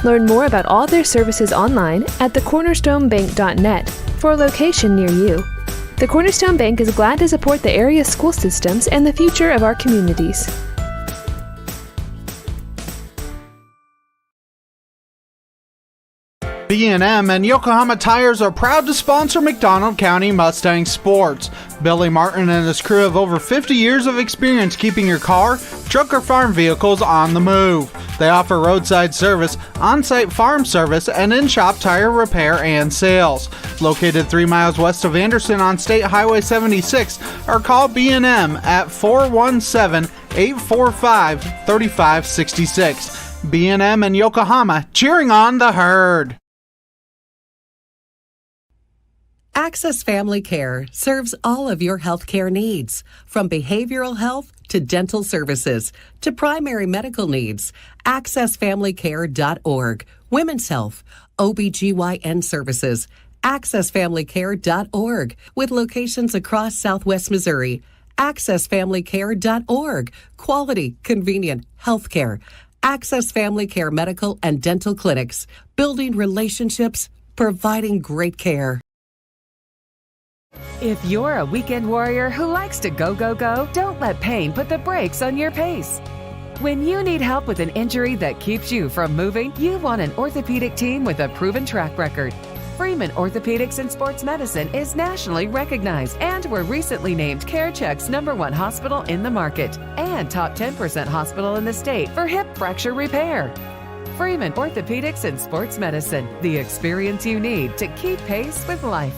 Learn more about all their services online at thecornerstonebank.net for a location near you. The Cornerstone Bank is glad to support the area's school systems and the future of our communities. B&M and Yokohama Tires are proud to sponsor McDonald County Mustang Sports. Billy Martin and his crew have over 50 years of experience keeping your car, truck, or farm vehicles on the move. They offer roadside service, on-site farm service, and in-shop tire repair and sales. Located 3 miles west of Anderson on State Highway 76, or call B&M at 417-845-3566. B&M and Yokohama, cheering on the herd. Access Family Care serves all of your healthcare needs, from behavioral health to dental services to primary medical needs. AccessFamilyCare.org. Women's Health, OBGYN services. AccessFamilyCare.org, with locations across Southwest Missouri. AccessFamilyCare.org. Quality, convenient health care. Access Family Care Medical and Dental Clinics. Building relationships, providing great care. If you're a weekend warrior who likes to go, go, go, don't let pain put the brakes on your pace. When you need help with an injury that keeps you from moving, you want an orthopedic team with a proven track record. Freeman Orthopedics and Sports Medicine is nationally recognized and were recently named CareCheck's #1 hospital in the market and top 10% hospital in the state for hip fracture repair. Freeman Orthopedics and Sports Medicine, the experience you need to keep pace with life.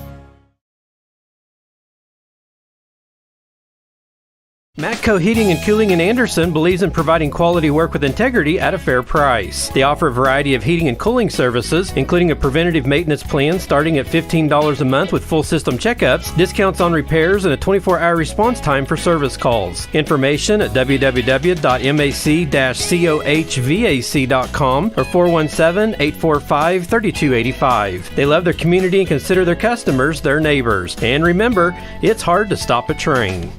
Matco Heating and Cooling in Anderson believes in providing quality work with integrity at a fair price. They offer a variety of heating and cooling services, including a preventative maintenance plan starting at $15 a month with full system checkups, discounts on repairs, and a 24-hour response time for service calls. Information at www.mac-cohvac.com or 417-845-3285. They love their community and consider their customers their neighbors. And remember, it's hard to stop a train.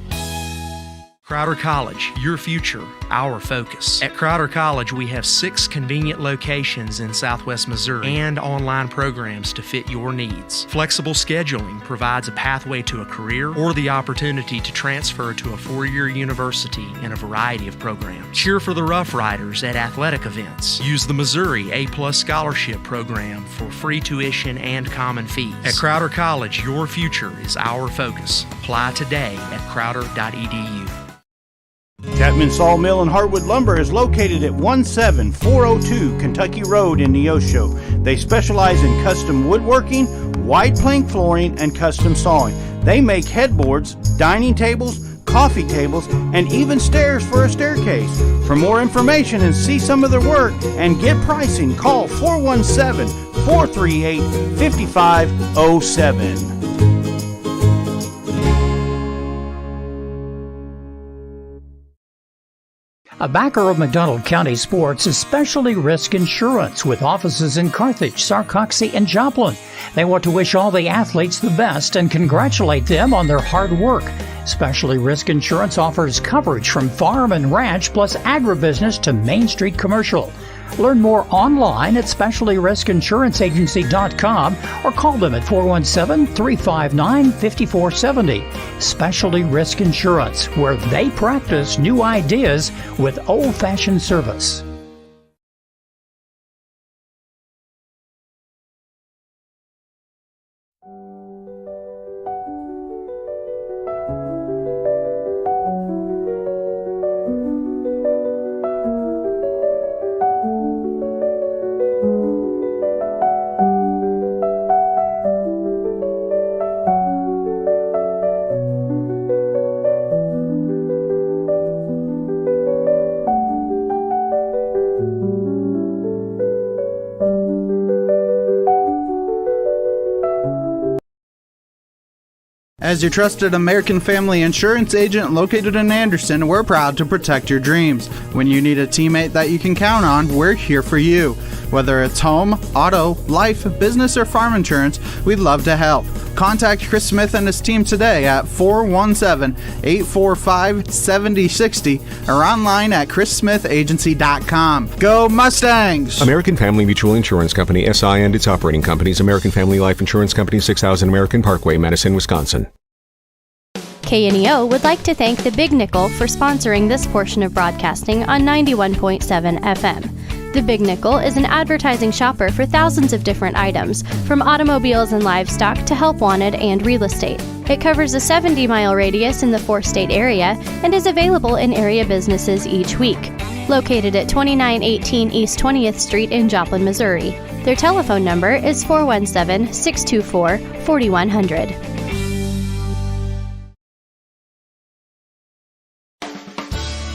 Crowder College, your future, our focus. At Crowder College, we have 6 convenient locations in Southwest Missouri and online programs to fit your needs. Flexible scheduling provides a pathway to a career or the opportunity to transfer to a 4-year university in a variety of programs. Cheer for the Rough Riders at athletic events. Use the Missouri A+ Scholarship Program for free tuition and common fees. At Crowder College, your future is our focus. Apply today at crowder.edu. Chapman Sawmill and Hardwood Lumber is located at 17402 Kentucky Road in Neosho. They specialize in custom woodworking, wide plank flooring, and custom sawing. They make headboards, dining tables, coffee tables, and even stairs for a staircase. For more information and see some of their work and get pricing, call 417-438-5507. A backer of McDonald County Sports is Specialty Risk Insurance with offices in Carthage, Sarcoxie, and Joplin. They want to wish all the athletes the best and congratulate them on their hard work. Specialty Risk Insurance offers coverage from farm and ranch plus agribusiness to Main Street commercial. Learn more online at specialtyriskinsuranceagency.com or call them at 417-359-5470. Specialty Risk Insurance, where they practice new ideas with old-fashioned service. As your trusted American Family Insurance agent located in Anderson, we're proud to protect your dreams. When you need a teammate that you can count on, we're here for you. Whether it's home, auto, life, business, or farm insurance, we'd love to help. Contact Chris Smith and his team today at 417-845-7060 or online at chrissmithagency.com. Go Mustangs! American Family Mutual Insurance Company, SI and its operating companies, American Family Life Insurance Company, 6000 American Parkway, Madison, Wisconsin. KNEO would like to thank the Big Nickel for sponsoring this portion of broadcasting on 91.7 FM. The Big Nickel is an advertising shopper for thousands of different items, from automobiles and livestock to help wanted and real estate. It covers a 70-mile radius in the 4-state area and is available in area businesses each week. Located at 2918 East 20th Street in Joplin, Missouri. Their telephone number is 417-624-4100.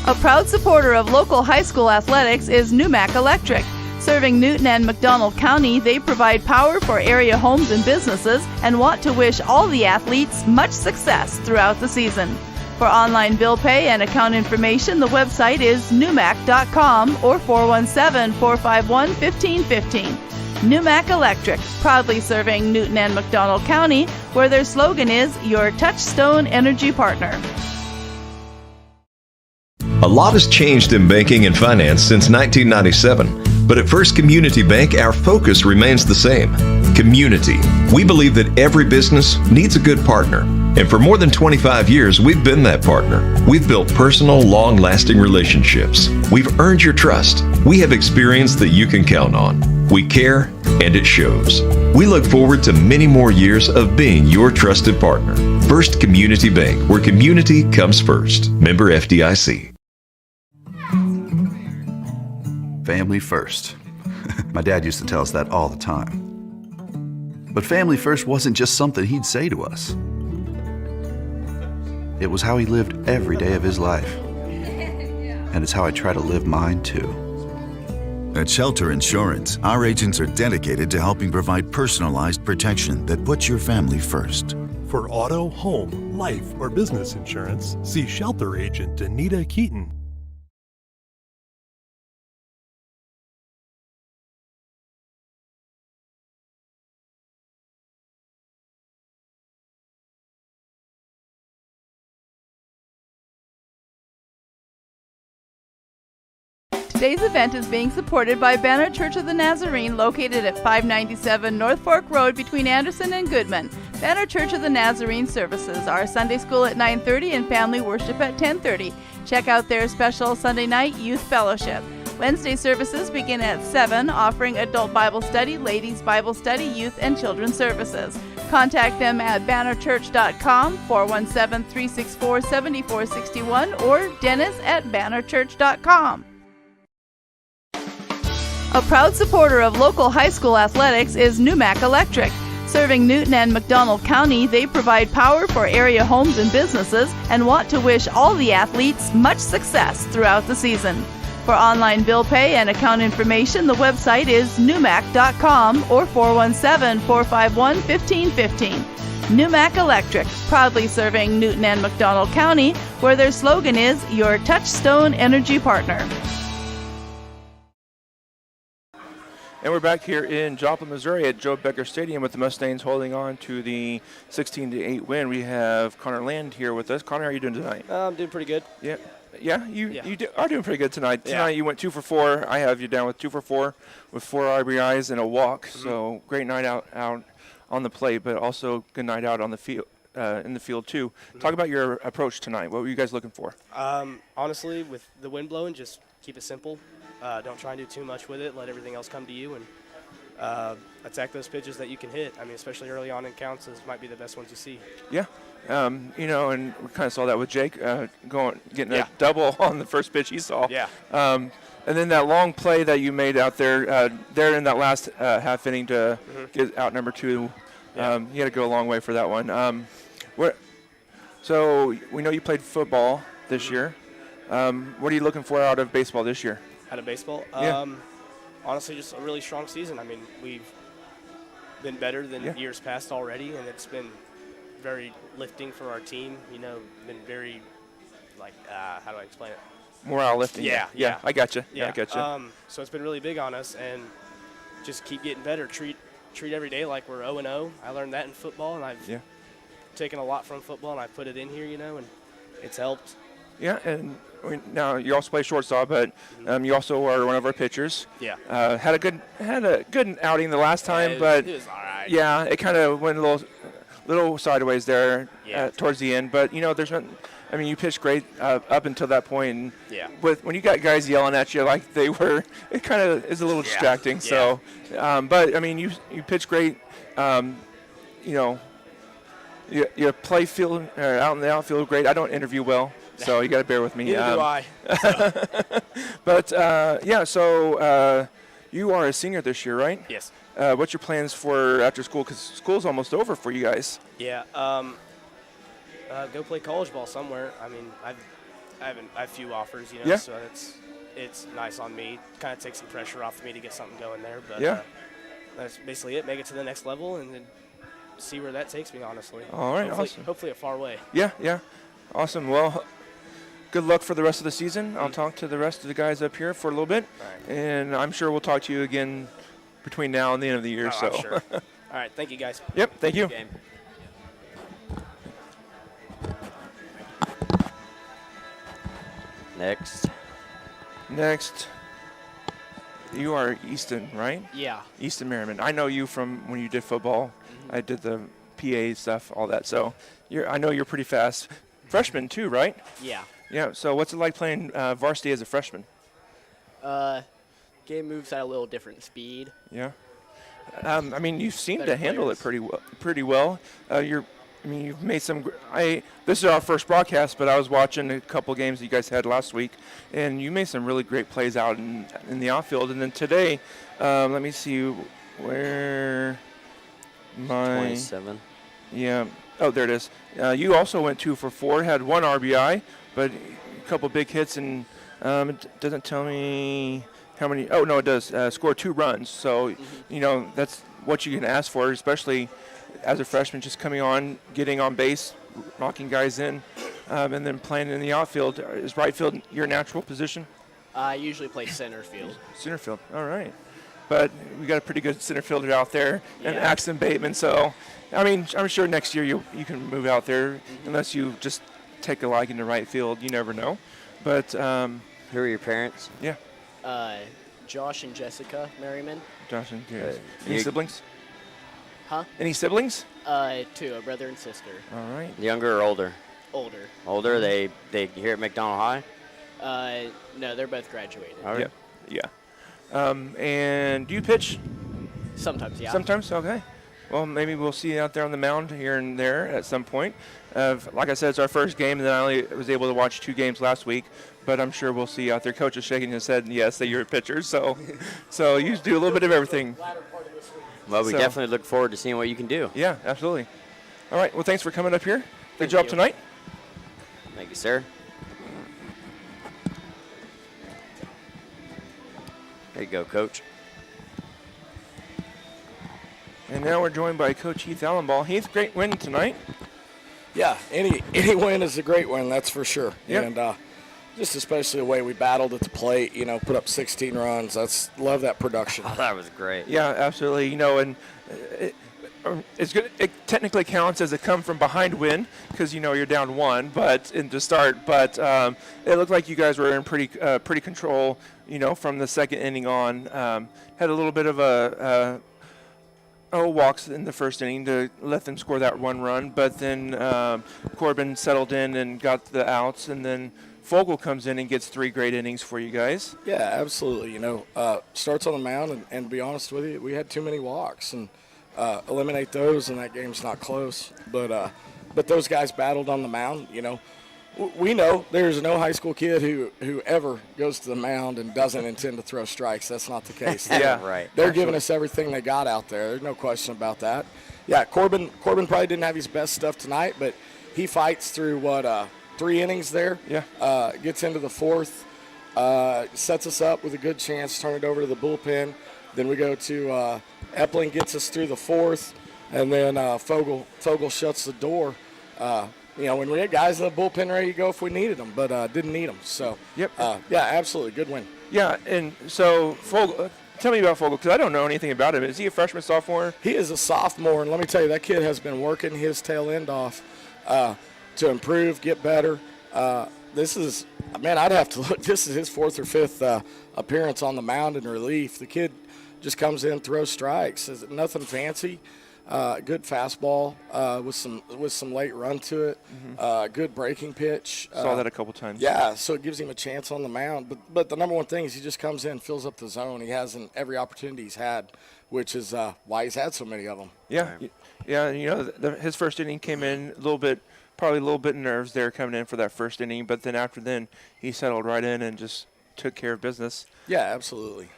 A proud supporter of local high school athletics is Numac Electric. Serving Newton and McDonald County, they provide power for area homes and businesses and want to wish all the athletes much success throughout the season. For online bill pay and account information, the website is numac.com or 417-451-1515. Numac Electric, proudly serving Newton and McDonald County, where their slogan is Your Touchstone Energy Partner. lot has changed in banking and finance since 1997, but at First Community Bank, our focus remains the same. Community. We believe that every business needs a good partner. And for more than 25 years, we've been that partner. We've built personal, long-lasting relationships. We've earned your trust. We have experience that you can count on. We care, and it shows. We look forward to many more years of being your trusted partner. First Community Bank, where community comes first. Member FDIC. Family first. My dad used to tell us that all the time. But family first wasn't just something he'd say to us. It was how he lived every day of his life. And it's how I try to live mine too. At Shelter Insurance, our agents are dedicated to helping provide personalized protection that puts your family first. For auto, home, life, or business insurance, see Shelter Agent Anita Keaton. Today's event is being supported by Banner Church of the Nazarene, located at 597 North Fork Road between Anderson and Goodman. Banner Church of the Nazarene services are Sunday school at 9:30 and family worship at 10:30. Check out their special Sunday night youth fellowship. Wednesday services begin at 7, offering adult Bible study, ladies Bible study, youth and children's services. Contact them at bannerchurch.com, 417-364-7461, or dennis@bannerchurch.com. A proud supporter of local high school athletics is Numac Electric. Serving Newton and McDonald County, they provide power for area homes and businesses and want to wish all the athletes much success throughout the season. For online bill pay and account information, the website is numac.com or 417-451-1515. Numac Electric, proudly serving Newton and McDonald County, where their slogan is your touchstone energy partner. And we're back here in Joplin, Missouri at Joe Becker Stadium with the Mustangs holding on to the 16-8 win. We have Connor Land here with us. Connor, how are you doing tonight? I'm doing pretty good. Yeah, you are doing pretty good tonight. Yeah. Tonight you went 2 for 4. I have you down with 2 for 4 with 4 RBIs and a walk. Mm-hmm. So great night out on the plate, but also good night out on the field. In the field too. Mm-hmm. Talk about your approach tonight. What were you guys looking for? Honestly, with the wind blowing, just keep it simple. Don't try and do too much with it. Let everything else come to you and attack those pitches that you can hit. I mean, especially early on in counts, those might be the best ones you see. Yeah. And we kind of saw that with Jake getting a double on the first pitch he saw. Yeah. And then that long play that you made out there in that last half inning to get out number 2. Yeah. You had to go a long way for that one. So we know you played football this year. What are you looking for out of baseball this year? Out of baseball? Yeah. Honestly, just a really strong season. I mean, we've been better than years past already, and it's been very lifting for our team. Been very, how do I explain it? Morale lifting. Yeah. I got you. Yeah, I got you. So it's been really big on us, and just keep getting better. Treat every day like we're 0-0. I learned that in football, and I've taken a lot from football, and I put it in here, and it's helped. Yeah, and now you also play shortstop, but you also are one of our pitchers. Yeah. Had a good outing the last time, but it was all right. Yeah, it kind of went a little sideways there towards the end. But there's not. I mean, you pitched great up until that point. And when you got guys yelling at you like they were, it kind of is a little distracting. Yeah. So, but I mean, you pitched great. You play field out in the outfield great. I don't interview well. So you got to bear with me. Neither do I. But so you are a senior this year, right? Yes. What's your plans for after school? Because school's almost over for you guys. Yeah. Go play college ball somewhere. I mean, I have a few offers, so it's nice on me. Kind of takes some pressure off of me to get something going there. But that's basically it. Make it to the next level and then see where that takes me. Honestly. All right. Awesome. Hopefully a far way. Yeah. Awesome. Well. Good luck for the rest of the season. I'll talk to the rest of the guys up here for a little bit, and I'm sure we'll talk to you again between now and the end of the year. I'm sure. All right, thank you, guys. Yep, thank you. Game. Next, you are Easton, right? Yeah. Easton Merriman. I know you from when you did football. I did the PA stuff, all that. So I know you're pretty fast. Freshman too, right? Yeah. Yeah. So what's it like playing varsity as a freshman? Game moves at a little different speed. Yeah. I mean, you seem Better to handle players. it pretty well. You've made some. This is our first broadcast, but I was watching a couple games that you guys had last week, and you made some really great plays out in the outfield. And then today, let me see where my 27. Yeah. Oh, there it is. You also went 2 for 4, had 1 RBI, but a couple big hits, and it doesn't tell me how many. Oh no, it does. Scored 2 runs. So that's what you can ask for, especially as a freshman, just coming on, getting on base, knocking guys in, and then playing in the outfield. Is right field your natural position? I usually play center field. Center field. All right. But we got a pretty good center fielder out there, and Axton Bateman. So, I mean, I'm sure next year you can move out there, unless you just take a liking to right field. You never know. But who are your parents? Yeah. Josh and Jessica Merriman. Josh and Jessica. Any siblings? Huh? Any siblings? 2, a brother and sister. All right. Younger or older? Older. Older? They here at McDonald High? No, they're both graduated. All right. Yeah. And do you pitch? Sometimes, yeah. Sometimes? Okay. Well, maybe we'll see you out there on the mound here and there at some point. Like I said, it's our first game, and then I only was able to watch 2 games last week, but I'm sure we'll see you out there. Coach is shaking his head, and yes, that you're a pitcher, so you do a little bit of everything. Well, we definitely look forward to seeing what you can do. Yeah, absolutely. All right, well, thanks for coming up here. Good job tonight. Thank you, sir. There you go, Coach. And now we're joined by Coach Heath Allenball. Heath, great win tonight. Yeah, any win is a great win, that's for sure. Yep. And just especially the way we battled at the plate, put up 16 runs. Love that production. Oh, that was great. Yeah, absolutely. And it's good. It technically counts as a come from behind win because you're down 1, but to start. But it looked like you guys were in pretty control. From the second inning on, had a little bit of walks in the first inning to let them score that 1 run, but then Corbin settled in and got the outs, and then Fogel comes in and gets 3 great innings for you guys. Yeah, absolutely. Starts on the mound, and to be honest with you, we had too many walks, and eliminate those, and that game's not close. But those guys battled on the mound. We know there's no high school kid who ever goes to the mound and doesn't intend to throw strikes. That's not the case. Yeah, right. They're giving us everything they got out there. There's no question about that. Yeah, Corbin probably didn't have his best stuff tonight, but he fights through 3 innings there. Yeah. Gets into the 4th, sets us up with a good chance, turn it over to the bullpen. Then we go to Epling, gets us through the 4th, and then Fogel shuts the door. When we had guys in the bullpen ready to go if we needed them, but didn't need them. So, yep. Yeah, absolutely. Good win. Yeah, and so Fogel, tell me about Fogel, because I don't know anything about him. Is he a freshman, sophomore? He is a sophomore, and let me tell you, that kid has been working his tail end off to improve, get better. I'd have to look. This is his 4th or 5th appearance on the mound in relief. The kid just comes in, throws strikes. Nothing fancy. Good fastball with some late run to it. Mm-hmm. Good breaking pitch. Saw that a couple times. Yeah, so it gives him a chance on the mound. But the number one thing is he just comes in, fills up the zone. He has in every opportunity he's had, which is why he's had so many of them. Yeah, his first inning came in probably a little bit nerves there coming in for that first inning, but then after he settled right in and just took care of business. Yeah, absolutely.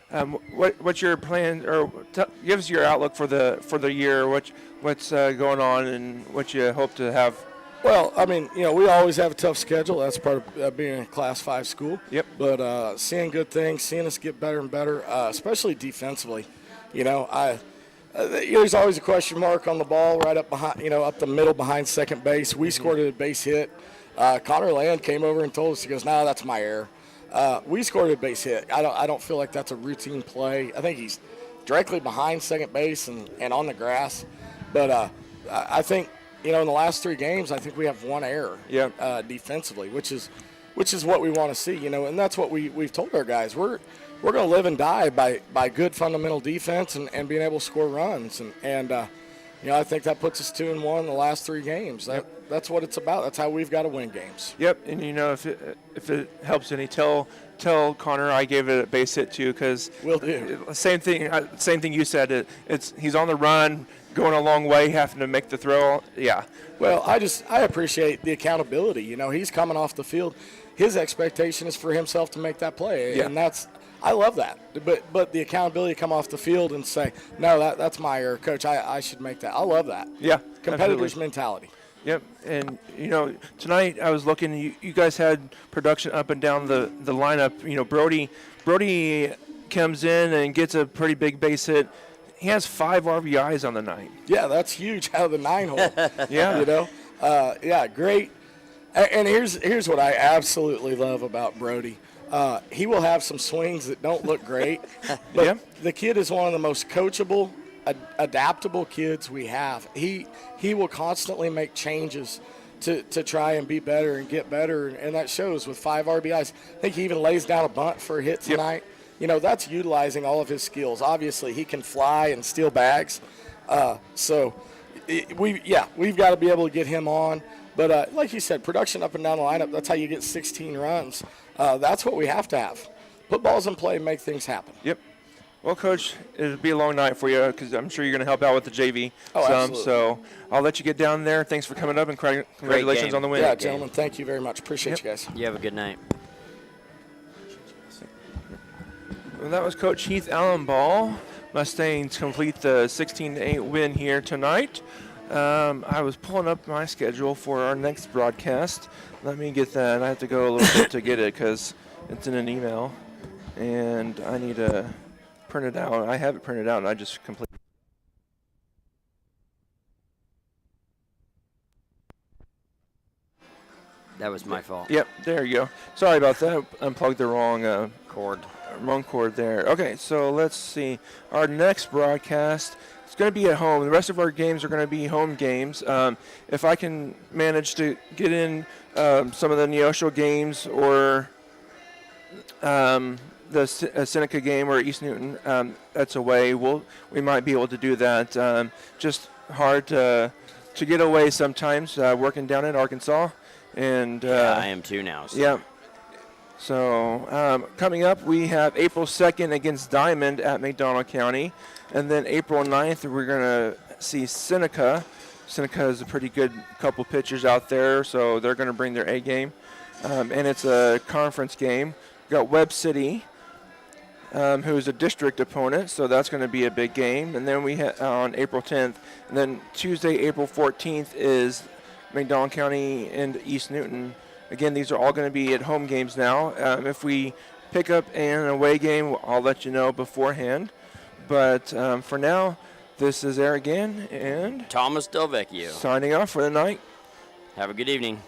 What's your plan, or give us your outlook for the year? What's going on and what you hope to have? Well, I mean, we always have a tough schedule. That's part of being a Class 5 school. Yep. But seeing good things, seeing us get better and better, especially defensively. There's always a question mark on the ball right up behind, up the middle behind second base. We scored a base hit. Connor Land came over and told us, he goes, "No, that's my error." We scored a base hit. I don't feel like that's a routine play. I think he's directly behind second base and on the grass. But I think, in the last 3 games, I think we have 1 error defensively, which is which is what we want to see, and that's what we've told our guys. We're going to live and die by good fundamental defense and being able to score runs. And I think that puts us 2-1 in the last 3 games. That's what it's about. That's how we've got to win games. Yep, and if it helps any, tell Connor I gave it a base hit too, because will do. Same thing you said. He's on the run, going a long way, having to make the throw. Yeah. Well, I appreciate the accountability. He's coming off the field. His expectation is for himself to make that play, and I love that. But the accountability to come off the field and say, no, that's my error, Coach. I should make that. I love that. Yeah. Competitor's mentality. Yep, and tonight I was looking. You guys had production up and down the lineup. Brody comes in and gets a pretty big base hit. He has 5 RBIs on the night. Yeah, that's huge out of the 9 hole. Yeah, great. And here's what I absolutely love about Brody. He will have some swings that don't look great, but the kid is one of the most coachable, adaptable kids we have. He will constantly make changes to try and be better and get better, and that shows with 5 RBIs. I think he even lays down a bunt for a hit tonight. That's utilizing all of his skills. Obviously, he can fly and steal bags. We've got to be able to get him on. But like you said, production up and down the lineup, that's how you get 16 runs. That's what we have to have. Put balls in play and make things happen. Yep. Well, Coach, it'll be a long night for you because I'm sure you're going to help out with the JV. Absolutely. So I'll let you get down there. Thanks for coming up, and congratulations on the win. Yeah, gentlemen, thank you very much. Appreciate you guys. You have a good night. Well, that was Coach Heath Allenball. Mustangs complete the 16-8 win here tonight. I was pulling up my schedule for our next broadcast. Let me get that. I have to go a little bit to get it because it's in an email, and I need to print it out. I have it printed out, and I just completely. That was my fault. Yep, there you go. Sorry about that. Unplugged the wrong cord. Wrong cord there. Okay, so let's see. Our next broadcast. It's going to be at home. The rest of our games are going to be home games. If I can manage to get in some of the Neosho games or the Seneca game or East Newton, that's away. We might be able to do that. Just hard to get away sometimes working down in Arkansas. And I am too now. So. Yeah. So coming up, we have April 2nd against Diamond at McDonald County. And then April 9th, we're going to see Seneca. Seneca has a pretty good couple pitchers out there, so they're going to bring their A game. And it's a conference game. We've got Webb City, who's a district opponent, so that's going to be a big game. And then we have on April 10th. And then Tuesday, April 14th is McDonald County and East Newton. Again, these are all going to be at home games now. If we pick up an away game, I'll let you know beforehand. But for now, this is Eric again and Thomas Delvecchio signing off for the night. Have a good evening.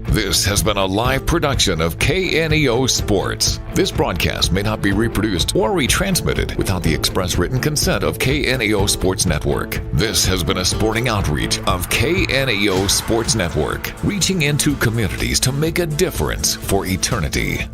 This has been a live production of KNEO Sports. This broadcast may not be reproduced or retransmitted without the express written consent of KNEO Sports Network. This has been a sporting outreach of KNEO Sports Network, reaching into communities to make a difference for eternity.